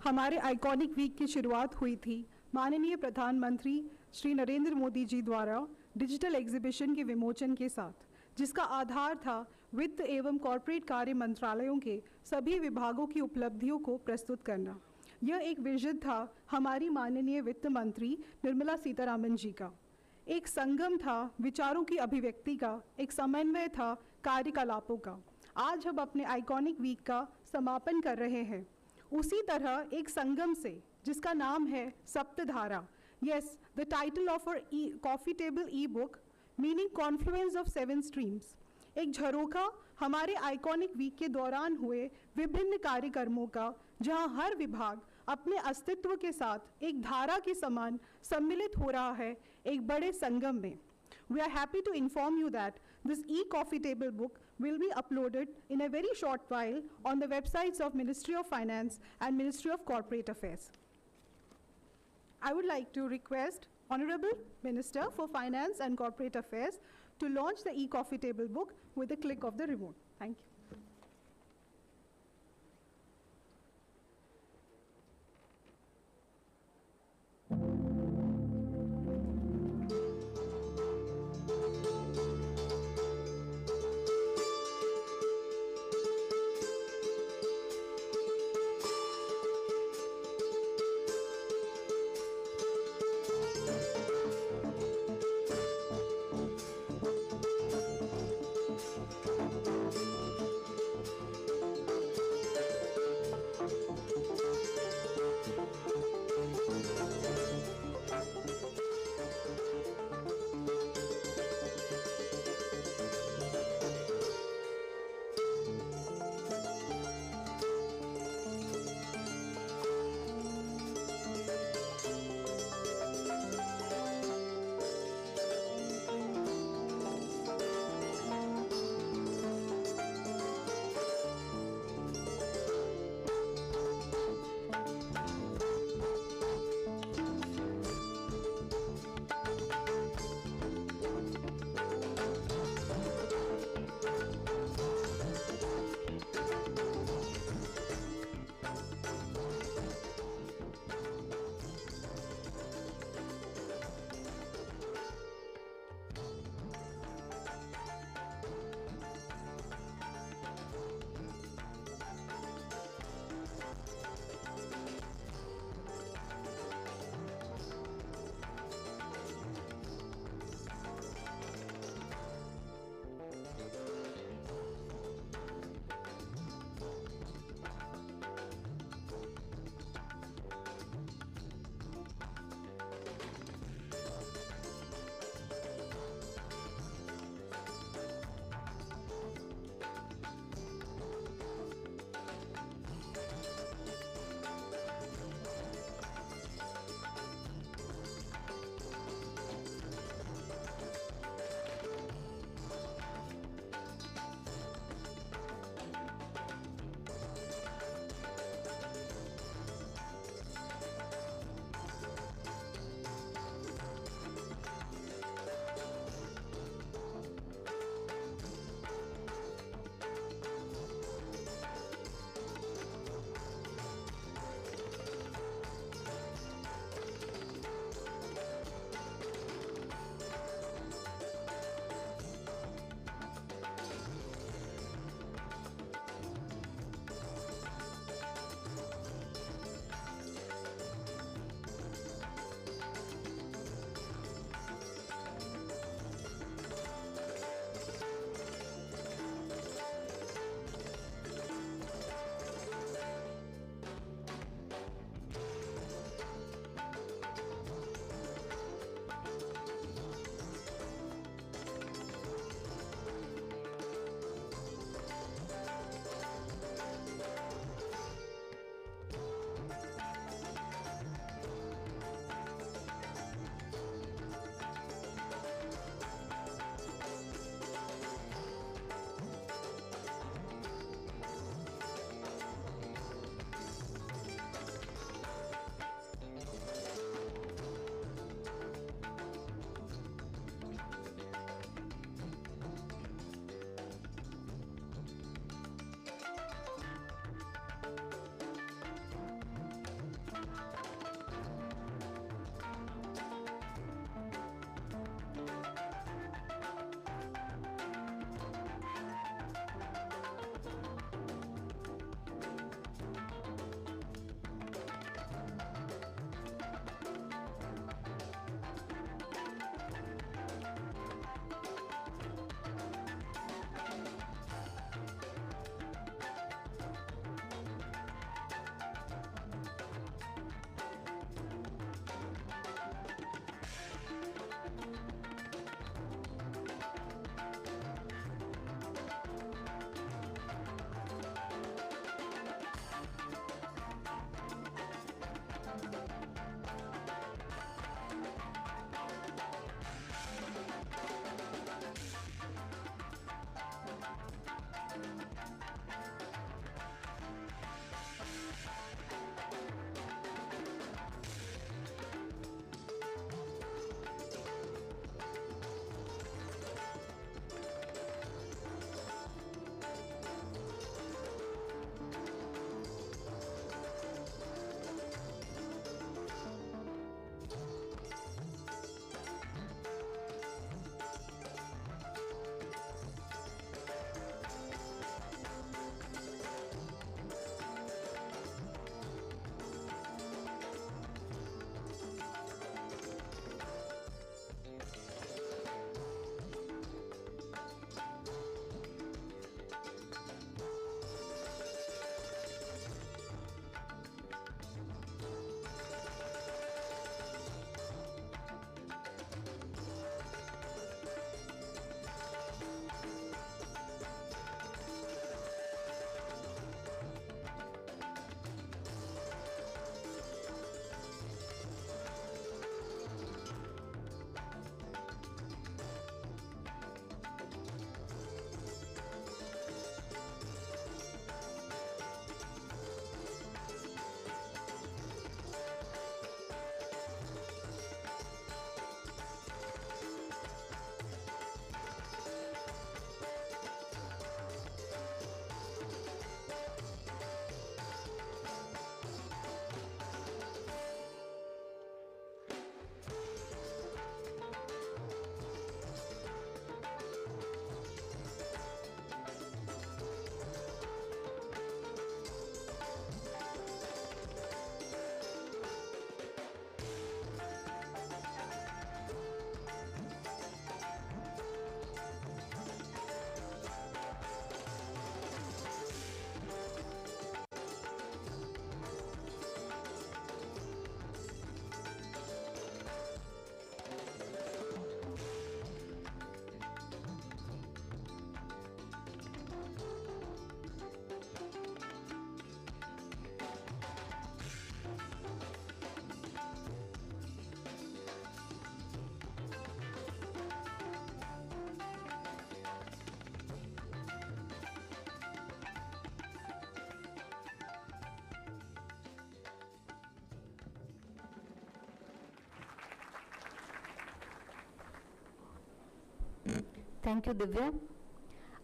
हमारे आइकॉनिक वीक की शुरुआत हुई थी माननीय प्रधानमंत्री श्री नरेंद्र मोदी जी द्वारा डिजिटल एग्जीबिशन के विमोचन के साथ, जिसका आधार था वित्त एवं कॉरपोरेट कार्य मंत्रालयों के सभी विभागों की उपलब्धियों को प्रस्तुत करना। यह एक विजन था हमारी माननीय वित्त मंत्री निर्मला सीतारामन जी का। एक संगम था विचारों की अभिव्यक्ति का, एक समन्वय था कार्यकलापों का। आज हम अपने आइकॉनिक वीक का समापन कर रहे हैं उसी तरह एक संगम से, जिसका नाम है सप्तधारा। Yes, the title of our coffee table e-book, meaning confluence of 7 streams. एक झरोखा हमारे आइकॉनिक वीक के दौरान हुए विभिन्न कार्यक्रमों का, जहां हर विभाग अपने अस्तित्व के साथ एक धारा के समान सम्मिलित हो रहा है एक बड़े संगम में। We are happy to inform you that this e-coffee table book will be uploaded in a very short while on the websites of Ministry of Finance and Ministry of Corporate Affairs. I would like to request Honorable Minister for Finance and Corporate Affairs to launch the e-coffee table book with a click of the remote. Thank you. Thank you, Divya.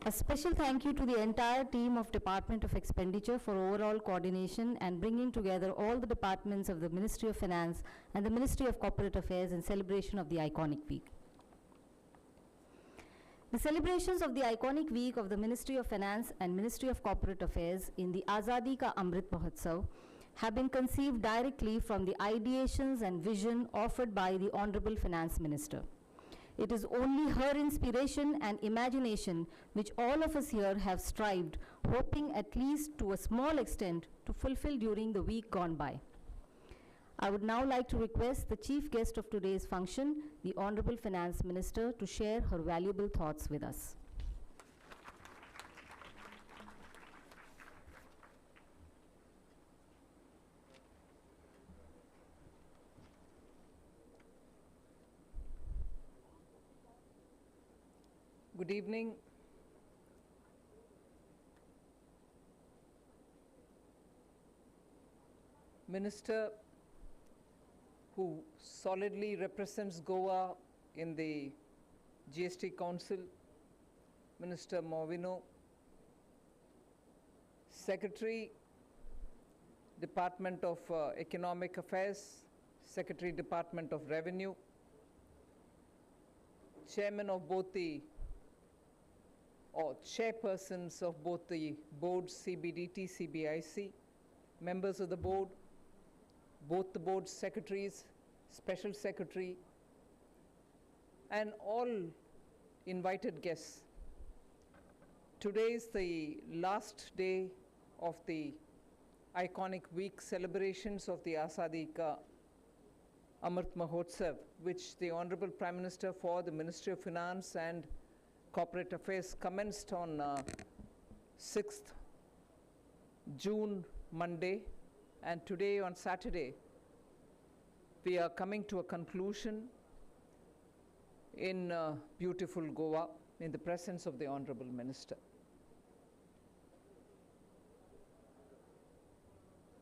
A special thank you to the entire team of Department of Expenditure for overall coordination and bringing together all the departments of the Ministry of Finance and the Ministry of Corporate Affairs in celebration of the iconic week. The celebrations of the iconic week of the Ministry of Finance and Ministry of Corporate Affairs in the Azadi Ka Amrit Mahotsav have been conceived directly from the ideations and vision offered by the Honorable Finance Minister. It is only her inspiration and imagination which all of us here have strived, hoping at least to a small extent to fulfill during the week gone by. I would now like to request the chief guest of today's function, the Honorable Finance Minister, to share her valuable thoughts with us. Good evening. Minister who solidly represents Goa in the GST Council, Minister Movino, Secretary, Department of Economic Affairs, Secretary, Department of Revenue, Chairman of both the or chairpersons of both the boards, CBDT, CBIC, members of the board, both the board secretaries, special secretary, and all invited guests. Today is the last day of the iconic week celebrations of the Azadi Ka Amrit Mahotsav, which the Honorable Prime Minister for the Ministry of Finance and Corporate Affairs commenced on 6th June, Monday, and today on Saturday, we are coming to a conclusion in beautiful Goa in the presence of the Honorable Minister.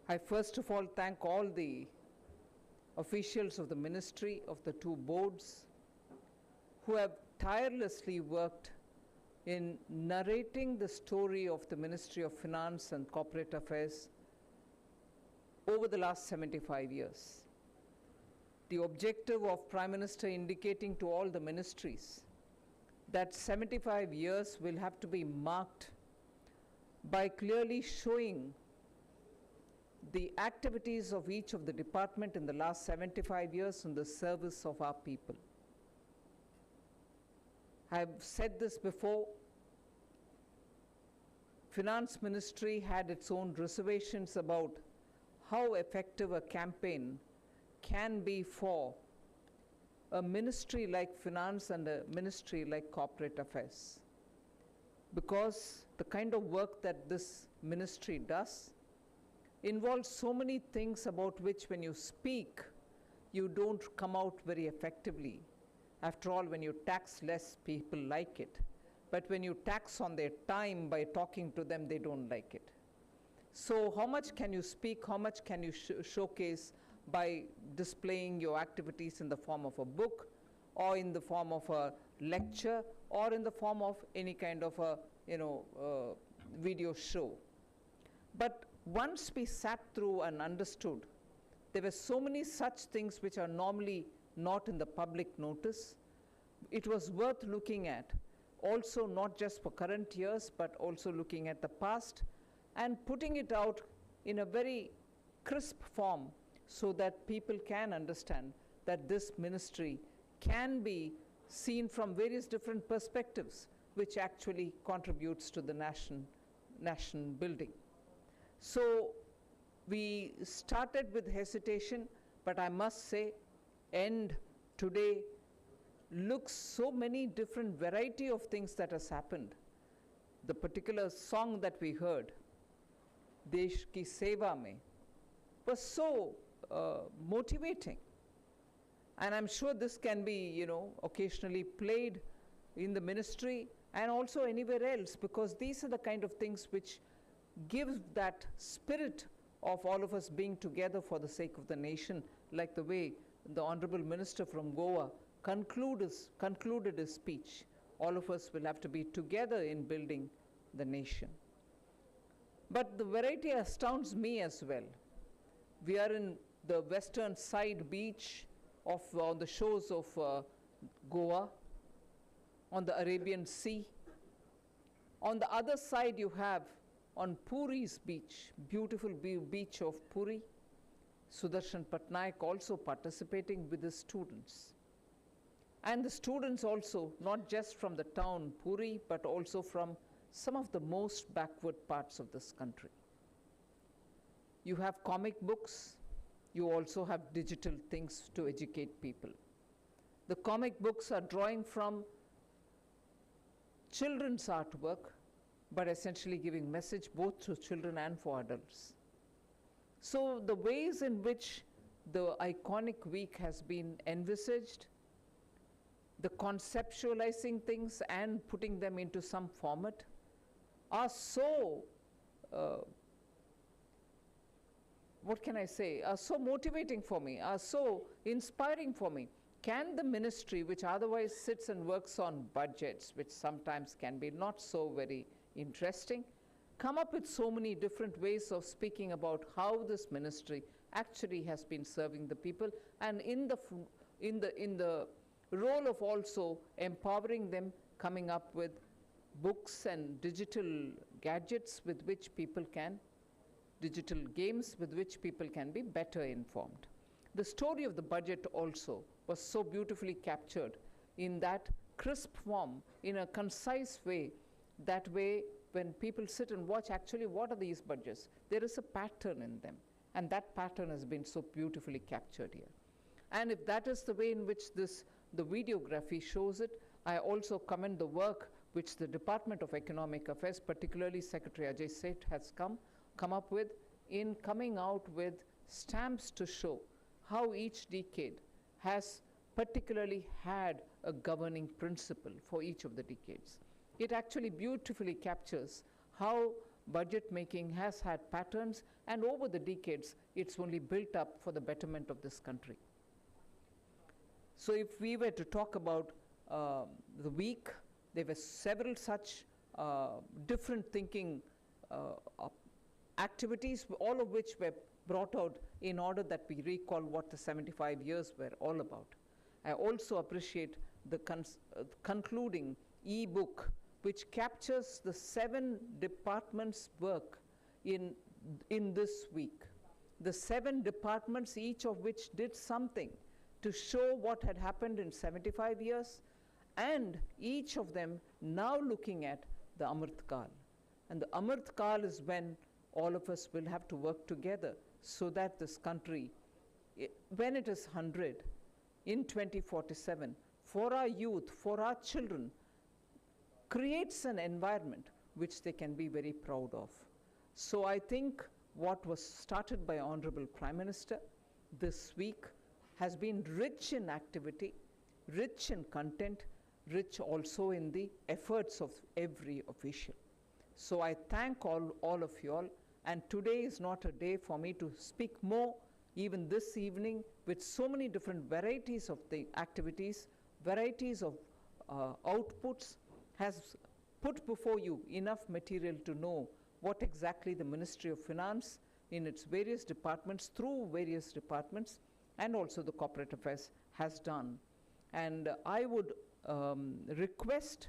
I first of all thank all the officials of the ministry, of the two boards, who have tirelessly worked in narrating the story of the Ministry of Finance and Corporate Affairs over the last 75 years. The objective of Prime Minister indicating to all the ministries that 75 years will have to be marked by clearly showing the activities of each of the department in the last 75 years in the service of our people. I've said this before, Finance Ministry had its own reservations about how effective a campaign can be for a ministry like Finance and a ministry like Corporate Affairs. Because the kind of work that this ministry does involves so many things about which when you speak, you don't come out very effectively. After all, when you tax less, people like it. But when you tax on their time by talking to them, they don't like it. So how much can you speak, how much can you showcase by displaying your activities in the form of a book, or in the form of a lecture, or in the form of any kind of a video show? But once we sat through and understood, there were so many such things which are normally not in the public notice. It was worth looking at, also not just for current years, but also looking at the past and putting it out in a very crisp form so that people can understand that this ministry can be seen from various different perspectives, which actually contributes to the nation building. So we started with hesitation, but I must say, end today looks so many different variety of things that has happened. The particular song that we heard, Desh Ki Seva Mein, was so motivating. And I'm sure this can be, occasionally played in the ministry and also anywhere else, because these are the kind of things which give that spirit of all of us being together for the sake of the nation, like the way the Honorable Minister from Goa concluded his speech, all of us will have to be together in building the nation. But the variety astounds me as well. We are in the western side beach on the shores of Goa, on the Arabian Sea. On the other side you have on Puri's beach, beautiful beach of Puri, Sudarshan Patnaik also participating with the students. And the students also, not just from the town Puri, but also from some of the most backward parts of this country. You have comic books, you also have digital things to educate people. The comic books are drawing from children's artwork, but essentially giving message both to children and for adults. So the ways in which the iconic week has been envisaged, the conceptualizing things and putting them into some format are so, what can I say, are so motivating for me, are so inspiring for me. Can the ministry, which otherwise sits and works on budgets, which sometimes can be not so very interesting, come up with so many different ways of speaking about how this ministry actually has been serving the people, and in the role of also empowering them, coming up with books and digital gadgets with which people can, digital games with which people can be better informed. The story of the budget also was so beautifully captured in that crisp form, in a concise way. That way, when people sit and watch, actually, what are these budgets? There is a pattern in them, and that pattern has been so beautifully captured here. And if that is the way in which the videography shows it, I also commend the work which the Department of Economic Affairs, particularly Secretary Ajay Seth, has come up with in coming out with stamps to show how each decade has particularly had a governing principle for each of the decades. It actually beautifully captures how budget making has had patterns, and over the decades, it's only built up for the betterment of this country. So if we were to talk about the week, there were several such different thinking activities, all of which were brought out in order that we recall what the 75 years were all about. I also appreciate the concluding e-book, which captures the 7 departments' work in this week. The 7 departments, each of which did something to show what had happened in 75 years, and each of them now looking at the Amrit Kal. And the Amrit Kal is when all of us will have to work together so that this country, when it is 100, in 2047, for our youth, for our children, creates an environment which they can be very proud of. So I think what was started by Honorable Prime Minister this week has been rich in activity, rich in content, rich also in the efforts of every official. So I thank all of you all, and today is not a day for me to speak more. Even this evening, with so many different varieties of the activities, varieties of outputs, has put before you enough material to know what exactly the Ministry of Finance in its various departments, through various departments, and also the Corporate Affairs has done. And I would request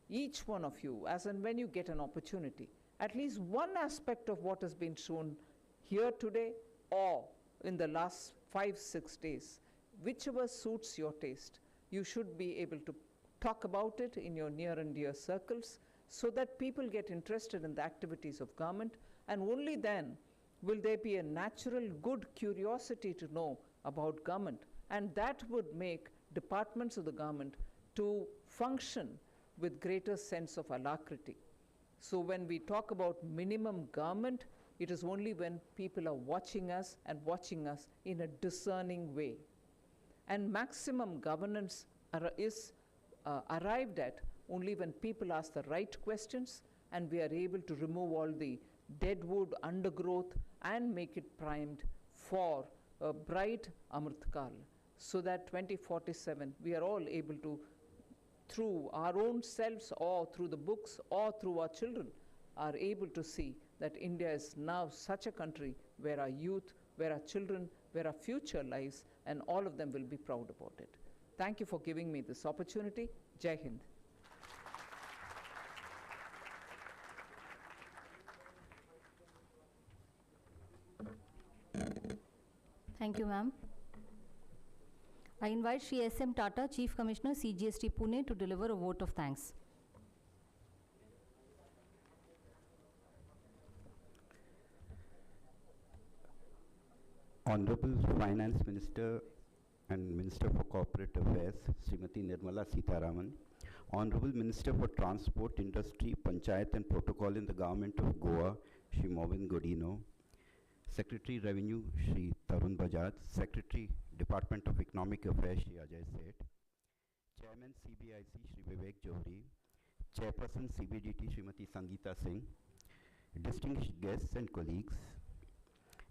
each one of you, as and when you get an opportunity, at least one aspect of what has been shown here today or in the last 5-6 days, whichever suits your taste, you should be able to talk about it in your near and dear circles so that people get interested in the activities of government, and only then will there be a natural good curiosity to know about government, and that would make departments of the government to function with greater sense of alacrity. So when we talk about minimum government, it is only when people are watching us and watching us in a discerning way. And maximum governance is arrived at only when people ask the right questions and we are able to remove all the deadwood, undergrowth, and make it primed for a bright Amrit Kal, so that 2047 we are all able to through our own selves or through the books or through our children, are able to see that India is now such a country where our youth, where our children, where our future lies, and all of them will be proud about it. Thank you for giving me this opportunity. Jai Hind. Thank you, ma'am. I invite Shri S.M. Tata, Chief Commissioner, CGST Pune, to deliver a vote of thanks. Honorable Finance Minister and Minister for Corporate Affairs, Srimati Nirmala Sitharaman, Honorable Minister for Transport, Industry, Panchayat and Protocol in the Government of Goa, Shri Movin Godino, Secretary Revenue, Shri Tarun Bajaj, Secretary Department of Economic Affairs, Shri Ajay Seth, Chairman CBIC, Shri Vivek Johri, Chairperson CBDT, Srimati Sangeeta Singh, distinguished guests and colleagues,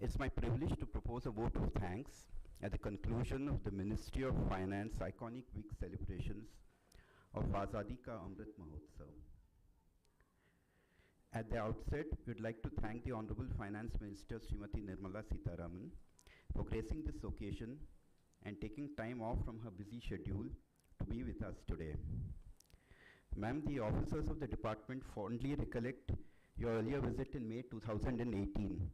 it's my privilege to propose a vote of thanks at the conclusion of the Ministry of Finance Iconic Week celebrations of Azadi Ka Amrit Mahotsav. At the outset, we would like to thank the Honorable Finance Minister, Srimati Nirmala Sitharaman, for gracing this occasion and taking time off from her busy schedule to be with us today. Ma'am, the officers of the department fondly recollect your earlier visit in May 2018,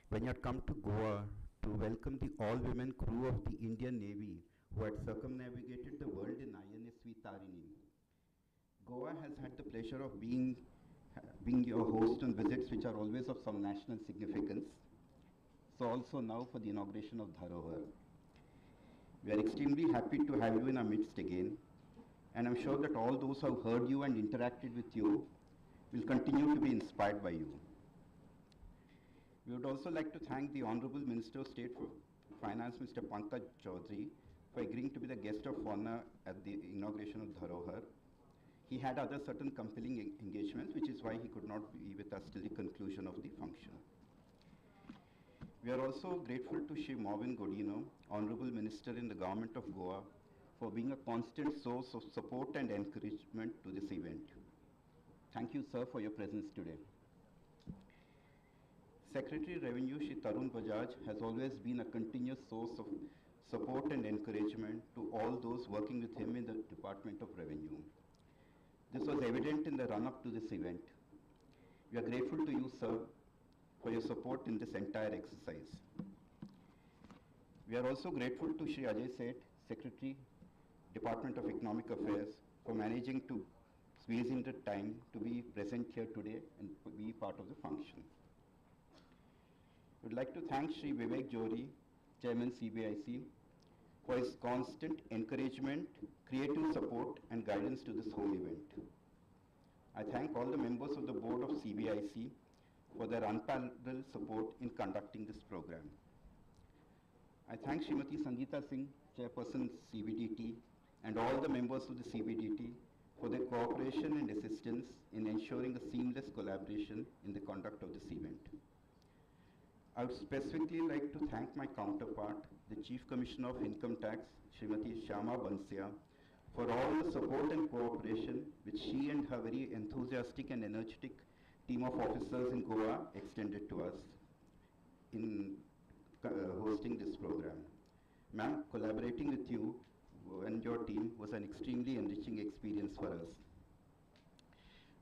when you had come to Goa to welcome the all-women crew of the Indian Navy who had circumnavigated the world in INSV Tarini. Goa has had the pleasure of being your host on visits which are always of some national significance. So also now for the inauguration of Dharohar. We are extremely happy to have you in our midst again, and I'm sure that all those who have heard you and interacted with you will continue to be inspired by you. We would also like to thank the Honorable Minister of State for Finance, Mr. Pankaj Chaudhary, for agreeing to be the guest of honor at the inauguration of Dharohar. He had other certain compelling engagements, which is why he could not be with us till the conclusion of the function. We are also grateful to Shri Movin Godino, Honorable Minister in the Government of Goa, for being a constant source of support and encouragement to this event. Thank you, sir, for your presence today. Secretary Revenue Shri Tarun Bajaj has always been a continuous source of support and encouragement to all those working with him in the Department of Revenue. This was evident in the run-up to this event. We are grateful to you, sir, for your support in this entire exercise. We are also grateful to Shri Ajay Seth, Secretary, Department of Economic Affairs, for managing to squeeze in the time to be present here today and be part of the function. I would like to thank Shri Vivek Johri, Chairman CBIC, for his constant encouragement, creative support and guidance to this whole event. I thank all the members of the board of CBIC for their unparalleled support in conducting this program. I thank Srimati Sangeeta Singh, Chairperson CBDT, and all the members of the CBDT for their cooperation and assistance in ensuring a seamless collaboration in the conduct of this event. I would specifically like to thank my counterpart, the Chief Commissioner of Income Tax, Srimati Shyama Bansia, for all the support and cooperation which she and her very enthusiastic and energetic team of officers in Goa extended to us in hosting this program. Ma'am, collaborating with you and your team was an extremely enriching experience for us.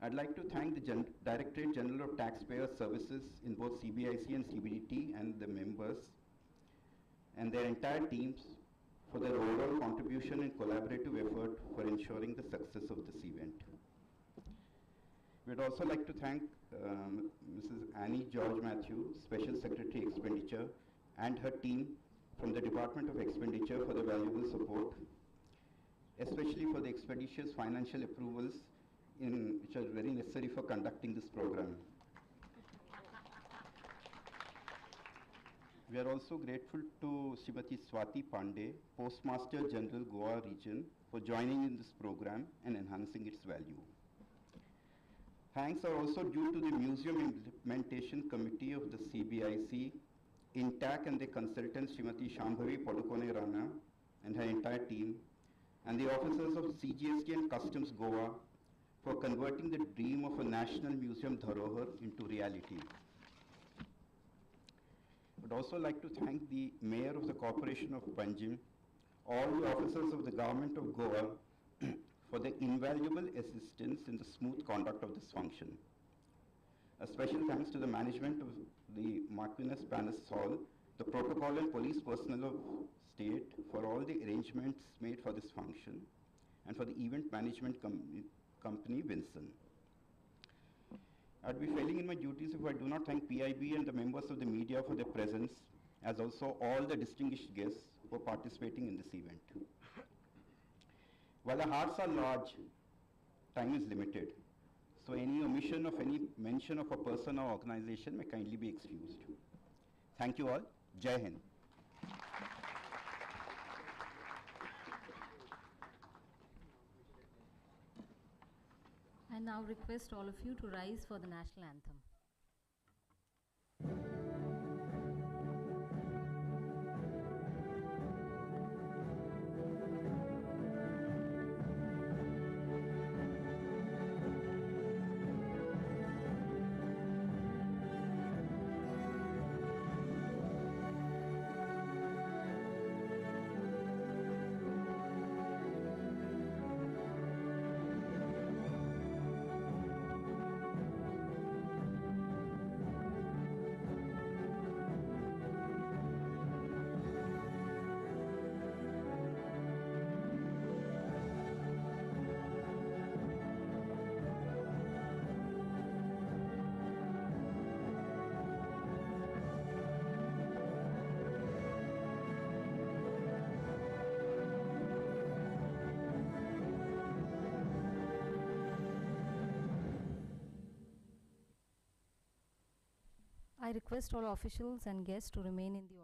I'd like to thank the Directorate General of Taxpayer Services in both CBIC and CBDT and the members and their entire teams for their overall contribution and collaborative effort for ensuring the success of this event. We'd also like to thank Mrs. Annie George Matthew, Special Secretary Expenditure, and her team from the Department of Expenditure for the valuable support, especially for the expeditious financial approvals which are very necessary for conducting this program. We are also grateful to Srimati Swati Pandey, Postmaster General Goa Region, for joining in this program and enhancing its value. Thanks are also due to the Museum Implementation Committee of the CBIC, INTAC and the consultant Srimati Shambhavi Padukone Rana and her entire team and the officers of CGST and Customs Goa for converting the dream of a national museum Dharohar into reality. I would also like to thank the Mayor of the Corporation of Panjim, all the officers of the Government of Goa for their invaluable assistance in the smooth conduct of this function. A special thanks to the management of the Marquinez Palace Hall, the protocol and police personnel of state for all the arrangements made for this function, and for the event management company Vinson. I'd be failing in my duties if I do not thank PIB and the members of the media for their presence, as also all the distinguished guests who are participating in this event. While our hearts are large, time is limited, so any omission of any mention of a person or organization may kindly be excused. Thank you all. Jai Hind. I now request all of you to rise for the national anthem. I request all officials and guests to remain in the